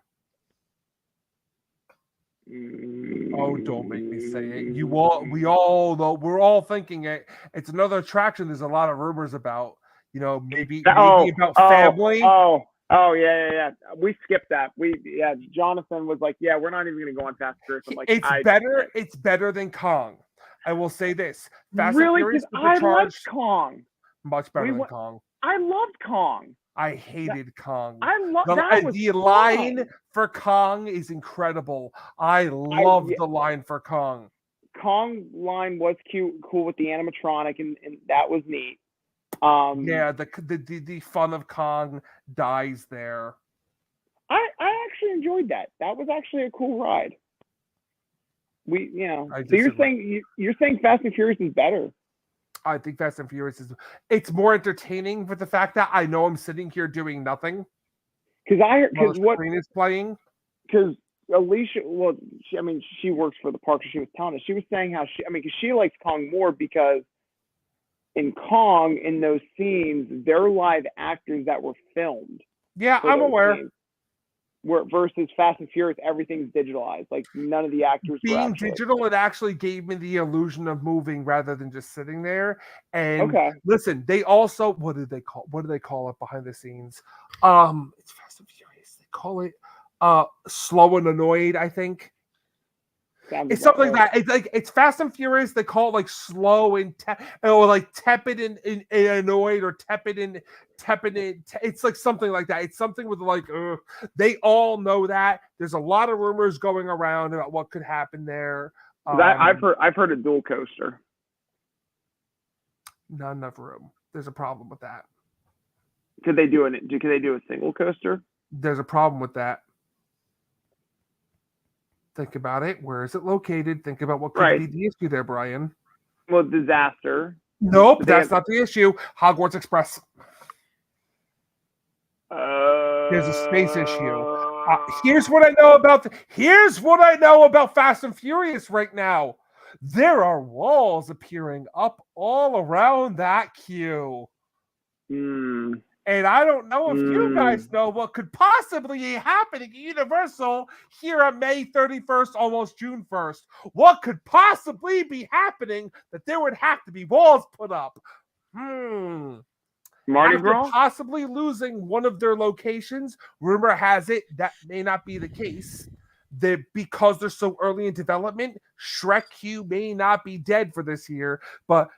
Oh, don't make me say it. We all know. We're all thinking it. It's another attraction. There's a lot of rumors about. Maybe about family. Oh yeah. We skipped that. Jonathan was like, yeah, we're not even gonna go on Fast and Furious. I'm like, better. It's better than Kong. I will say this. Fast really? and Furious I loved Kong. Much better than Kong. I loved Kong. I hated Kong. The line for Kong is incredible. I love the line for Kong. Kong line was cool with the animatronic, and that was neat. Yeah, the fun of Kong dies there. I actually enjoyed that. That was actually a cool ride. So you're saying Fast and Furious is better? I think Fast and Furious it's more entertaining with the fact that I know I'm sitting here doing nothing. Because what screen is playing. Because Alicia, she works for the park. She was telling us, she was saying how because she likes Kong more because in Kong, in those scenes, they're live actors that were filmed. Yeah, I'm aware. Versus Fast and Furious, everything's digitalized. Like none of the actors being digital, it actually gave me the illusion of moving rather than just sitting there. And listen, they also what do they call it behind the scenes? It's Fast and Furious. They call it slow and annoyed, I think. It's something like that. It's Fast and Furious. They call it like slow and or like tepid and annoyed, or tepid and it's like something like that. It's something with like they all know that. There's a lot of rumors going around about what could happen there. I've heard a dual coaster. Not enough room. There's a problem with that. Could they do a single coaster? There's a problem with that. Think about it. Where is it located? Think about what could be the issue there, Brian. Well, disaster. Nope, that's not the issue. Hogwarts Express. There's a space issue. Here's what I know about Fast and Furious right now. There are walls appearing up all around that queue. And I don't know if you Mm. guys know what could possibly be happening at Universal here on May 31st, almost June 1st. What could possibly be happening that there would have to be walls put up? Mardi After Gras? possibly losing one of their locations, rumor has it that may not be the case. That because they're so early in development, Shrek Q may not be dead for this year, but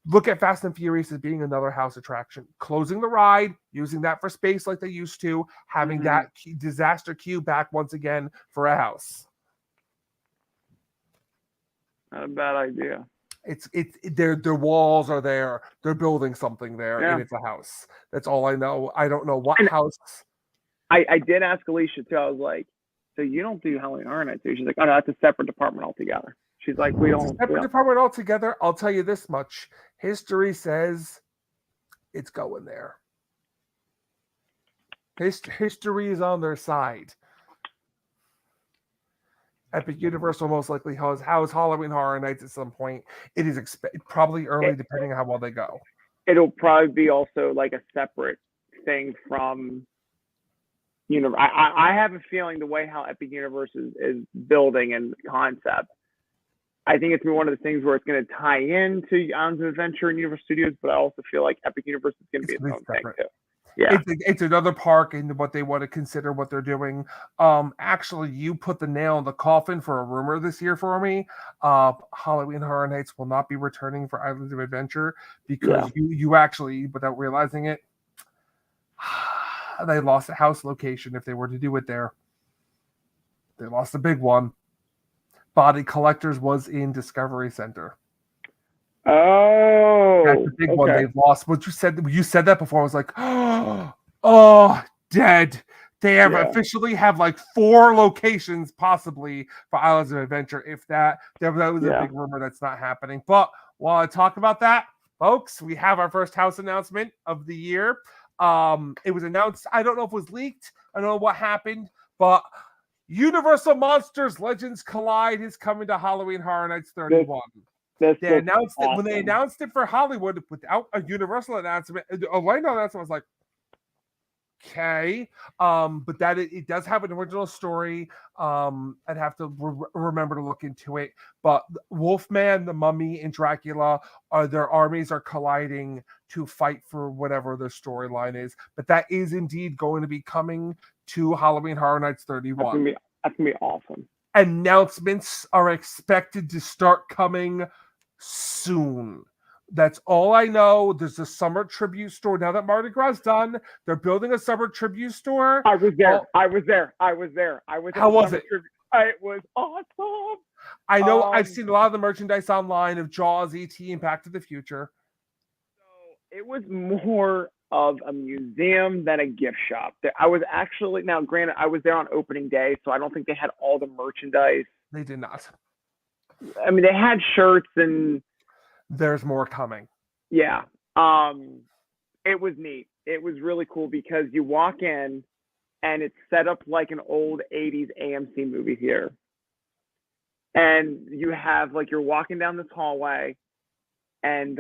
look at Fast and Furious as being another house attraction. Closing the ride, using that for space like they used to, having that disaster queue back once again for a house. Not a bad idea. It's their walls are there. They're building something there, Yeah. and it's a house. That's all I know. I don't know what And house. I did ask Alicia too. I was like, so you don't do Halloween Horror Nights, do you? She's like, oh no, that's a separate department altogether. She's like, we It's a don't. separate department altogether. I'll tell you this much: history says it's going there. History is on their side. Epic Universal most likely has Halloween Horror Nights at some point. It is probably early, depending on how well they go. It'll probably be also like a separate thing from. I have a feeling the way how Epic Universe is building and concept. I think it's gonna be one of the things where it's going to tie into Islands of Adventure and Universal Studios, but I also feel like Epic Universe is going to be its own thing too. Yeah, it's another park and what they want to consider what they're doing. Actually, you put the nail in the coffin for a rumor this year for me. Halloween Horror Nights will not be returning for Islands of Adventure because you actually, without realizing it, they lost a house location if they were to do it there. They lost a big one. Body Collectors was in Discovery Center. Oh, that's the big one they've lost. What you said that before. I was like, oh, dead. They officially have like 4 locations possibly for Islands of Adventure. If that was a big rumor that's not happening. But while I talk about that, folks, we have our first house announcement of the year. It was announced. I don't know if it was leaked. I don't know what happened, but Universal Monsters Legends Collide is coming to Halloween Horror Nights 31. They announced it when they announced it for Hollywood without a Universal announcement. Orlando announcement was like, okay, but that it does have an original story. I'd have to remember to look into it. But Wolfman, the Mummy, and Dracula their armies are colliding to fight for whatever their storyline is. But that is indeed going to be coming to Halloween Horror Nights 31. That's gonna be awesome. Announcements are expected to start coming soon. That's all I know. There's a summer tribute store. Now that Mardi Gras is done, they're building a summer tribute store. I was there. I was How was it? It was awesome. I know I've seen a lot of the merchandise online of Jaws, E.T., and Back to the Future. So it was more of a museum than a gift shop. I was actually, now granted, I was there on opening day, so I don't think they had all the merchandise. They did not. I mean, they had shirts and there's more coming. Yeah. It was neat. It was really cool because you walk in and it's set up like an old 80s AMC movie theater. And you have like, you're walking down this hallway and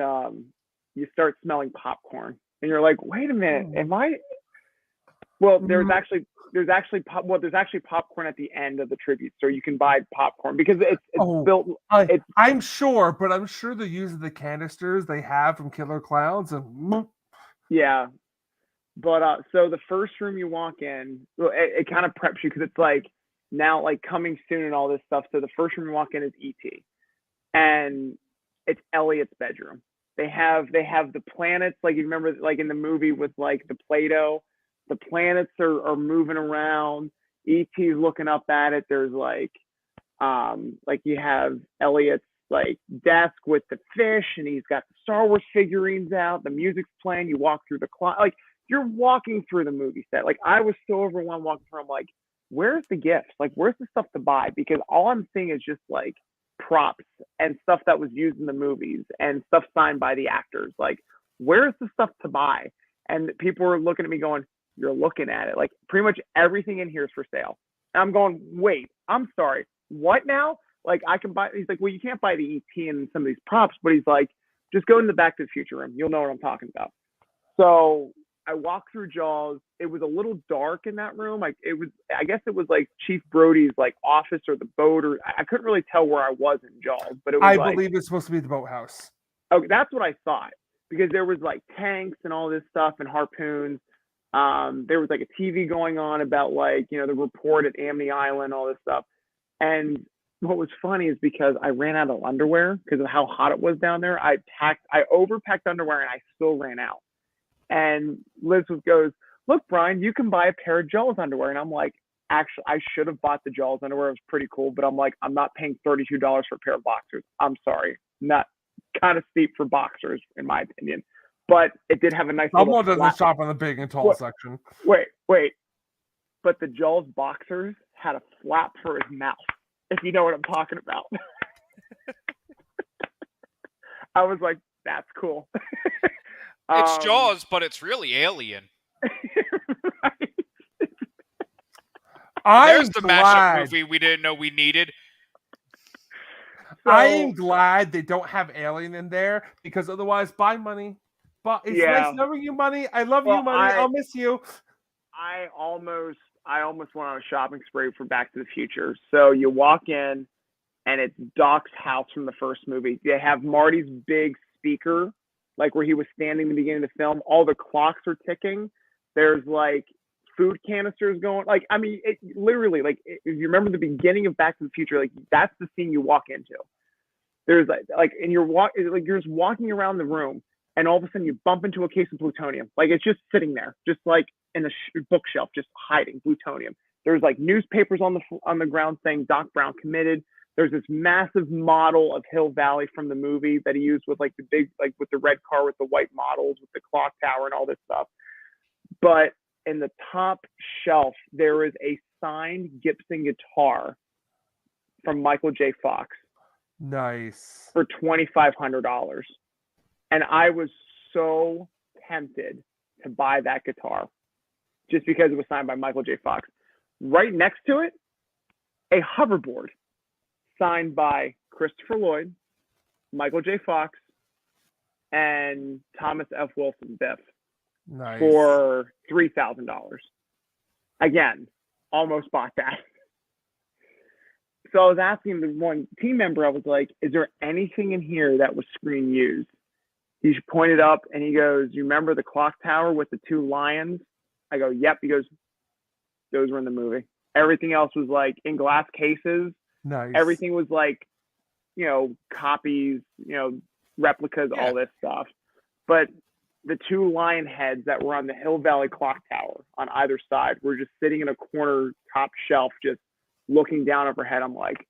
you start smelling popcorn. And you're like, wait a minute, am I? Well, there's actually popcorn at the end of the tribute, so you can buy popcorn because it's built. I'm sure, but I'm sure they're using the canisters they have from Killer Clowns and yeah. But so the first room you walk in, it kind of preps you because it's like now like coming soon and all this stuff. So the first room you walk in is E.T. and it's Elliot's bedroom. They have the planets, like you remember like in the movie with like the Play-Doh, the planets are moving around. E.T.'s looking up at it. There's like you have Elliot's like desk with the fish and he's got the Star Wars figurines out. The music's playing. You walk through the closet. Like you're walking through the movie set. Like I was so overwhelmed walking through. I'm like, where's the gifts? Like where's the stuff to buy? Because all I'm seeing is just like props and stuff that was used in the movies and stuff signed by the actors. Like, where's the stuff to buy? And people were looking at me going, you're looking at it. Like, pretty much everything in here is for sale. And I'm going, wait, I'm sorry. What now? Like, I can buy. He's like, well, you can't buy the E.T. and some of these props, but he's like, just go in the Back to the Future room. You'll know what I'm talking about. So I walked through Jaws. It was a little dark in that room. Like I guess it was like Chief Brody's like office or the boat, or I couldn't really tell where I was in Jaws, but it was I believe it's supposed to be the boathouse. okay, that's what I thought, because there was like tanks and all this stuff and harpoons. There was like a TV going on about like, the report at Amity Island, all this stuff. And what was funny is because I ran out of underwear because of how hot it was down there. I overpacked underwear and I still ran out. And Liz goes, "Look, Brian, you can buy a pair of Jaws underwear." And I'm like, actually, I should have bought the Jaws underwear. It was pretty cool, but I'm like, I'm not paying $32 for a pair of boxers. I'm sorry. Not kind of steep for boxers, in my opinion. But it did have a nice Someone little doesn't shop on the big and tall section. Wait. But the Jaws boxers had a flap for his mouth, if you know what I'm talking about. I was like, that's cool. It's Jaws, but it's really Alien. Right. There's the mashup movie we didn't know we needed. I am glad they don't have Alien in there, because otherwise, buy money. But it's nice knowing you, money. I love you, money. I'll miss you. I almost went on a shopping spree for Back to the Future. So you walk in, and it's Doc's house from the first movie. They have Marty's big speaker, like where he was standing in the beginning of the film. All the clocks are ticking. There's like food canisters going. Like, I mean, it literally, like, if you remember the beginning of Back to the Future, like that's the scene you walk into. There's and you're just walking around the room, and all of a sudden you bump into a case of plutonium. Like, it's just sitting there, just like in a bookshelf, just hiding plutonium. There's like newspapers on the ground saying Doc Brown committed. There's this massive model of Hill Valley from the movie that he used with like the big, like with the red car with the white models with the clock tower and all this stuff. But in the top shelf, there is a signed Gibson guitar from Michael J. Fox. Nice. For $2,500. And I was so tempted to buy that guitar just because it was signed by Michael J. Fox. Right next to it, a hoverboard signed by Christopher Lloyd, Michael J. Fox, and Thomas F. Wilson Biff. Nice. For $3,000. Again, almost bought that. So I was asking the one team member, I was like, is there anything in here that was screen used? He pointed up and he goes, "You remember the clock tower with the two lions?" I go, "Yep." He goes, "Those were in the movie." Everything else was like in glass cases. Nice. Everything was like, copies, replicas, all this stuff. But the two lion heads that were on the Hill Valley clock tower on either side were just sitting in a corner top shelf, just looking down overhead. I'm like,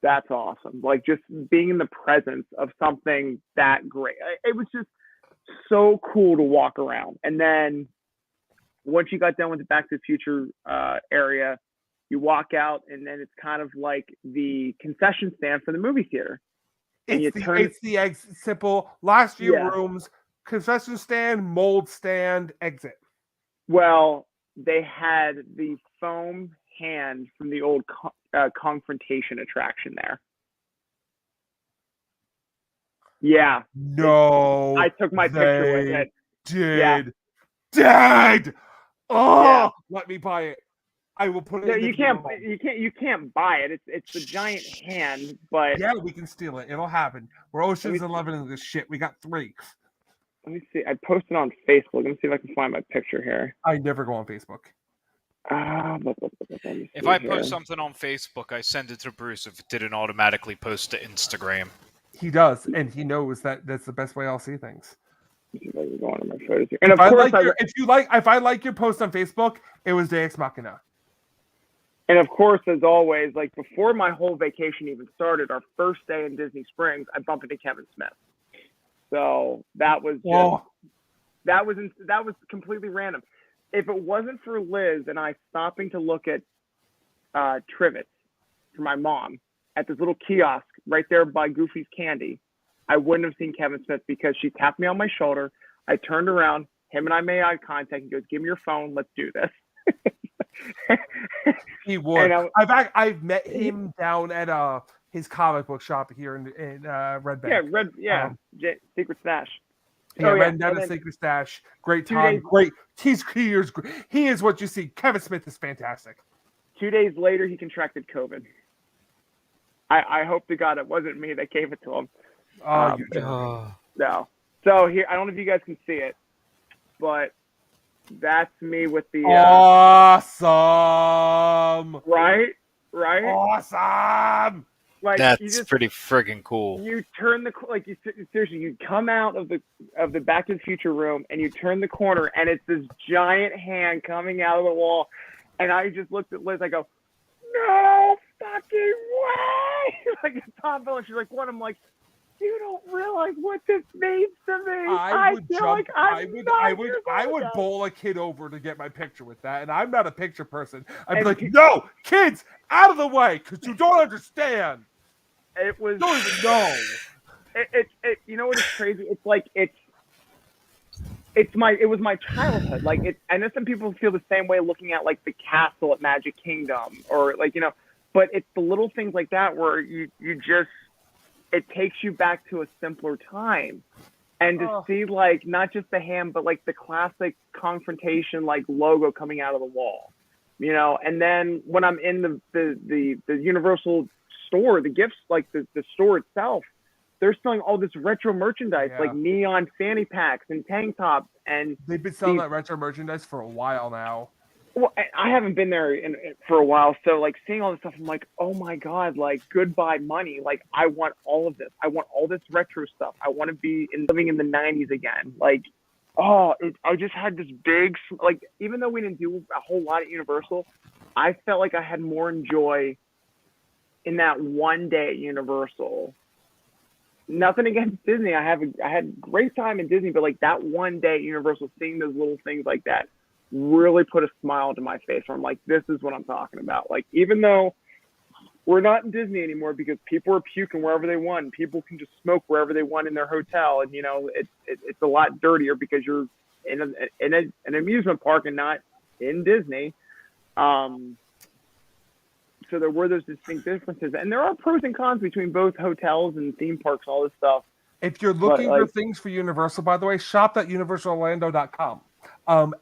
that's awesome. Like, just being in the presence of something that great. It was just so cool to walk around. And then once you got done with the Back to the Future area, you walk out, and then it's kind of like the concession stand for the movie theater. It's the simple last few rooms, concession stand, mold stand, exit. Well, they had the foam hand from the old confrontation attraction there. Yeah. No. I took my picture with it. Did. Oh, let me buy it. I will put it. No, in you can't buy it. It's the giant hand, but yeah, we can steal it. It'll happen. We're Ocean's 11 in this shit. We got 3. Let me see. I posted on Facebook. Let me see if I can find my picture here. I never go on Facebook. If I post something on Facebook, I send it to Bruce if it didn't automatically post to Instagram. He does, and he knows that that's the best way I'll see things. Let me see if I can go on my photos here. And of course, if I like your post on Facebook, it was Deus Machina. And of course, as always, like before my whole vacation even started, our first day in Disney Springs, I bumped into Kevin Smith. So that was that was completely random. If it wasn't for Liz and I stopping to look at Trivets for my mom at this little kiosk right there by Goofy's Candy, I wouldn't have seen Kevin Smith, because she tapped me on my shoulder. I turned around, him and I made eye contact. He goes, "Give me your phone, let's do this." He would. I've met him down at his comic book shop here in Red Bank. Yeah, Secret Stash. Yeah, Oh, yeah, ran down and to then Sacred Stash. Great 2 time. days Great. He is what you see. Kevin Smith is fantastic. 2 days later, he contracted COVID. I hope to God it wasn't me that gave it to him. Oh, you jerk. No. So here, I don't know if you guys can see it, but that's me with the Awesome. right. Awesome. Like you That's just pretty friggin' cool. you turn the like you seriously you come out of the Back to the Future room and you turn the corner and it's this giant hand coming out of the wall, and I just looked at Liz. I go, no fucking way! Like it's Tom Bell. She's like, what? I'm like, you don't realize what this means to me. I would feel jump. like I I'm would. 9 I would. years I old would again. bowl a kid over to get my picture with that, and I'm not a picture person. I'd be And like, no, kids, out of the way, because you don't understand. It was. You don't even know. It you know what is crazy? It's like it was my childhood. Like I know some people feel the same way looking at like the castle at Magic Kingdom or like, you know, but it's the little things like that where you just, it takes you back to a simpler time. And to see like not just the ham, but like the classic confrontation like logo coming out of the wall, you know. And then when I'm in the Universal store, the gifts, like the store itself, they're selling all this retro merchandise, like neon fanny packs and tank tops, and they've been selling that retro merchandise for a while now. Well, I haven't been there for a while, so like seeing all this stuff, I'm like, oh my god, like goodbye money. Like I want all of this. I want all this retro stuff. I want to be living in the '90s again. Like, I just had this big, like, even though we didn't do a whole lot at Universal, I felt like I had more enjoy in that one day at Universal. Nothing against Disney. I had a great time in Disney, but like that one day at Universal, seeing those little things like that really put a smile to my face where I'm like, this is what I'm talking about. Like, even though we're not in Disney anymore because people are puking wherever they want, people can just smoke wherever they want in their hotel, and you know, it's a lot dirtier because you're in an amusement park and not in Disney. So there were those distinct differences, and there are pros and cons between both hotels and theme parks, all this stuff. If you're looking for things for Universal, by the way, shop.universalorlando.com.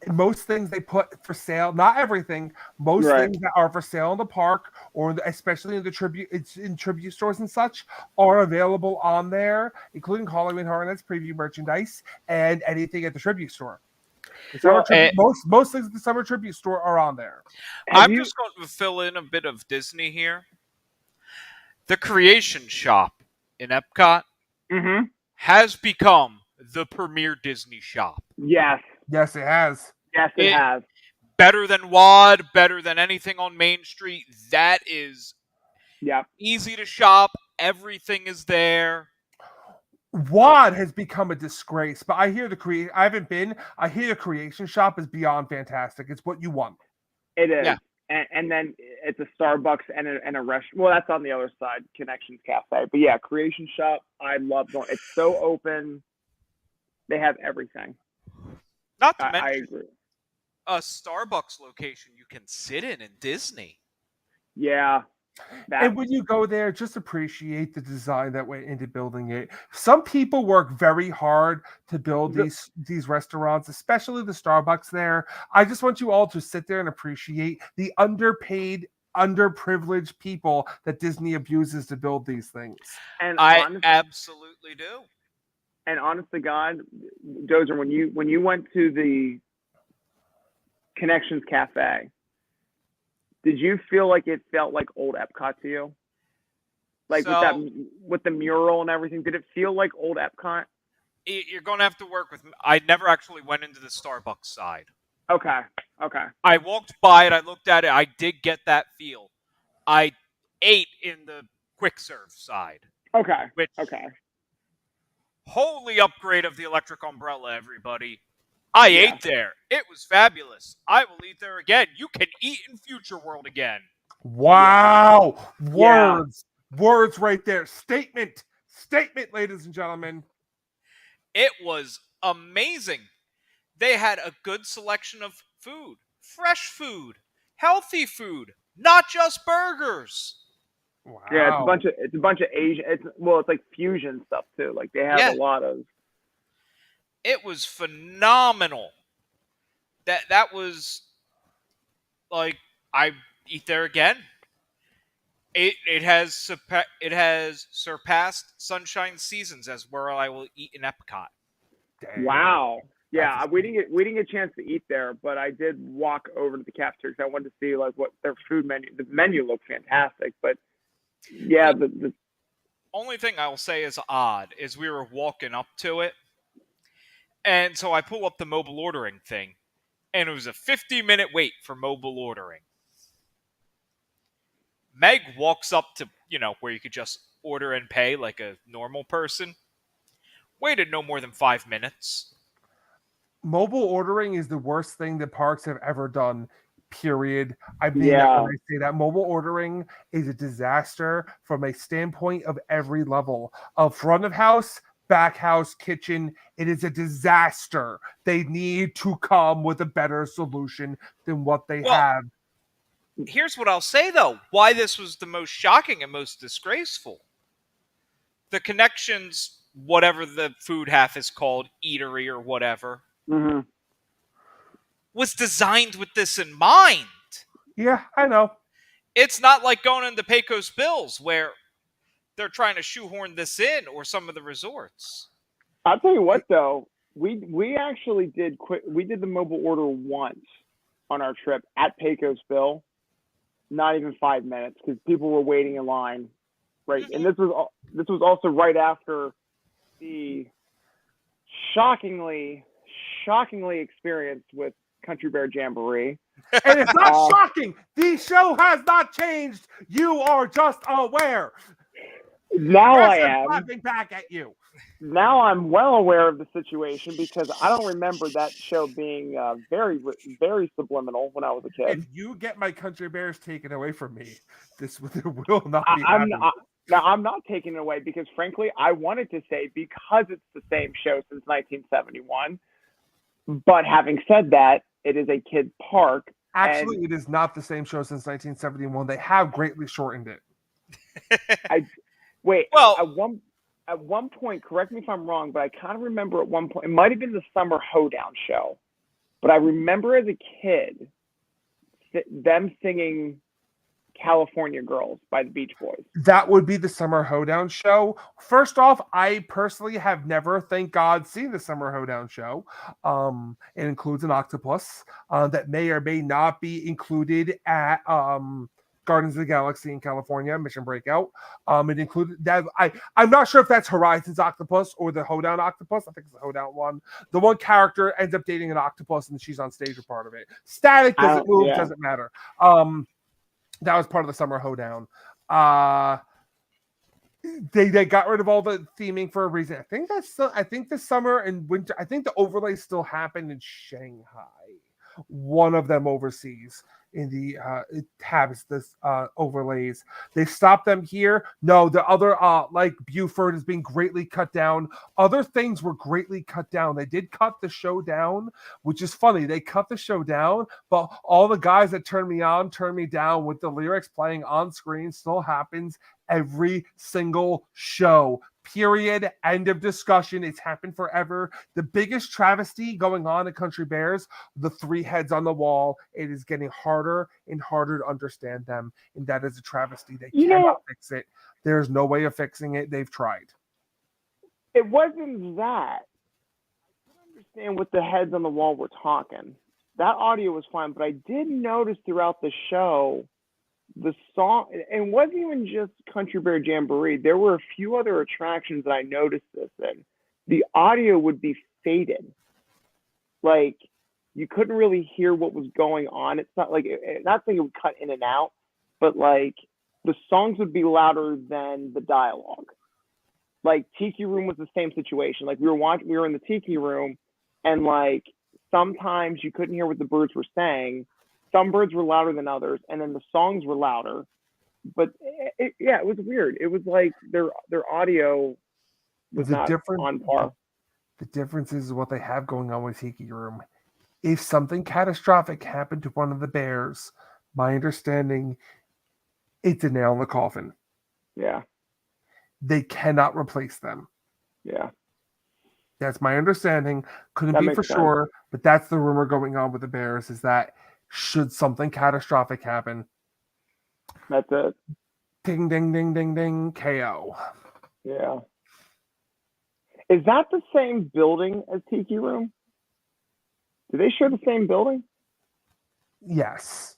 Most things they put for sale, not everything, most things that are for sale in the park, or especially in the tribute stores and such, are available on there, including Halloween Horror Nights preview merchandise and anything at the tribute store. Most things at the summer tribute store are on there. I'm just going to fill in a bit of Disney here. The Creation Shop in Epcot has become the premier Disney shop. Yes, it has. Yes, it has. Better than WAD, better than anything on Main Street. That is easy to shop. Everything is there. WAD has become a disgrace, but I hear I haven't been. I hear the Creation Shop is beyond fantastic. It's what you want. It is. Yeah. And then it's a Starbucks and a restaurant. Well, that's on the other side, Connections Cafe. But yeah, Creation Shop, I love going. It's so open. They have everything. Not to mention, I agree. A Starbucks location you can sit in Disney. Yeah. And when you go there, just appreciate the design that went into building it. Some people work very hard to build these restaurants, especially the Starbucks there. I just want you all to sit there and appreciate the underpaid, underprivileged people that Disney abuses to build these things. And I absolutely do. And honest to God, Dozer, when you went to the Connections Cafe, did you feel like it felt like old Epcot to you? Like with the mural and everything, did it feel like old Epcot? You're going to have to work with me. I never actually went into the Starbucks side. Okay. I walked by it. I looked at it. I did get that feel. I ate in the quick serve side. Okay. Okay. Holy upgrade of the electric umbrella, everybody. I ate there. It was fabulous. I will eat there again. You can eat in Future World again. Wow. Words. Words right there. Statement, ladies and gentlemen. It was amazing. They had a good selection of food. Fresh food. Healthy food. Not just burgers. Wow. Yeah, it's a bunch of Asian. It's like fusion stuff too. Like they have a lot of. It was phenomenal. That was like I eat there again. It has surpassed Sunshine Seasons as where I will eat in Epcot. Dang. Wow. Yeah, That's we didn't get a chance to eat there, but I did walk over to the cafeteria because I wanted to see like what their food menu. The menu looked fantastic, but yeah, the Only thing I will say is odd is we were walking up to it, and so I pull up the mobile ordering thing, and it was a 50-minute wait for mobile ordering. Meg walks up to, where you could just order and pay like a normal person. Waited no more than 5 minutes. Mobile ordering is the worst thing that parks have ever done. Period. I mean Yeah. that when I say that. Mobile ordering is a disaster from a standpoint of every level of front of house, back house, kitchen. It is a disaster. They need to come with a better solution than what they Well, have. Here's what I'll say, though. Why this was the most shocking and most disgraceful. The Connections, whatever the food half is called, eatery or whatever, mhm. was designed with this in mind. Yeah, I know. It's not like going into Pecos Bills where they're trying to shoehorn this in, or some of the resorts. I'll tell you what though, we actually did we did the mobile order once on our trip at Pecos Bill. Not even 5 minutes because people were waiting in line, right? And this was also right after the shockingly experience with Country Bear Jamboree. And it's not shocking. The show has not changed. You are just aware. Now I Yes, I'm am. clapping back at you. Now I'm well aware of the situation because I don't remember that show being very, very subliminal when I was a kid. If you get my Country Bears taken away from me, this will not be I'm happening. now I'm not taking it away because frankly I wanted to say because it's the same show since 1971. But having said that, it is a kid park. Actually, it is not the same show since 1971. They have greatly shortened it. At one point, correct me if I'm wrong, but I kind of remember at one point, it might have been the Summer Hoedown show, but I remember as a kid them singing California Girls by the Beach Boys. That would be the Summer Hoedown show. First off, I personally have never, thank God, seen the Summer Hoedown show. It includes an octopus that may or may not be included at Guardians of the Galaxy in California, Mission Breakout. It included that. I'm not sure if that's Horizon's octopus or the Hoedown octopus. I think it's the Hoedown one. The one character ends up dating an octopus and she's on stage for part of it. Static doesn't move, doesn't matter. That was part of the Summer Hoedown. They got rid of all the theming for a reason. I think the summer and winter. I think the overlays still happen in Shanghai. One of them overseas in the it has this overlays. They stopped them here. No, the other like Buford is being greatly cut down. Other things were greatly cut down. They did cut the show down, which is funny. They cut the show down, but all the guys that turn me on, turn me down with the lyrics playing on screen still happens every single show. Period. End of discussion. It's happened forever. The biggest travesty going on at Country Bears, the three heads on the wall. It is getting harder and harder to understand them. And that is a travesty. They cannot fix it. There's no way of fixing it. They've tried. It wasn't that. I couldn't understand what the heads on the wall were talking. That audio was fine, but I did notice throughout the show the song, and it wasn't even just Country Bear Jamboree. There were a few other attractions that I noticed this in. The audio would be faded. Like, you couldn't really hear what was going on. It's not like, not saying it would cut in and out, but like, the songs would be louder than the dialogue. Like, Tiki Room was the same situation. Like, we were in the Tiki Room, and like, sometimes you couldn't hear what the birds were saying. Some birds were louder than others, and then the songs were louder. But it was weird. It was like their audio was not on par. The difference is what they have going on with Tiki Room. If something catastrophic happened to one of the bears, my understanding, it's a nail in the coffin. Yeah. They cannot replace them. Yeah. That's my understanding. Couldn't That be makes for sense. sure, but that's the rumor going on with the Bears is that should something catastrophic happen, That's it. ding, ding, ding, ding, ding, KO. Yeah. Is that the same building as Tiki Room? Do they share the same building? Yes.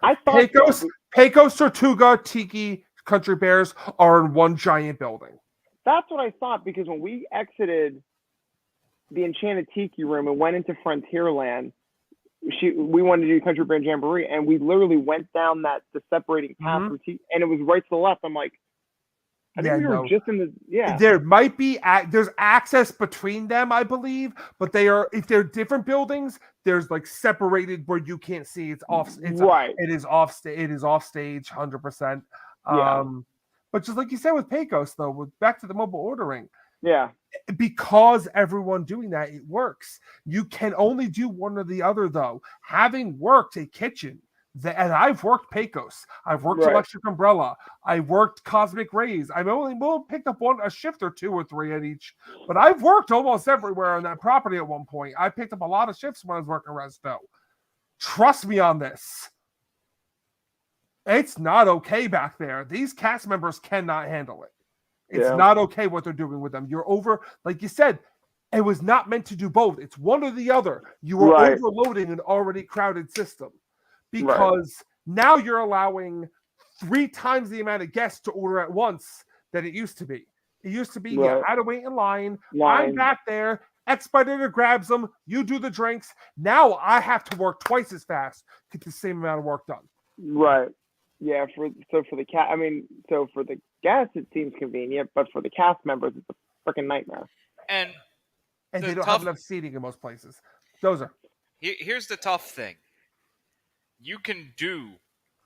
I thought so. Pecos, Tortuga, Tiki, Country Bears are in one giant building. That's what I thought because when we exited the Enchanted Tiki Room and went into Frontierland, we wanted to do Country Bear Jamboree, and we literally went down the separating path for Tiki, and it was right to the left. I'm like, I think we were just in the There might be there's access between them, I believe, but if they're different buildings, there's like separated where you can't see. It's off. It is off stage, 100%. But just like you said with Pecos, though, back to the mobile ordering. Yeah. Because everyone doing that, it works. You can only do one or the other, though. Having worked a kitchen, and I've worked Pecos, I've worked Electric Umbrella, I worked Cosmic Rays. I've only picked up a shift or 2 or 3 at each, but I've worked almost everywhere on that property at one point. I picked up a lot of shifts when I was working Resto. Trust me on this. It's not okay back there. These cast members cannot handle it. It's not okay what they're doing with them. You're over, like you said, it was not meant to do both. It's one or the other. You are overloading an already crowded system because now you're allowing 3 times the amount of guests to order at once than it used to be. It used to be you had to wait in line. I'm back there. Expediter grabs them. You do the drinks. Now I have to work twice as fast to get the same amount of work done. Right. Yeah. For the for the guests it seems convenient, but for the cast members it's a freaking nightmare. And they don't have enough seating in most places. Here's the tough thing. You can do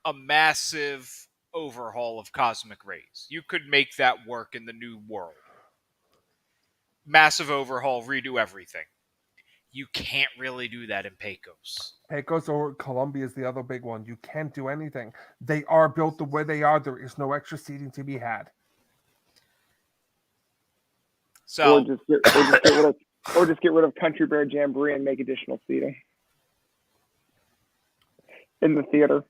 a massive overhaul of Cosmic Rays. You could make that work in the new world. Massive overhaul, redo everything. You can't really do that in Pecos. Pecos or Columbia is the other big one. You can't do anything. They are built the way they are. There is no extra seating to be had. So or just get rid of Country Bear Jamboree and make additional seating in the theater.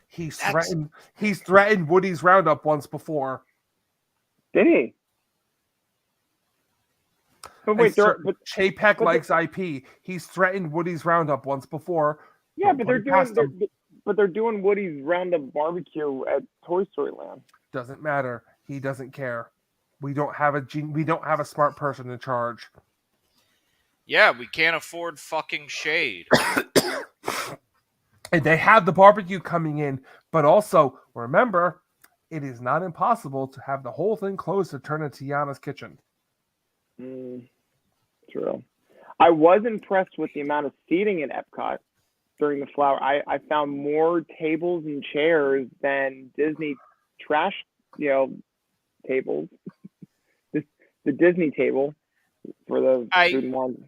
He's threatened Woody's Roundup once before. Did he? But wait, Chapek likes IP. He's threatened Woody's Roundup once before. Yeah, but they're doing Woody's Roundup barbecue at Toy Story Land. Doesn't matter. He doesn't care. We don't have a smart person in charge. Yeah, we can't afford fucking shade. And they have the barbecue coming in, but also remember, it is not impossible to have the whole thing closed to turn into Tiana's kitchen. True. I was impressed with the amount of seating in Epcot during the flower. I found more tables and chairs than Disney trash, tables. The Disney table for the food and wine.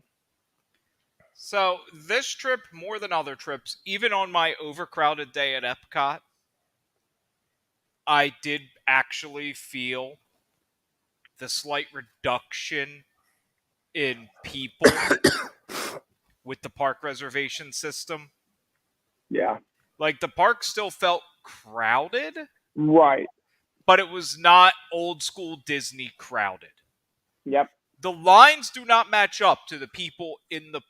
So this trip, more than other trips, even on my overcrowded day at Epcot, I did actually feel the slight reduction in people with the park reservation system. Yeah. Like, the park still felt crowded. Right. But it was not old school Disney crowded. Yep. The lines do not match up to the people in the,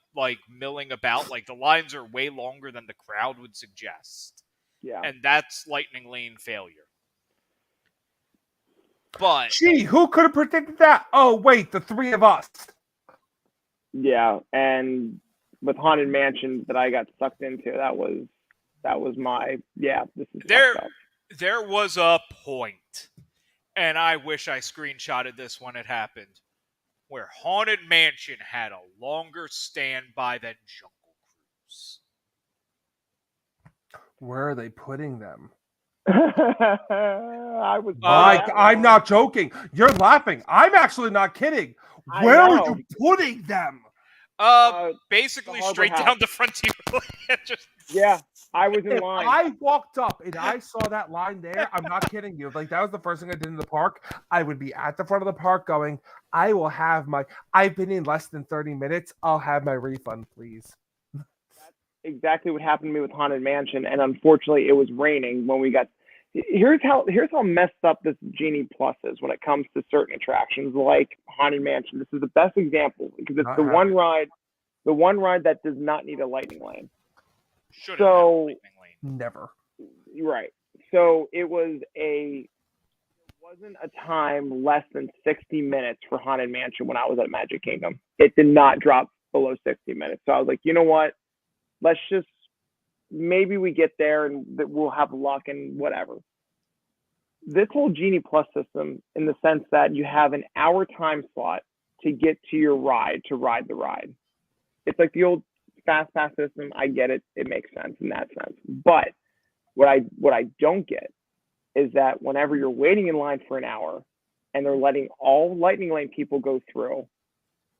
milling about. Like, the lines are way longer than the crowd would suggest. Yeah. And that's Lightning Lane failure. But... Gee, who could have predicted that? Oh, wait, the 3 of us. Yeah, and with Haunted Mansion that I got sucked into, that was my, this is there was a point, and I wish I screenshotted this when it happened, where Haunted Mansion had a longer standby than Jungle Cruise. Where are they putting them? I'm not joking. You're laughing. I'm actually not kidding. Where are you putting them? Basically straight House. down the Frontier. Yeah, I was in If line. I walked up and I saw that line there, I'm not kidding you. Like, that was the first thing I did in the park. I would be at the front of the park going, I've been in less than 30 minutes. I'll have my refund, please. Exactly what happened to me with Haunted Mansion, and unfortunately, it was raining when we got. Here's how messed up this Genie Plus is when it comes to certain attractions like Haunted Mansion. This is the best example because it's Not the one happening. ride that does not need a lightning lane. Should've So- had a lightning lane. Never. Right. So it wasn't a time less than 60 minutes for Haunted Mansion when I was at Magic Kingdom. It did not drop below 60 minutes. So I was like, you know what? Let's just maybe we get there and that we'll have luck and whatever. This whole Genie Plus system, in the sense that you have an hour time slot to get to your ride to ride the ride. It's like the old fast pass system. I get it. It makes sense in that sense. But what I don't get is that whenever you're waiting in line for an hour and they're letting all lightning lane people go through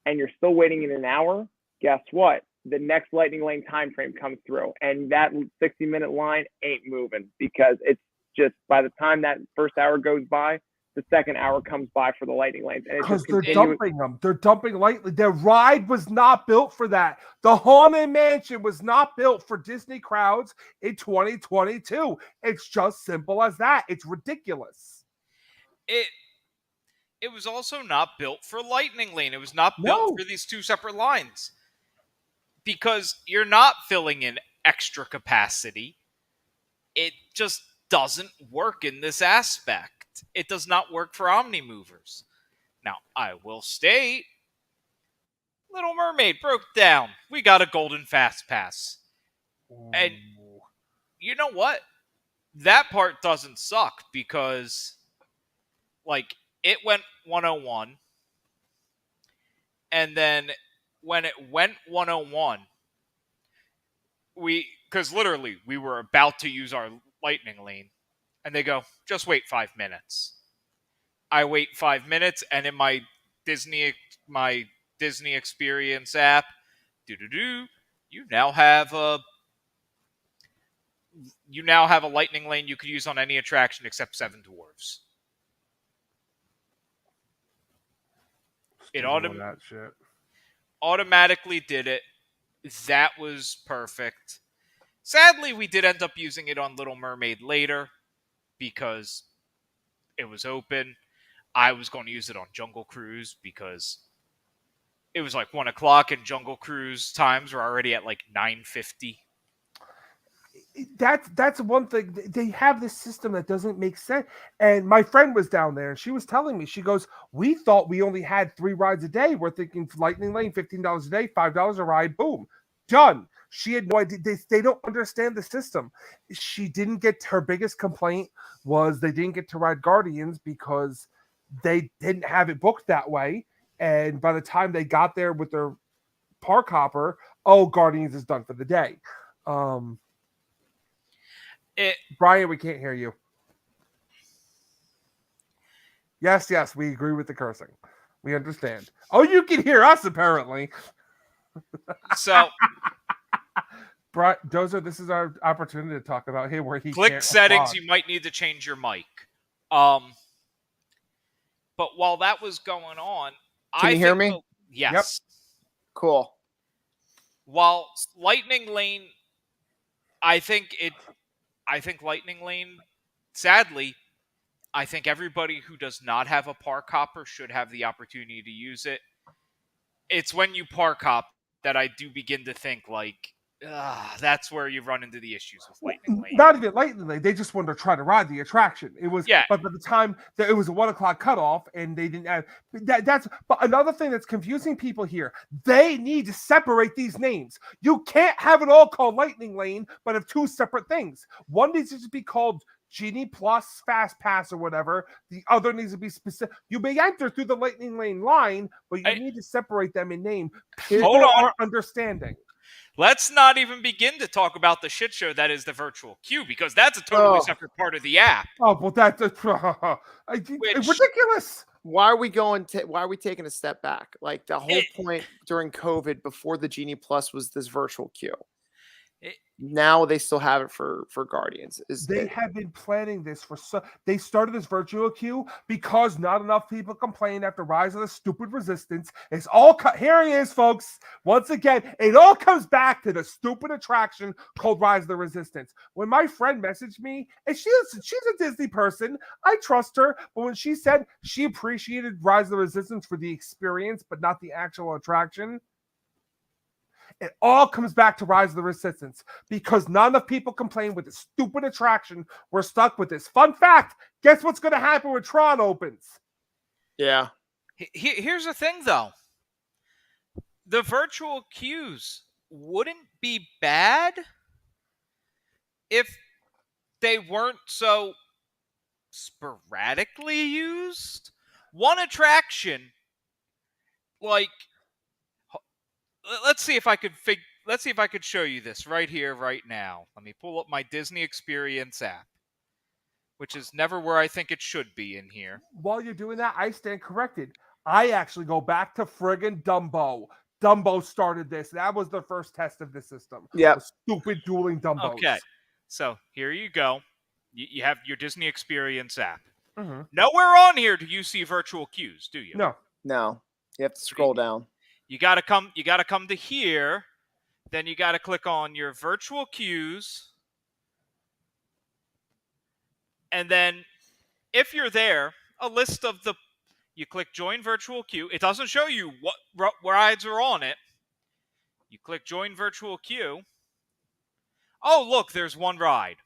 and you're still waiting in an hour, guess what? The next lightning lane time frame comes through and that 60-minute line ain't moving because it's just by the time that first hour goes by, the second hour comes by for the lightning lanes. And it's Because just they're continuing. dumping them. They're dumping lightly. The ride was not built for that. The Haunted Mansion was not built for Disney crowds in 2022. It's just simple as that. It's ridiculous. It was also not built for Lightning Lane. It was not built No. for these two separate lines. Because you're not filling in extra capacity. It just doesn't work in this aspect. It does not work for Omnimovers. Now, I will state, Little Mermaid broke down. We got a golden fast pass. And you know what? That part doesn't suck because, like, it went 101. And then when it went 101, because literally we were about to use our lightning lane, and they go, just wait 5 minutes. I wait 5 minutes, and in my Disney Experience app, you now have a lightning lane you could use on any attraction except Seven Dwarfs. It That shit. automatically did it. That was perfect. Sadly, we did end up using it on Little Mermaid later because it was open. I was going to use it on Jungle Cruise because it was like 1 o'clock and Jungle Cruise times were already at like 9:50. That's one thing. They have this system that doesn't make sense. And my friend was down there and she was telling me, she goes, we thought we only had 3 rides a day. We're thinking Lightning Lane, $15 a day, $5 a ride, boom, done. She had no idea. They don't understand the system. She didn't get, her biggest complaint was they didn't get to ride Guardians because they didn't have it booked that way. And by the time they got there with their park hopper, Guardians is done for the day. Brian, we can't hear you. Yes, we agree with the cursing. We understand. Oh, you can hear us, apparently. So, Dozer, this is our opportunity to talk about him where he click can't settings. respond. You might need to change your mic. But while that was going on, Can you hear me? Yes. Yep. Cool. While Lightning Lane, I think Lightning Lane, sadly, I think everybody who does not have a park hopper should have the opportunity to use it. It's when you park hop that I do begin to think, like, that's where you run into the issues with Lightning Lane. Not even Lightning Lane. They just wanted to try to ride the attraction. It was, Yeah. But by the time that it was a 1 o'clock cutoff, and they didn't have that's. But another thing that's confusing people here, they need to separate these names. You can't have it all called Lightning Lane, but have 2 separate things. One needs to be called Genie Plus Fast Pass or whatever. The other needs to be specific. You may enter through the Lightning Lane line, but you need to separate them in name. People Hold on. aren't understanding. Let's not even begin to talk about the shit show that is the virtual queue, because that's a totally separate part of the app. Oh, well, that's ridiculous. Why are we taking a step back? Like the whole point during COVID before the Genie Plus was this virtual queue. Now they still have it for Guardians. They have been planning this for they started this virtual queue because not enough people complained after Rise of the Stupid Resistance. It's all here he is, folks. Once again, it all comes back to the stupid attraction called Rise of the Resistance. When my friend messaged me, and she's a Disney person, I trust her, but when she said she appreciated Rise of the Resistance for the experience, but not the actual attraction, it all comes back to Rise of the Resistance because not enough people complain with this stupid attraction. We're stuck with this. Fun fact, guess what's going to happen when Tron opens? Yeah. Here's the thing, though. The virtual queues wouldn't be bad if they weren't so sporadically used. One attraction, like... Let's see if I could show you this right here, right now. Let me pull up my Disney Experience app, which is never where I think it should be in here. While you're doing that, I stand corrected. I actually go back to friggin' Dumbo. Dumbo started this. That was the first test of the system. Yeah. Stupid dueling Dumbos. Okay, so here you go. You have your Disney Experience app. Mm-hmm. Nowhere on here do you see virtual queues, do you? No. You have to scroll down. You gotta come to here, then you gotta click on your virtual queues, and then if you're there, a list of you click join virtual queue. It doesn't show you what rides are on it. You click join virtual queue. Oh, look, there's one ride.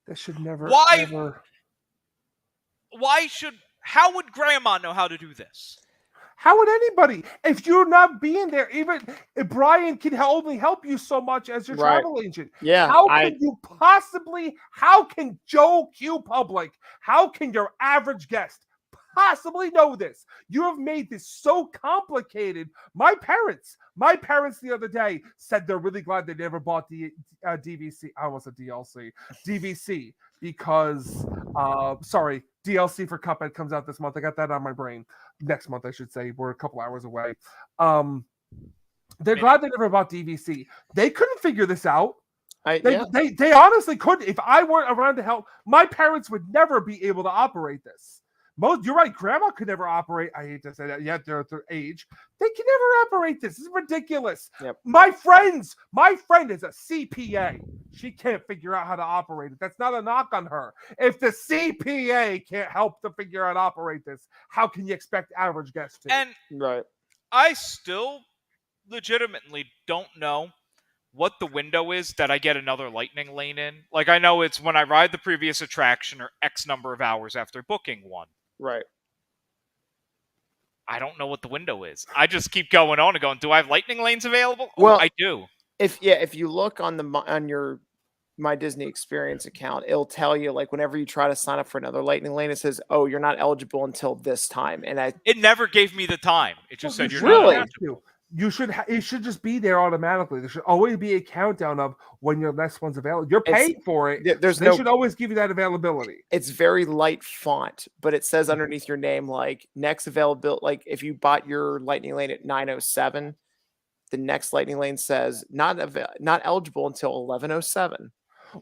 That should never. Why? Ever... How would Grandma know how to do this? How would anybody? If you're not being there, even if Brian can only help you so much as your travel agent. Yeah. How can Joe Q Public, how can your average guest possibly know this? You have made this so complicated. My parents the other day said they're really glad they never bought the DVC. I almost said DLC. DVC because, DLC for Cuphead comes out this month. I got that on my brain. Next month, I should say. We're a couple hours away. They're glad they never bought DVC. They couldn't figure this out. They honestly couldn't. If I weren't around to help, my parents would never be able to operate this. You're right. Grandma could never operate. I hate to say that. Yet they're at their age. They can never operate this. This is ridiculous. Yep. My friend is a CPA. She can't figure out how to operate it. That's not a knock on her. If the CPA can't help to figure out how to operate this, how can you expect average guests to? And right. I still legitimately don't know what the window is that I get another lightning lane in. Like, I know it's when I ride the previous attraction or X number of hours after booking one. Right. I don't know what the window is. I just keep going on and going, do I have lightning lanes available? Well, I do. If you look on your My Disney Experience account, it'll tell you, like, whenever you try to sign up for another lightning lane, it says, "Oh, you're not eligible until this time." And it never gave me the time. It just said you're really? not eligible. It should just be there automatically. There should always be a countdown of when your next one's available. You're paying for it. They should always give you that availability. It's very light font, but it says underneath your name, like, next available. Like, if you bought your lightning lane at 9:07, the next lightning lane says not eligible until 11:07.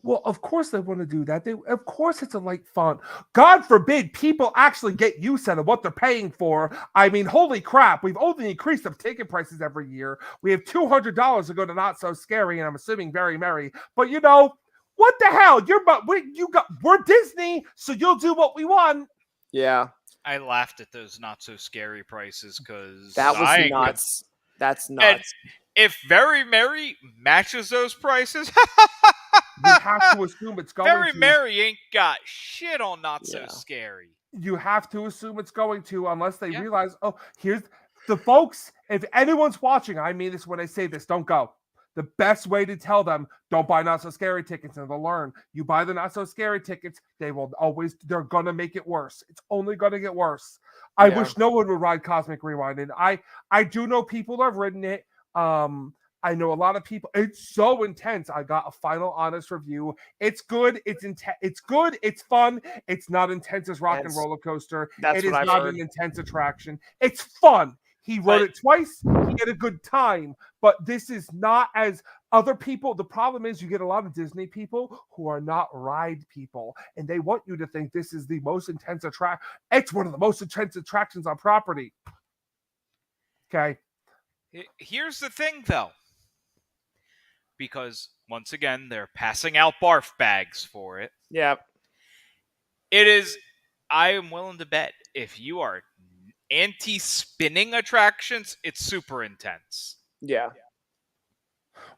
Well, of course they want to do that. Of course it's a light font. God forbid people actually get use out of what they're paying for. I mean, holy crap. We've only increased the ticket prices every year. We have $200 to go to Not So Scary, and I'm assuming Very Merry. But you know, what the hell? We're Disney, so you'll do what we want. Yeah. I laughed at those Not So Scary prices because that was nuts. That's nuts. And if Very Merry matches those prices, you have to assume it's going Very Merry ain't got shit on Not So Scary. You have to assume it's going to, unless they realize, oh, here's the folks. If anyone's watching, I mean this when I say this, don't go. The best way to tell them, don't buy Not So Scary tickets, and they'll learn. You buy the Not So Scary tickets, they're going to make it worse. It's only going to get worse. I wish no one would ride Cosmic Rewind. And I do know people that have ridden it. I know a lot of people. It's so intense. I got a final honest review. It's good. It's intense. It's good. It's fun. It's not intense as Rock and Roller Coaster. It is not an intense attraction. It's fun. He But- rode it twice. He had a good time. But this is not as other people. The problem is you get a lot of Disney people who are not ride people, and they want you to think this is the most intense attraction. It's one of the most intense attractions on property. Okay. Here's the thing, though. Because, once again, they're passing out barf bags for it. Yeah. It is, I am willing to bet, if you are anti-spinning attractions, it's super intense. Yeah.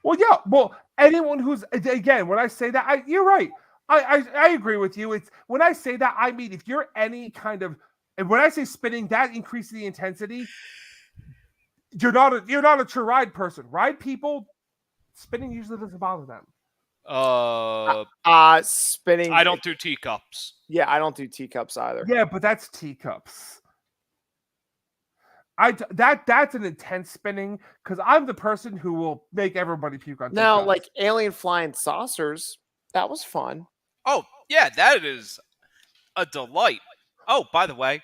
Well, yeah. Well, anyone who's again, when I say that, you're right. I agree with you. It's when I say that, I mean if you're any kind of, and when I say spinning, that increases the intensity. You're not a true ride person. Ride people, spinning usually doesn't bother them. Spinning. I don't do teacups. Yeah, I don't do teacups either. Yeah, but that's teacups. That's an intense spinning because I'm the person who will make everybody puke on Now, teacups. like alien flying saucers, that was fun. Oh, yeah, that is a delight. Oh, by the way,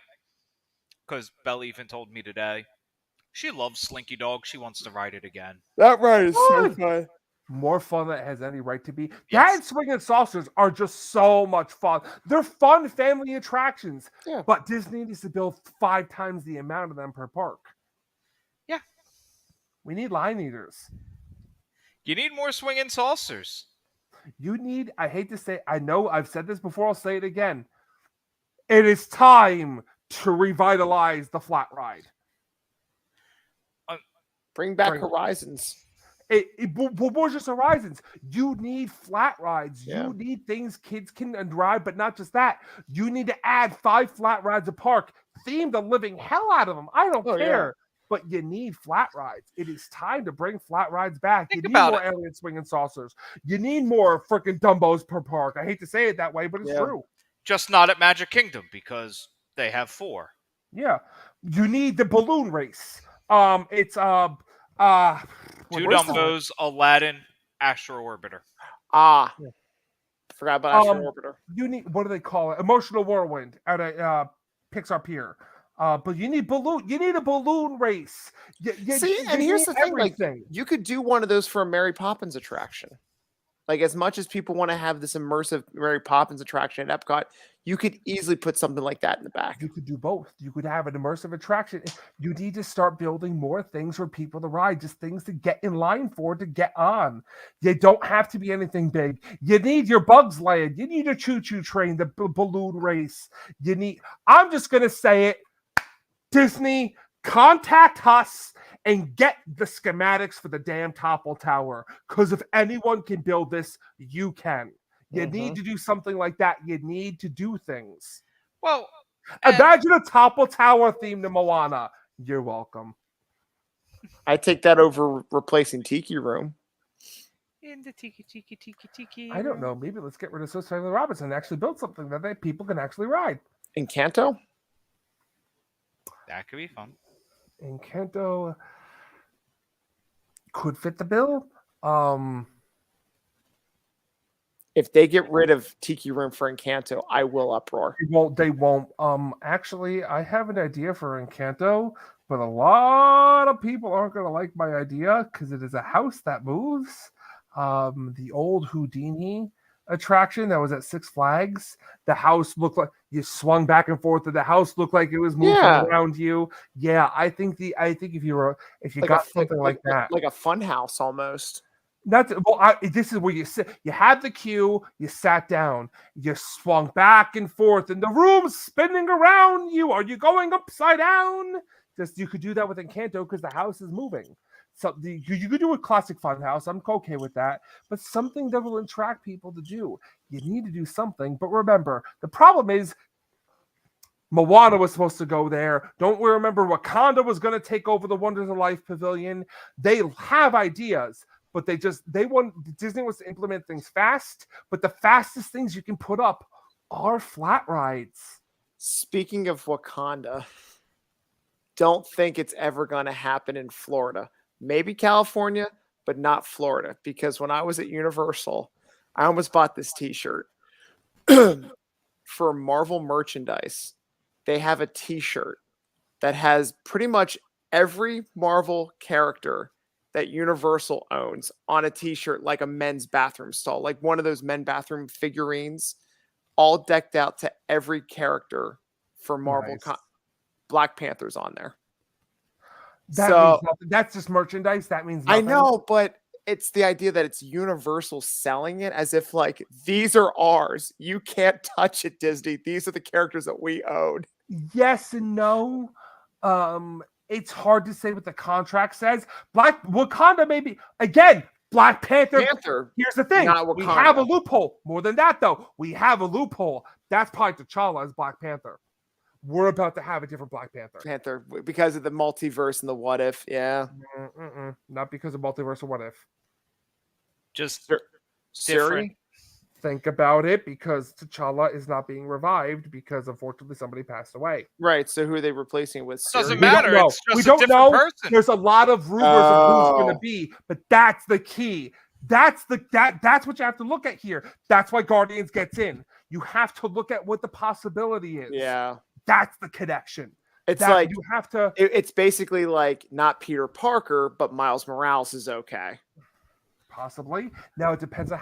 because Belle even told me today, she loves Slinky Dog. She wants to ride it again. That ride is so fun. more fun than it has any right to be. Yes. That and swinging saucers are just so much fun. They're fun family attractions. Yeah. But Disney needs to build 5 times the amount of them per park. Yeah. We need line eaters. You need more swinging saucers. You need, I hate to say, I know I've said this before, I'll say it again. It is time to revitalize the flat ride. Bring back Bring- Horizons. More just Horizons. You need flat rides. Yeah. You need things kids can ride, but not just that. You need to add 5 flat rides a park, theme the living hell out of them. I don't Oh, yeah. care. But you need flat rides. It is time to bring flat rides back. Think you need about more alien swinging saucers. You need more freaking Dumbos per park. I hate to say it that way, but it's Yeah. true. Just not at Magic Kingdom because they have 4. Yeah. You need the balloon race. It's 2 where's the- Dumbos, Aladdin, Astro Orbiter. Yeah. Forgot about Astro Orbiter. you need, what do they call it? Emotional Whirlwind at a Pixar Pier. But you need a balloon race. See, and here's the thing, like, everything. you could do one of those for a Mary Poppins attraction. Like, as much as people want to have this immersive Mary Poppins attraction at Epcot, you could easily put something like that in the back. You could do both. You could have an immersive attraction. You need to start building more things for people to ride, just things to get in line for, to get on. You don't have to be anything big. You need your Bugs Land. You need a choo-choo train, the balloon race. I'm just going to say it. Disney, contact us and get the schematics for the damn Topple Tower. Because if anyone can build this, you can. You need to do something like that. You need to do things. Well, Imagine a Topple Tower theme to Moana. You're welcome. I take that over replacing Tiki Room. in the tiki. I don't know. Maybe let's get rid of Swiss Family Robinson and actually build something that people can actually ride. Encanto? That could be fun. Encanto could fit the bill. If they get rid of Tiki Room for Encanto, I will uproar. They won't. Actually, I have an idea for Encanto, but a lot of people aren't going to like my idea because it is a house that moves. The old Houdini attraction that was at Six Flags, the house looked like you swung back and forth, and the house looked like it was moving around you. Yeah, I think if you Like got something like that, like a fun house almost. This is where you sit. You had the queue. You sat down. You swung back and forth, and the room's spinning around you. Are you going upside down? You could do that with Encanto because the house is moving. So you could do a classic fun house. I'm okay with that. But something that will attract people to do. You need to do something. But remember, the problem is Moana was supposed to go there. Don't we remember Wakanda was going to take over the Wonders of Life Pavilion? They have ideas. But Disney wants to implement things fast, but the fastest things you can put up are flat rides. Speaking of Wakanda, don't think it's ever going to happen in Florida. Maybe California, but not Florida. Because when I was at Universal, I almost bought this t-shirt. For Marvel merchandise, they have a t-shirt that has pretty much every Marvel character that Universal owns on a t-shirt, like a men's bathroom stall, like one of those men bathroom figurines, all decked out to every character for Marvel. Nice. Black Panther's on there. That So- means nothing. That's just merchandise. That means I nothing. know, but it's the idea that it's Universal selling it as if like these are ours. You can't touch it, Disney. These are the characters that we own. Yes and no. It's hard to say what the contract says. Black Wakanda maybe again. Black Panther. Panther. Here's the thing: not we Wakanda. have a loophole. More than that, though, we have a loophole. That's probably T'Challa as Black Panther. We're about to have a different Black Panther. Panther because of the multiverse and the what if. Yeah. Not because of multiverse or what if. Just Siri? Different. Think about it, because T'Challa is not being revived because unfortunately somebody passed away. Right. So who are they replacing it with? doesn't Siri? We don't matter. know. It's We just don't a different know. person. There's a lot of rumors of who's going Oh. to be, but that's the key. That's what you have to look at here. That's why Guardians gets in. You have to look at what the possibility is. Yeah. That's the connection. It's That like you have to. it's basically like not Peter Parker, but Miles Morales is okay. Possibly. Now it depends on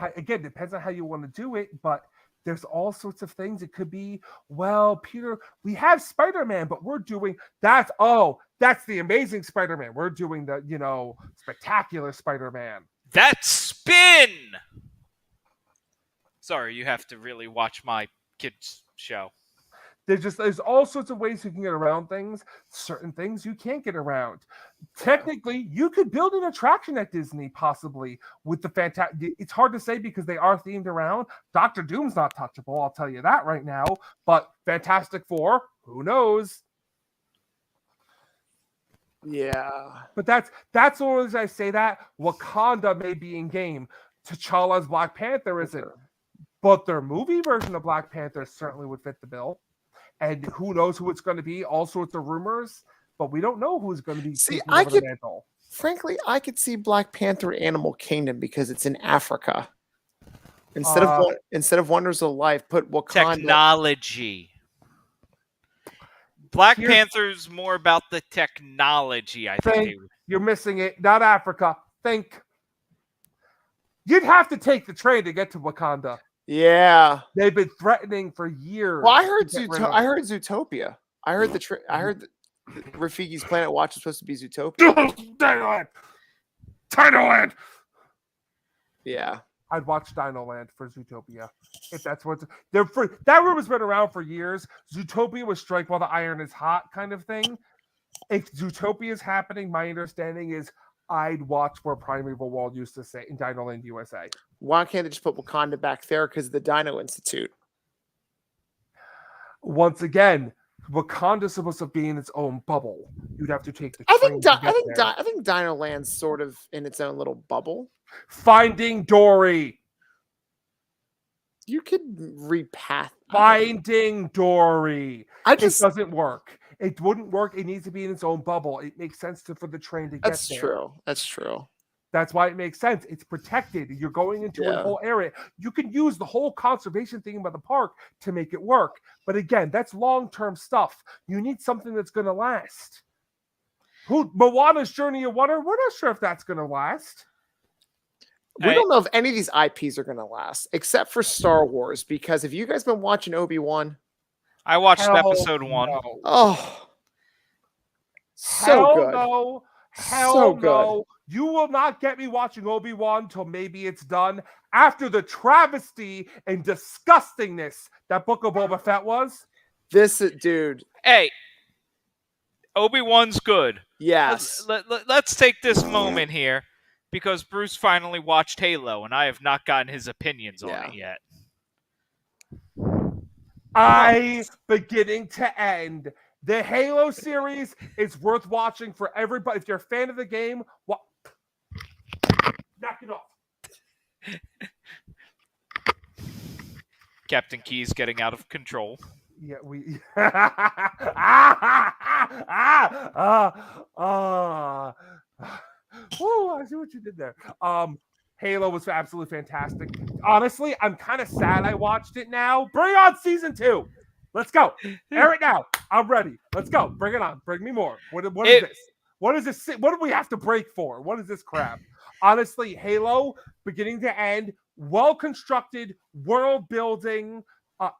how you want to do it, but there's all sorts of things. It could be, well, Peter, we have Spider-Man, but we're doing that's the Amazing Spider-Man. We're doing the, spectacular Spider-Man. That spin. Sorry, you have to really watch my kids' show. There's all sorts of ways you can get around things. Certain things you can't get around. Technically, you could build an attraction at Disney, possibly with the fantastic. It's hard to say because they are themed around. Doctor Doom's not touchable, I'll tell you that right now. But Fantastic Four, who knows? Yeah. But that's all as I say that Wakanda may be in game. T'Challa's Black Panther isn't. But their movie version of Black Panther certainly would fit the bill. And who knows who it's going to be? All sorts of rumors, but we don't know who's going to be. See, taking I over the could- mantle. Frankly, I could see Black Panther Animal Kingdom because it's in Africa. Instead of Wonders of Life, put Wakanda. Technology. Black Here's- Panther's more about the technology, I think. Think- You're missing it. Not Africa. Think. You'd have to take the train to get to Wakanda. Yeah. They've been threatening for years. Well, I heard to get rid of- I heard Zootopia. I heard Rafiki's Planet Watch is supposed to be Zootopia. Dinoland. Dinoland. Yeah. I'd watch Dinoland for Zootopia. If that's what's there for that rumor's been around for years. Zootopia was strike while the iron is hot kind of thing. If Zootopia is happening, my understanding is I'd watch where Primeval World used to say in Dinoland USA. Why can't they just put Wakanda back there because of the Dino Institute? Once again, Wakanda's supposed to be in its own bubble. You'd have to take the I train think to I get think there. I think Dino Land's sort of in its own little bubble. Finding Dory. You could repath. Finding Dory. I It just doesn't work. It wouldn't work. It needs to be in its own bubble. It makes sense for the train to get that's there. true. That's true. That's why it makes sense. It's protected. You're going into a Yeah. whole area. You can use the whole conservation thing about the park to make it work. But again, that's long-term stuff. You need something that's going to last. Moana's Journey of Water? We're not sure if that's going to last. We Hey. don't know if any of these IPs are going to last, except for Star Wars. Because have you guys been watching Obi-Wan? I watched Hell episode 1. no. Oh, so Hell good. no. Hell So no. good. You will not get me watching Obi-Wan till maybe it's done after the travesty and disgustingness that Book of Boba Fett was. This dude, Hey, Obi-Wan's good. yes. Let's take this moment here because Bruce finally watched Halo and I have not gotten his opinions on Yeah. it yet. Beginning to end. The Halo series is worth watching for everybody. If you're a fan of the game, knock it off. Captain Key's getting out of control. Yeah, we. Woo, I see what you did there. Halo was absolutely fantastic. Honestly, I'm kind of sad I watched it now. Bring on season 2. Let's go. Air it now. I'm ready. Let's go. Bring it on. Bring me more. What is this? What is this? What do we have to break for? What is this crap? Honestly, Halo, beginning to end, well constructed, world building.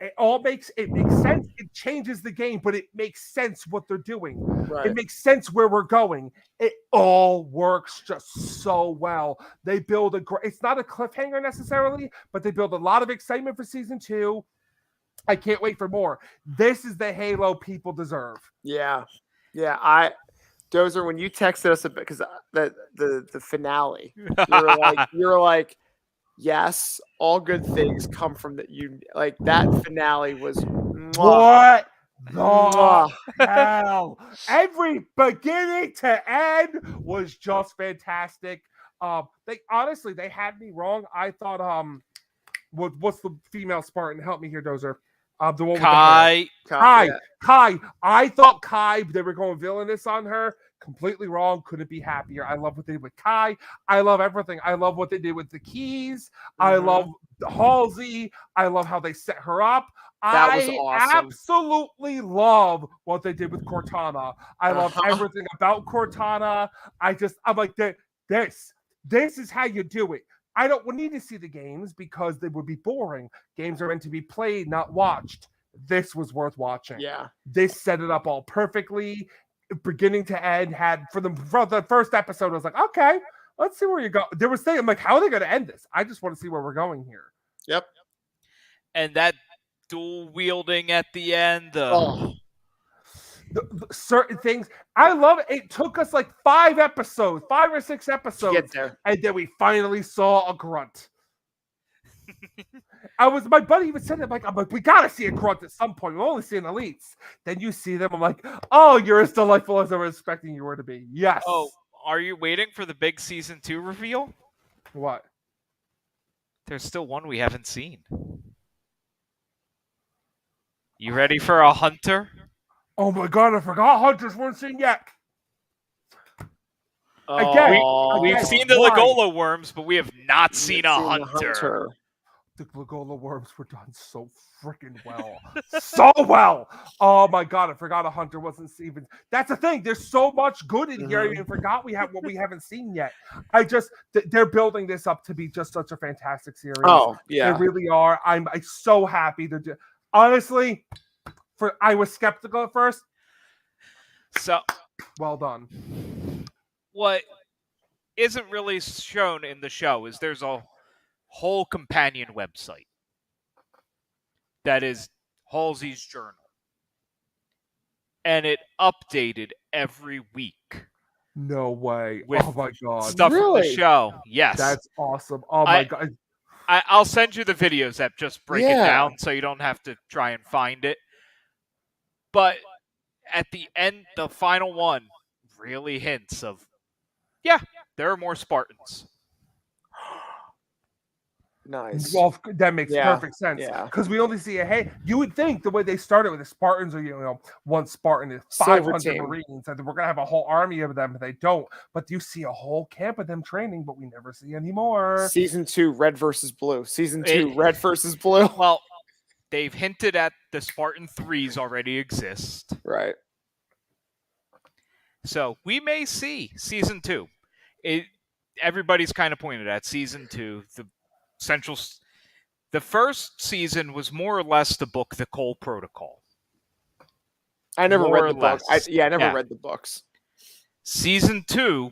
It makes sense. It changes the game, but it makes sense what they're doing. Right. It makes sense where we're going. It all works just so well. They build it's not a cliffhanger necessarily, but they build a lot of excitement for season 2. I can't wait for more. This is the Halo people deserve. Yeah. Dozer, when you texted us about because the finale, you're like, yes, all good things come from like that finale was What the Mwah. hell? Every beginning to end was just fantastic. They had me wrong. I thought what's the female Spartan? Help me here, Dozer. The one with the hair. Kai. Kai. I thought Kai, they were going villainous on her. Completely wrong. Couldn't be happier. I love what they did with Kai. I love everything. I love what they did with the keys. I love Halsey. I love how they set her up. That was awesome. Absolutely love what they did with Cortana. I love everything about Cortana. I'm like, this is how you do it. I don't need to see the games because they would be boring. Games are meant to be played, not watched. This was worth watching. Yeah. This set it up all perfectly. Beginning to end for the first episode, I was like, okay, let's see where you go. There was thing, I'm like, how are they going to end this? I just want to see where we're going here. Yep. And that dual wielding at the end. Certain things, I love it. It took us like 5 or 6 episodes, Get there. and then we finally saw a grunt. My buddy even said it. I'm like, we gotta see a grunt at some point. We're only seeing elites. Then you see them. I'm like, oh, you're as delightful as I was expecting you were to be. Yes. Oh, are you waiting for the big season 2 reveal? What? There's still one we haven't seen. You ready for a hunter? Oh my god, I forgot Hunters weren't seen yet. We've seen the Legola worms, but we have not seen a hunter. The Legola worms were done so freaking well. So well. Oh my god, I forgot a hunter wasn't even. That's the thing. There's so much good in here. I even forgot we have what we haven't seen yet. They're building this up to be just such a fantastic series. Oh, yeah. They really are. I'm so happy. Honestly, I was skeptical at first. So, well done. What isn't really shown in the show is there's a whole companion website that is Halsey's journal. And it updated every week. No way. With oh my god. Stuff from the show. Yes. That's awesome. Oh my god. I'll send you the videos that just break it down so you don't have to try and find it. But at the end, the final one really hints of, there are more Spartans. Nice. Well, that makes perfect sense. Yeah. Because we only see you would think the way they started with the Spartans are, one Spartan is 500 Marines, and we're going to have a whole army of them, but they don't. But you see a whole camp of them training, but we never see any more. Season 2, Red versus Blue. Season 2, Red versus Blue. Well, they've hinted at the Spartan 3s already exist. Right. So we may see Season 2. Everybody's kind of pointed at Season 2. The first season was more or less the book, The Cole Protocol. I never More read the book. I never read the books. Season 2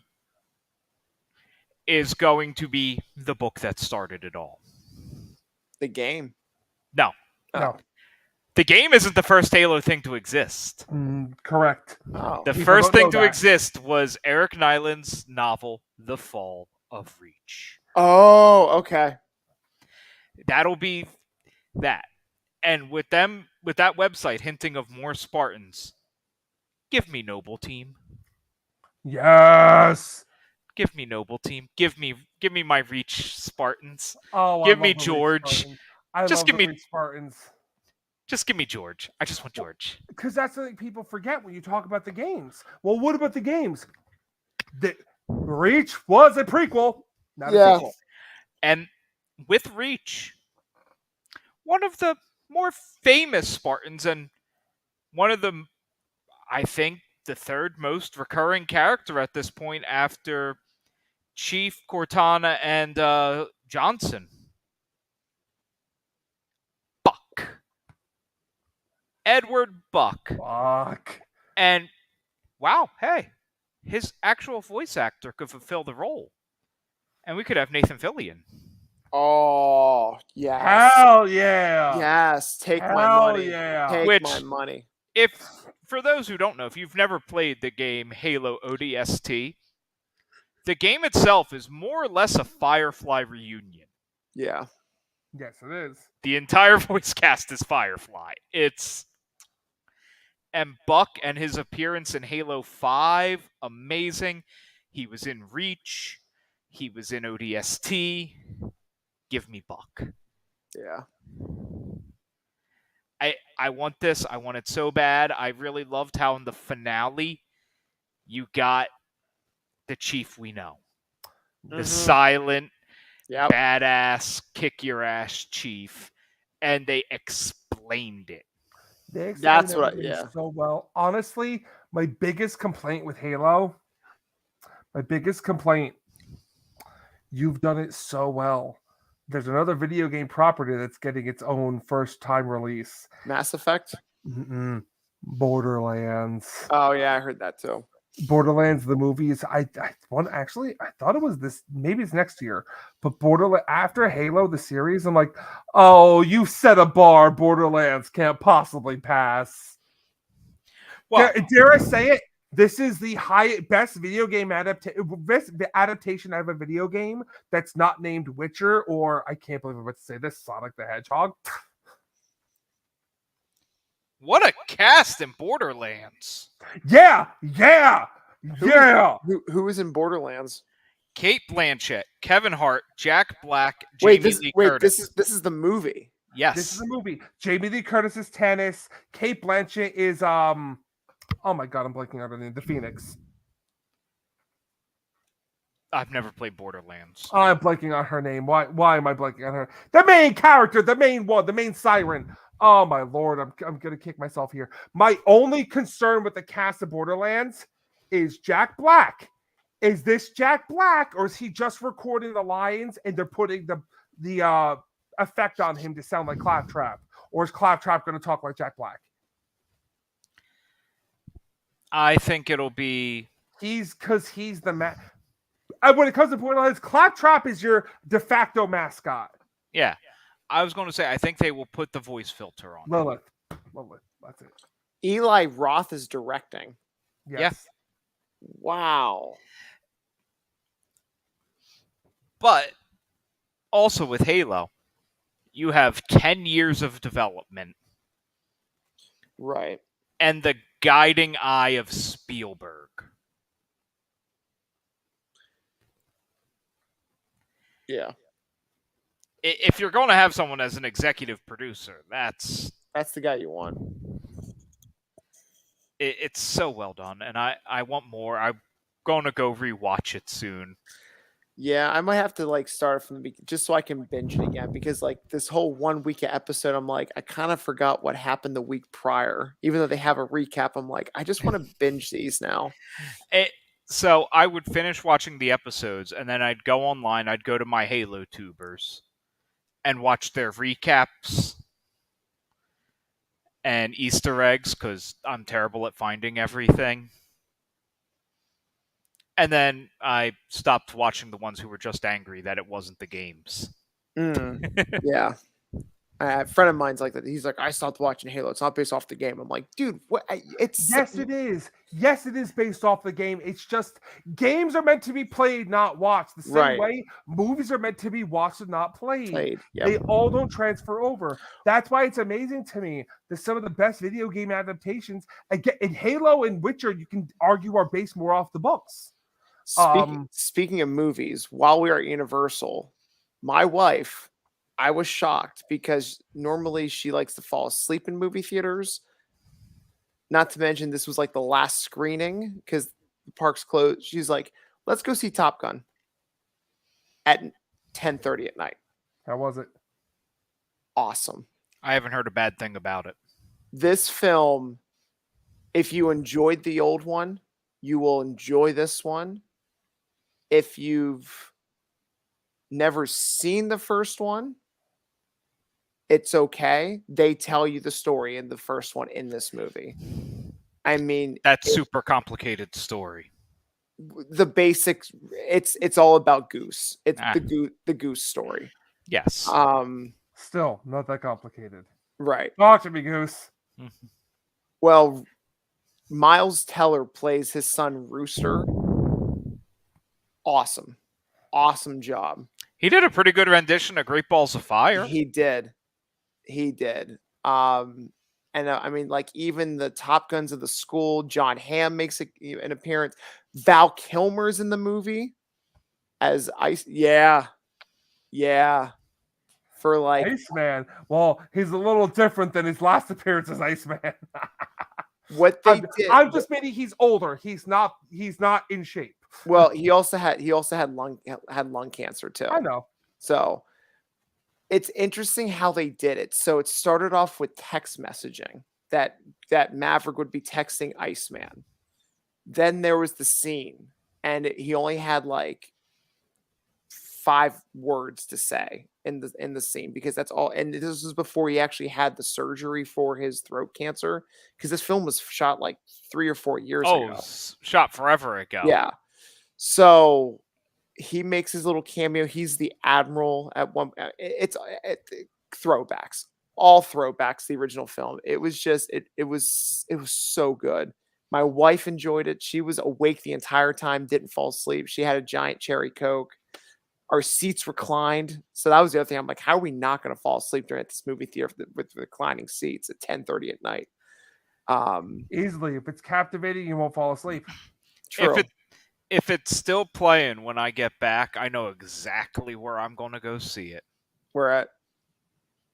is going to be the book that started it all. The game. No. No. The game isn't the first Halo thing to exist. Correct. Oh. The first thing to exist was Eric Nyland's novel, The Fall of Reach. Oh, okay. That'll be that. And with that website hinting of more Spartans, give me Noble Team. Yes. Give me Noble Team. Give me my Reach Spartans. Oh, give me George. Just give me Spartans. Just give me George. I just want George. Because that's something people forget when you talk about the games. Well, what about the games? The Reach was a prequel, not a sequel. And with Reach, one of the more famous Spartans, and one of the, I think, the third most recurring character at this point after Chief, Cortana, and Johnson. Buck. Edward Buck. Fuck. And wow, hey, his actual voice actor could fulfill the role. And we could have Nathan Fillion. Oh, yes. Hell yeah. Yes, take my Hell money. yeah. Take Which- my money. If, for those who don't know, if you've never played the game Halo ODST, the game itself is more or less a Firefly reunion. Yeah. Yes, it is. The entire voice cast is Firefly. And Buck and his appearance in Halo 5, amazing. He was in Reach. He was in ODST. Give me Buck. Yeah. I want this. I want it so bad. I really loved how in the finale you got the Chief we know. The Mhm. silent, Yep. badass, kick your ass Chief. And they explained it. They explain That's what I- everything yeah. so well. Honestly, my biggest complaint with Halo, you've done it so well. There's another video game property that's getting its own first time release. Mass Effect. Borderlands. Oh yeah, I heard that too. Borderlands the movies. I thought it was this, maybe it's next year, but Borderlands after Halo the series, I'm like, oh, you set a bar Borderlands can't possibly pass. Well, Dare I say it? This is the best video game adaptation of a video game that's not named Witcher, or I can't believe I'm about to say this, Sonic the Hedgehog. what a cast in Borderlands. Yeah. Who was in Borderlands? Kate Blanchett, Kevin Hart, Jack Black, Wait, Jamie Lee Curtis. this is the movie. Yes. This is a movie. Jamie Lee Curtis is Tannis. Kate Blanchett is oh my god, I'm blanking out her name. The Phoenix. I've never played Borderlands. I'm blanking on her name. Why am I blanking on her? The main character, the main siren. Oh my lord, I'm gonna kick myself here. My only concern with the cast of Borderlands is Jack Black. Is this Jack Black, or is he just recording the lines and they're putting the effect on him to sound like Claptrap? Or is Claptrap going to talk like Jack Black? I think it'll be. He's the when it comes to Borderlands, Claptrap is your de facto mascot. Yeah. I was going to say, I think they will put the voice filter on. Lilith. That's it. Eli Roth is directing. Yes. Wow. But also with Halo, you have 10 years of development Right. and the guiding eye of Spielberg. Yeah. If you're going to have someone as an executive producer, that's That's the guy you want. it's so well done, and I want more. I'm going to go rewatch it soon. Yeah, I might have to start from the beginning just so I can binge it again, because this whole 1 week episode, I'm like, I kind of forgot what happened the week prior. Even though they have a recap, I'm like, I just want to binge these now. So I would finish watching the episodes, and then I'd go online. I'd go to my Halo tubers and watch their recaps and Easter eggs, because I'm terrible at finding everything. And then I stopped watching the ones who were just angry that it wasn't the games. Yeah. A friend of mine's like that. He's like, I stopped watching Halo. It's not based off the game. I'm like, dude, what? It's Yes, it is. Yes, it is based off the game. It's just games are meant to be played, not watched. The same Right. way movies are meant to be watched and not played. Yep. They all don't transfer over. That's why it's amazing to me that some of the best video game adaptations, again, in Halo and Witcher, you can argue are based more off the books. Speaking of movies, while we are at Universal, my wife, I was shocked because normally she likes to fall asleep in movie theaters. Not to mention this was the last screening because the park's closed. She's like, let's go see Top Gun at 10:30 at night. How was it? Awesome. I haven't heard a bad thing about it. This film if you enjoyed the old one, you will enjoy this one. If you've never seen the first one, it's okay. They tell you the story in the first one in this movie. I mean, That super complicated story. the basics. It's all about Goose. It's Ah. the Goose story. Yes. Still, not that complicated. Right. Talk to me, Goose. Well, Miles Teller plays his son Rooster. Awesome job. He did a pretty good rendition of Great Balls of Fire. He did. And I mean, like, even the Top Guns of the school, John Hamm makes an appearance. Val Kilmer's in the movie as Ice. Yeah. For like, Iceman. Well, he's a little different than his last appearance as Iceman. what they did. I'm just meaning he's older. He's not in shape. Well, he also had lung cancer too. I know. So it's interesting how they did it. So it started off with text messaging that Maverick would be texting Iceman. Then there was the scene, and he only had like 5 words to say in the scene, because that's all. And this was before he actually had the surgery for his throat cancer, because this film was shot like 3 or 4 years ago. Shot forever ago. Yeah. So he makes his little cameo. He's the admiral at one. It's throwbacks, all throwbacks. The original film. It was just it was so good. My wife enjoyed it. She was awake the entire time, didn't fall asleep. She had a giant cherry Coke. Our seats reclined. So that was the other thing. I'm like, how are we not going to fall asleep during this movie theater with reclining seats at 10:30 at night? Easily. If it's captivating, you won't fall asleep. True. If it's still playing when I get back, I know exactly where I'm going to go see it. We're at.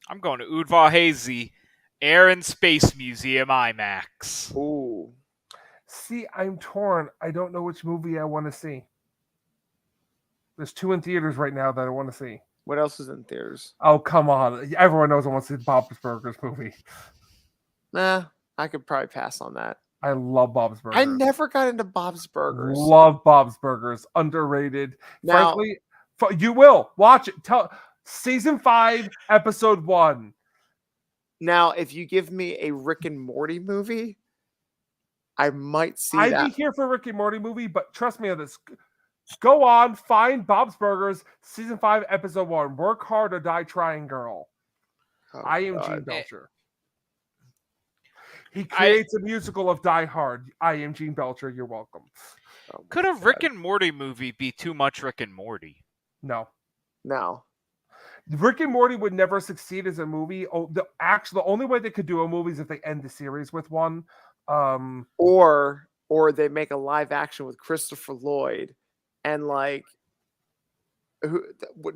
I'm going to Udvar-Hazy Air and Space Museum IMAX. Ooh. See, I'm torn. I don't know which movie I want to see. There's 2 in theaters right now that I want to see. What else is in theaters? Oh, come on. Everyone knows I want to see Bob's Burgers movie. Nah, I could probably pass on that. I love Bob's Burgers. I never got into Bob's Burgers. Love Bob's Burgers. Underrated. Now- Frankly, you will watch it. Season 5, episode 1. Now, if you give me a Rick and Morty movie, I might see I'd that. be here for a Rick and Morty movie, but trust me on this. Go on, find Bob's Burgers, season 5, episode 1. Work hard or die trying, girl. Oh, I am God. Gene Belcher. He creates a musical of Die Hard. I am Gene Belcher. You're welcome. Oh, Could a God. Rick and Morty movie be too much Rick and Morty? No. No. Rick and Morty would never succeed as a movie. Oh, the only way they could do a movie is if they end the series with one. Or they make a live action with Christopher Lloyd, and like, do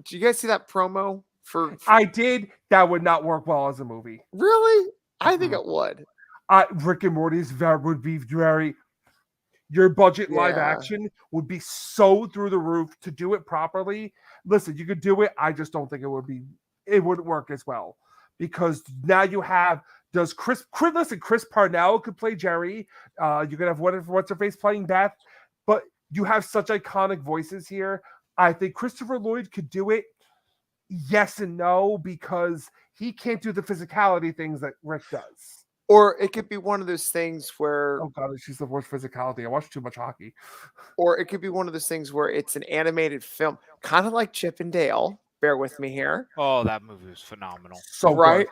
you guys see that promo for? I did. That would not work well as a movie. Really? I think it would. Rick and Morty would be very. Your budget live Yeah. action would be so through the roof to do it properly. Listen, you could do it. I just don't think it wouldn't work as well, because now you have. Does Chris Parnell could play Jerry. You could have what's her face playing Beth, but you have such iconic voices here. I think Christopher Lloyd could do it. Yes and no, because he can't do the physicality things that Rick does. Or it could be one of those things where, Oh god, she's the worst physicality. I watch too much hockey. or it could be one of those things where it's an animated film, kind of like Chip and Dale. Bear with me here. Oh, that movie was phenomenal. So Right? good.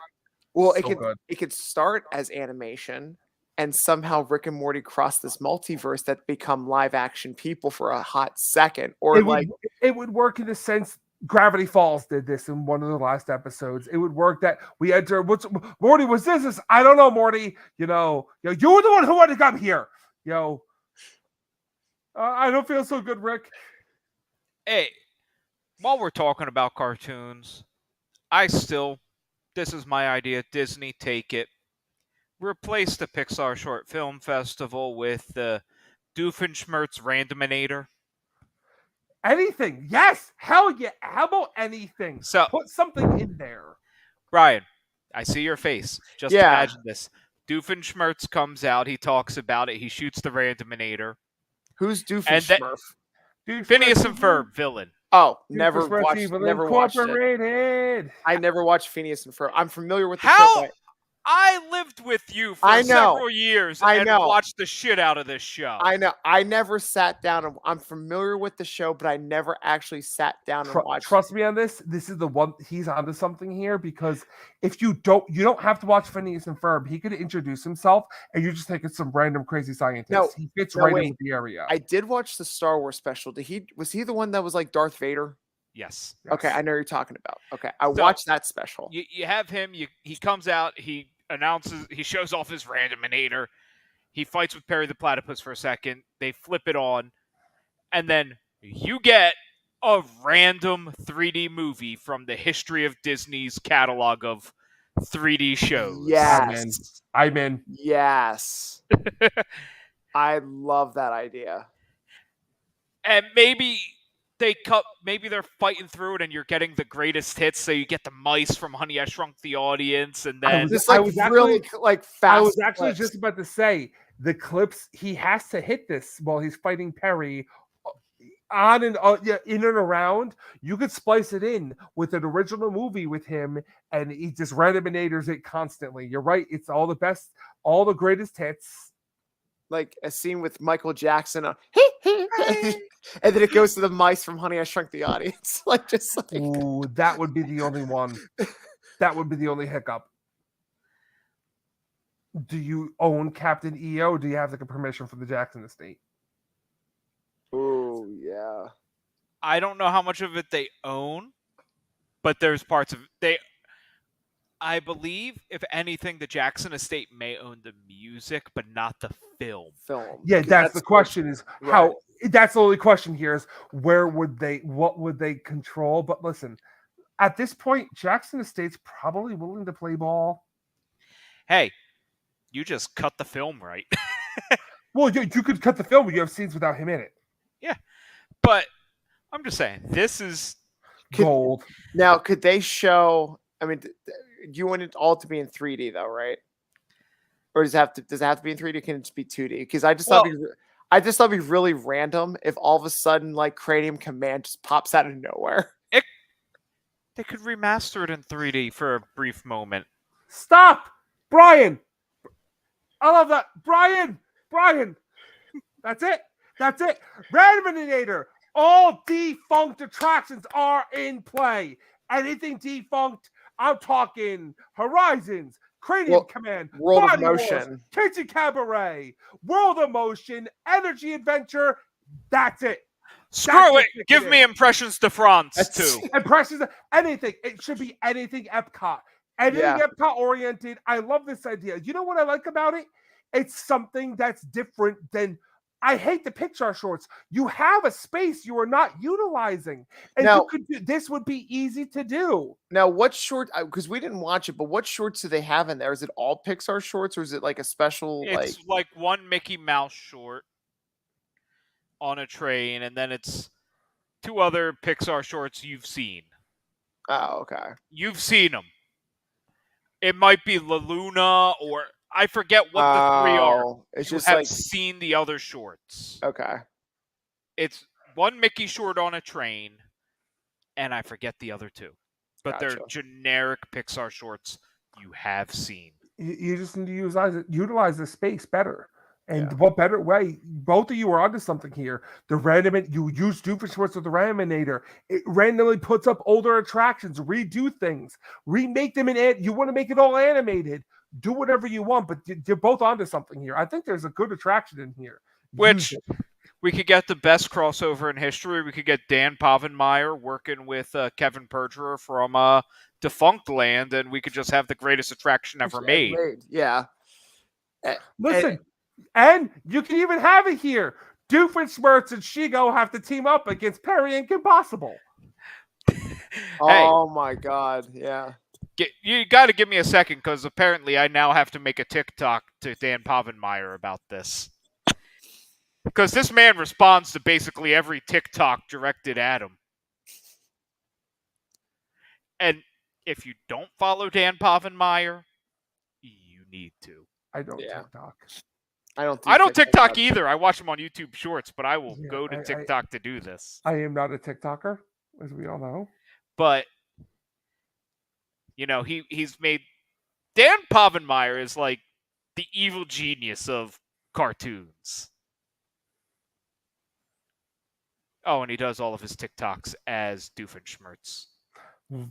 Well, So it could start as animation, and somehow Rick and Morty cross this multiverse that become live action people for a hot second. Or it would work in the sense Gravity Falls did this in one of the last episodes. It would work that we enter. Morty was this? I don't know, Morty. You were the one who wanted to come here. I don't feel so good, Rick. Hey, while we're talking about cartoons, this is my idea. Disney, take it. Replace the Pixar Short Film Festival with the Doofenshmirtz Randominator. Anything. Yes. Hell yeah. How about anything? So, Put something in there. Brian, I see your face. Just Yeah. imagine this. Doofenshmirtz comes out. He talks about it. He shoots the Randominator. Who's And Doofenshmirtz? Dude, Phineas and Ferb, villain. Oh, Dude, never First watched. Evil Never watched it. Incorporated. I never watched Phineas and Ferb. I'm familiar with the How? show. But I lived with you for I know. several years I and know. watched the shit out of this show. I know. I never sat down and I'm familiar with the show, but I never actually sat down and watched. Trust me on this. This is the one he's onto something here because if you don't have to watch Phineas and Ferb. He could introduce himself and you're just taking some random crazy scientist. No, he fits no, right wait. in with the area. I did watch the Star Wars special. Was he the one that was like Darth Vader? Yes. Okay, Yes. I know who you're talking about. Okay, I So, watched that special. You have him. He comes out. He announces. He shows off his Randominator. He fights with Perry the Platypus for a second. They flip it on, and then you get a random 3D movie from the history of Disney's catalog of 3D shows. Yes. I'm in. Yes. I love that idea. And maybe they're fighting through it and you're getting the greatest hits, so you get the mice from Honey, I Shrunk the Audience, and then Just I like was really actually- like fast. I was actually clips. just about to say the clips he has to hit this while he's fighting Perry on and in and around. You could splice it in with an original movie with him, and he just randominators it constantly. You're right; it's all the best, all the greatest hits. like a scene with Michael Jackson, and then it goes to the mice from Honey, I Shrunk the Audience. Like just like Ooh, that would be the only one. That would be the only hiccup. Do you own Captain EO? Do you have like a permission from the Jackson estate? oh yeah. I don't know how much of it they own, but there's parts of they. I believe, if anything, the Jackson estate may own the music, but not the film. Film. Yeah, 'Cause that's the question is how Right. that's the only question here is what would they control? But listen, at this point, Jackson Estate's probably willing to play ball. Hey, you just cut the film right. Well, you could cut the film, but you have scenes without him in it. But I'm just saying, this is Gold. Now, could they show? I mean, you want it all to be in 3D though, right? Or does it have to be in 3D? Can it just be 2D? Because I just thought it'd be really random if all of a sudden like Cranium Command just pops out of nowhere. they could remaster it in 3D for a brief moment. Stop, Brian. I love that, Brian. That's it. Randominator. All defunct attractions are in play. Anything defunct, I'm talking Horizons, Cranium Command, World of Body Wars, Motion. Kitchen Cabaret, World of Motion, Energy Adventure. That's it. Screw it! what Give it me is. Impressions de France too. Impressions, anything. It should be anything Epcot. Anything Epcot oriented. I love this idea. You know what I like about it? It's something that's different than. I hate the Pixar shorts. You have a space you are not utilizing, and Now- you could do, this would be easy to do. Now, what short? Because we didn't watch it, but what shorts do they have in there? Is it all Pixar shorts, or is it like a special? It's like one Mickey Mouse short on a train, and then it's two other Pixar shorts you've seen. Oh, okay. You've seen them. It might be La Luna, or I forget what the three are. Oh, it's You just have like seen the other shorts. okay. It's one Mickey short on a train, and I forget the other two. But they're Gotcha. generic Pixar shorts you have seen. You just need to utilize the space better. And Yeah. what better way? Both of you are onto something here. You use Doofenshmirtz with the Randominator. It randomly puts up older attractions, redo things, remake them you want to make it all animated. Do whatever you want, but you're both onto something here. I think there's a good attraction in here. Which Use it. we could get the best crossover in history. We could get Dan Povenmire working with Kevin Perjurer from Defunct Land, and we could just have the greatest attraction ever made. Yeah. Listen, and you can even have it here. Doofenshmirtz and Shigo have to team up against Perry and Kim Possible. Oh my God. Yeah. You got to give me a second, because apparently I now have to make a TikTok to Dan Povenmire about this. Because this man responds to basically every TikTok directed at him. And if you don't follow Dan Povenmire, you need to. I don't Yeah. TikTok. I don't. I don't TikTok much. either. I watch them on YouTube Shorts, but I will Yeah, go to I- TikTok to do this. I am not a TikToker, as we all know. But he's made Dan Povenmire is like the evil genius of cartoons. Oh, and he does all of his TikToks as Doofenshmirtz.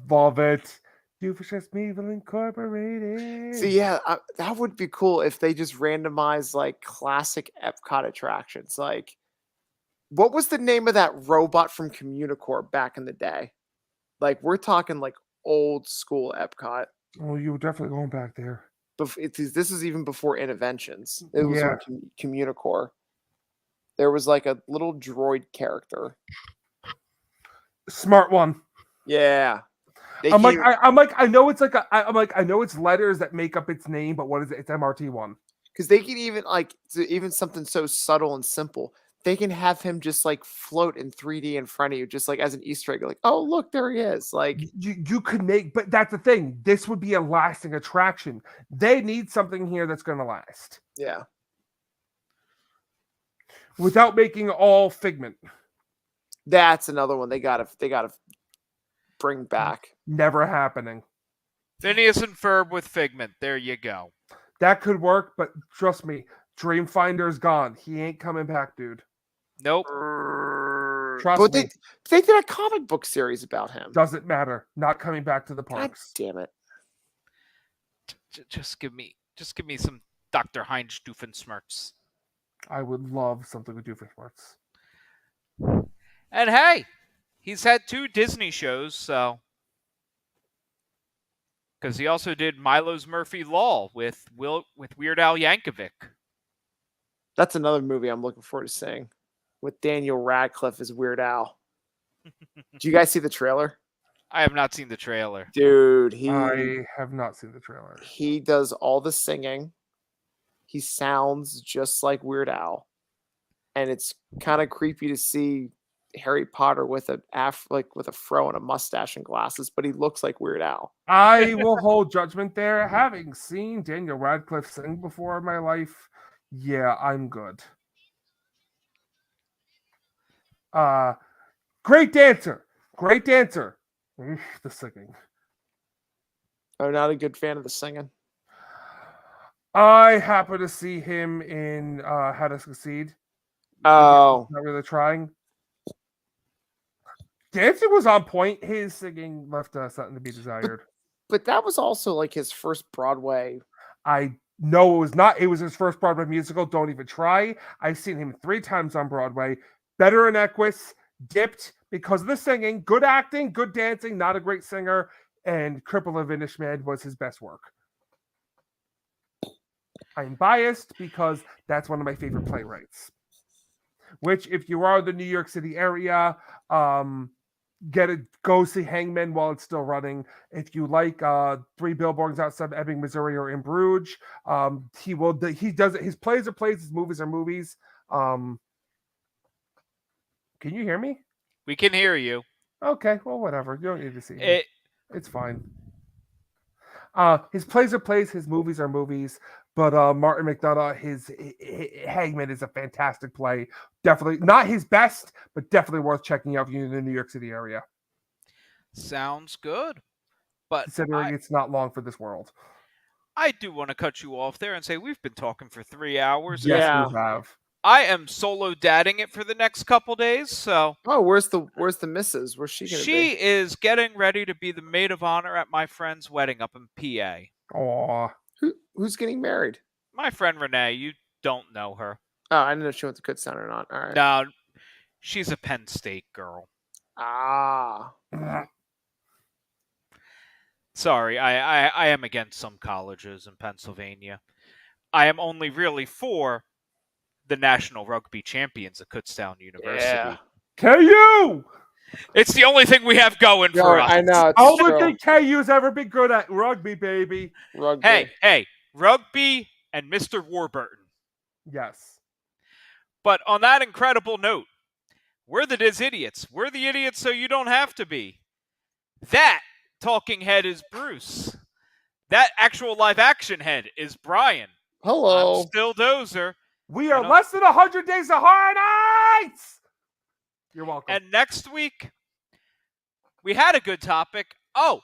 Love it. Doofenshmirtz Meeville Incorporated. See, yeah, that would be cool if they just randomized like classic Epcot attractions. Like, what was the name of that robot from Communicore back in the day? Like, we're talking like old school Epcot. Oh, you were definitely going back there. This is even before Interventions. It was Yeah. on Communicore. There was like a little droid character. Smart one. Yeah. I'm like, I know it's like I know it's letters that make up its name, but what is it? It's MRT1. because they can even even something so subtle and simple. They can have him just like float in 3D in front of you, just like as an Easter egg. Like, oh look, there he is. Like You could make, but that's the thing. This would be a lasting attraction. They need something here that's going to last yeah. without making all Figment. That's another one they gotta bring back. Never happening. Phineas and Ferb with Figment. There you go. That could work, but trust me, Dreamfinder's gone. He ain't coming back, dude. Nope. Trust But me. they did a comic book series about him. Doesn't matter. Not coming back to the God parks. damn it. Just give me some Dr. Heinz Doofenshmirtz. I would love something with Doofenshmirtz. And hey, he's had 2 Disney shows, so because he also did Milo's Murphy Law with Weird Al Yankovic. That's another movie I'm looking forward to seeing with Daniel Radcliffe as Weird Al. Do you guys see the trailer? I have not seen the trailer. Dude, I have not seen the trailer. he does all the singing. He sounds just like Weird Al. And it's kind of creepy to see Harry Potter with with a fro and a mustache and glasses, but he looks like Weird Al. I will hold judgment there. Having seen Daniel Radcliffe sing before in my life, yeah, I'm good. Great dancer. Great dancer. The singing. I'm not a good fan of the singing. I happen to see him in How to Succeed. Oh, Not really trying. Dancing was on point. His singing left something to be desired. but that was also like his first Broadway. I know it was not. It was his first Broadway musical. Don't even try. I've seen him 3 times on Broadway. Better in Equus. Dipped because of the singing. Good acting. Good dancing. Not a great singer. And Cripple of Inishmed was his best work. I'm biased because that's one of my favorite playwrights. Which, if you are in the New York City area, go see Hangman while it's still running. If you like 3 Billboards Outside Ebbing, Missouri, or in Bruges, he does it. His plays are plays, his movies are movies. Can you hear me? We can hear you. Okay, well, whatever. You don't need to see me. It, It's fine. His plays are plays, his movies are movies. But Martin McDonough, his Hangman is a fantastic play. Definitely not his best, but definitely worth checking out if you're in the New York City area. sounds good. But Considering it's not long for this world. I do want to cut you off there and say we've been talking for 3 hours. Yes, Yeah. we have. I am solo dadding it for the next couple days, so Oh, where's the missus? Where's she gonna she be? is getting ready to be the maid of honor at my friend's wedding up in PA. Aw. Who's getting married? My friend Renee, you don't know her. Oh, I didn't know if she went to Kutztown or not. All right. No, she's a Penn State girl. Ah. Sorry, I am against some colleges in Pennsylvania. I am only really for the national rugby champions at Kutztown University. Yeah. KU! It's the only thing we have going No, for us. I know. It's Only true. thing KU's ever been good at rugby, baby. Rugby. Hey, rugby and Mr. Warburton. Yes. But on that incredible note, we're the Diz Idiots. We're the idiots so you don't have to be. That talking head is Bruce. That actual live action head is Brian. Hello. I'm still Dozer. We are And, less than 100 days of Horror Nights! You're welcome. And next week, we had a good topic. Oh,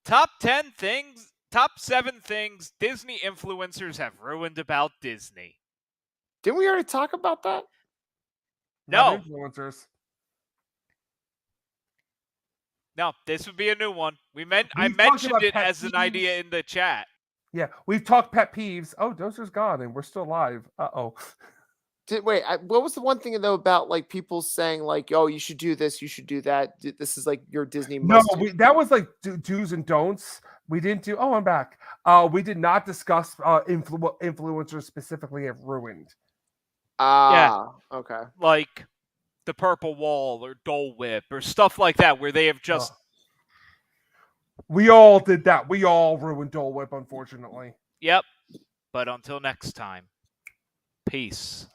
top 7 things Disney influencers have ruined about Disney. Didn't we already talk about that? Not No. influencers. No, this would be a new one. I We've talked mentioned about it pet as an peeves. idea in the chat. Yeah, we've talked pet peeves. Oh, Dozer's gone and we're still live. Uh-oh. What was the one thing though about like people saying like, "Oh, you should do this, you should do that." This is like your Disney. No, must-do. that was like do's and don'ts. We didn't do. Oh, I'm back. We did not discuss influencers specifically have ruined. Okay. Like the Purple Wall or Dole Whip or stuff like that, where they have just. We all did that. We all ruined Dole Whip, unfortunately. Yep. But until next time, peace.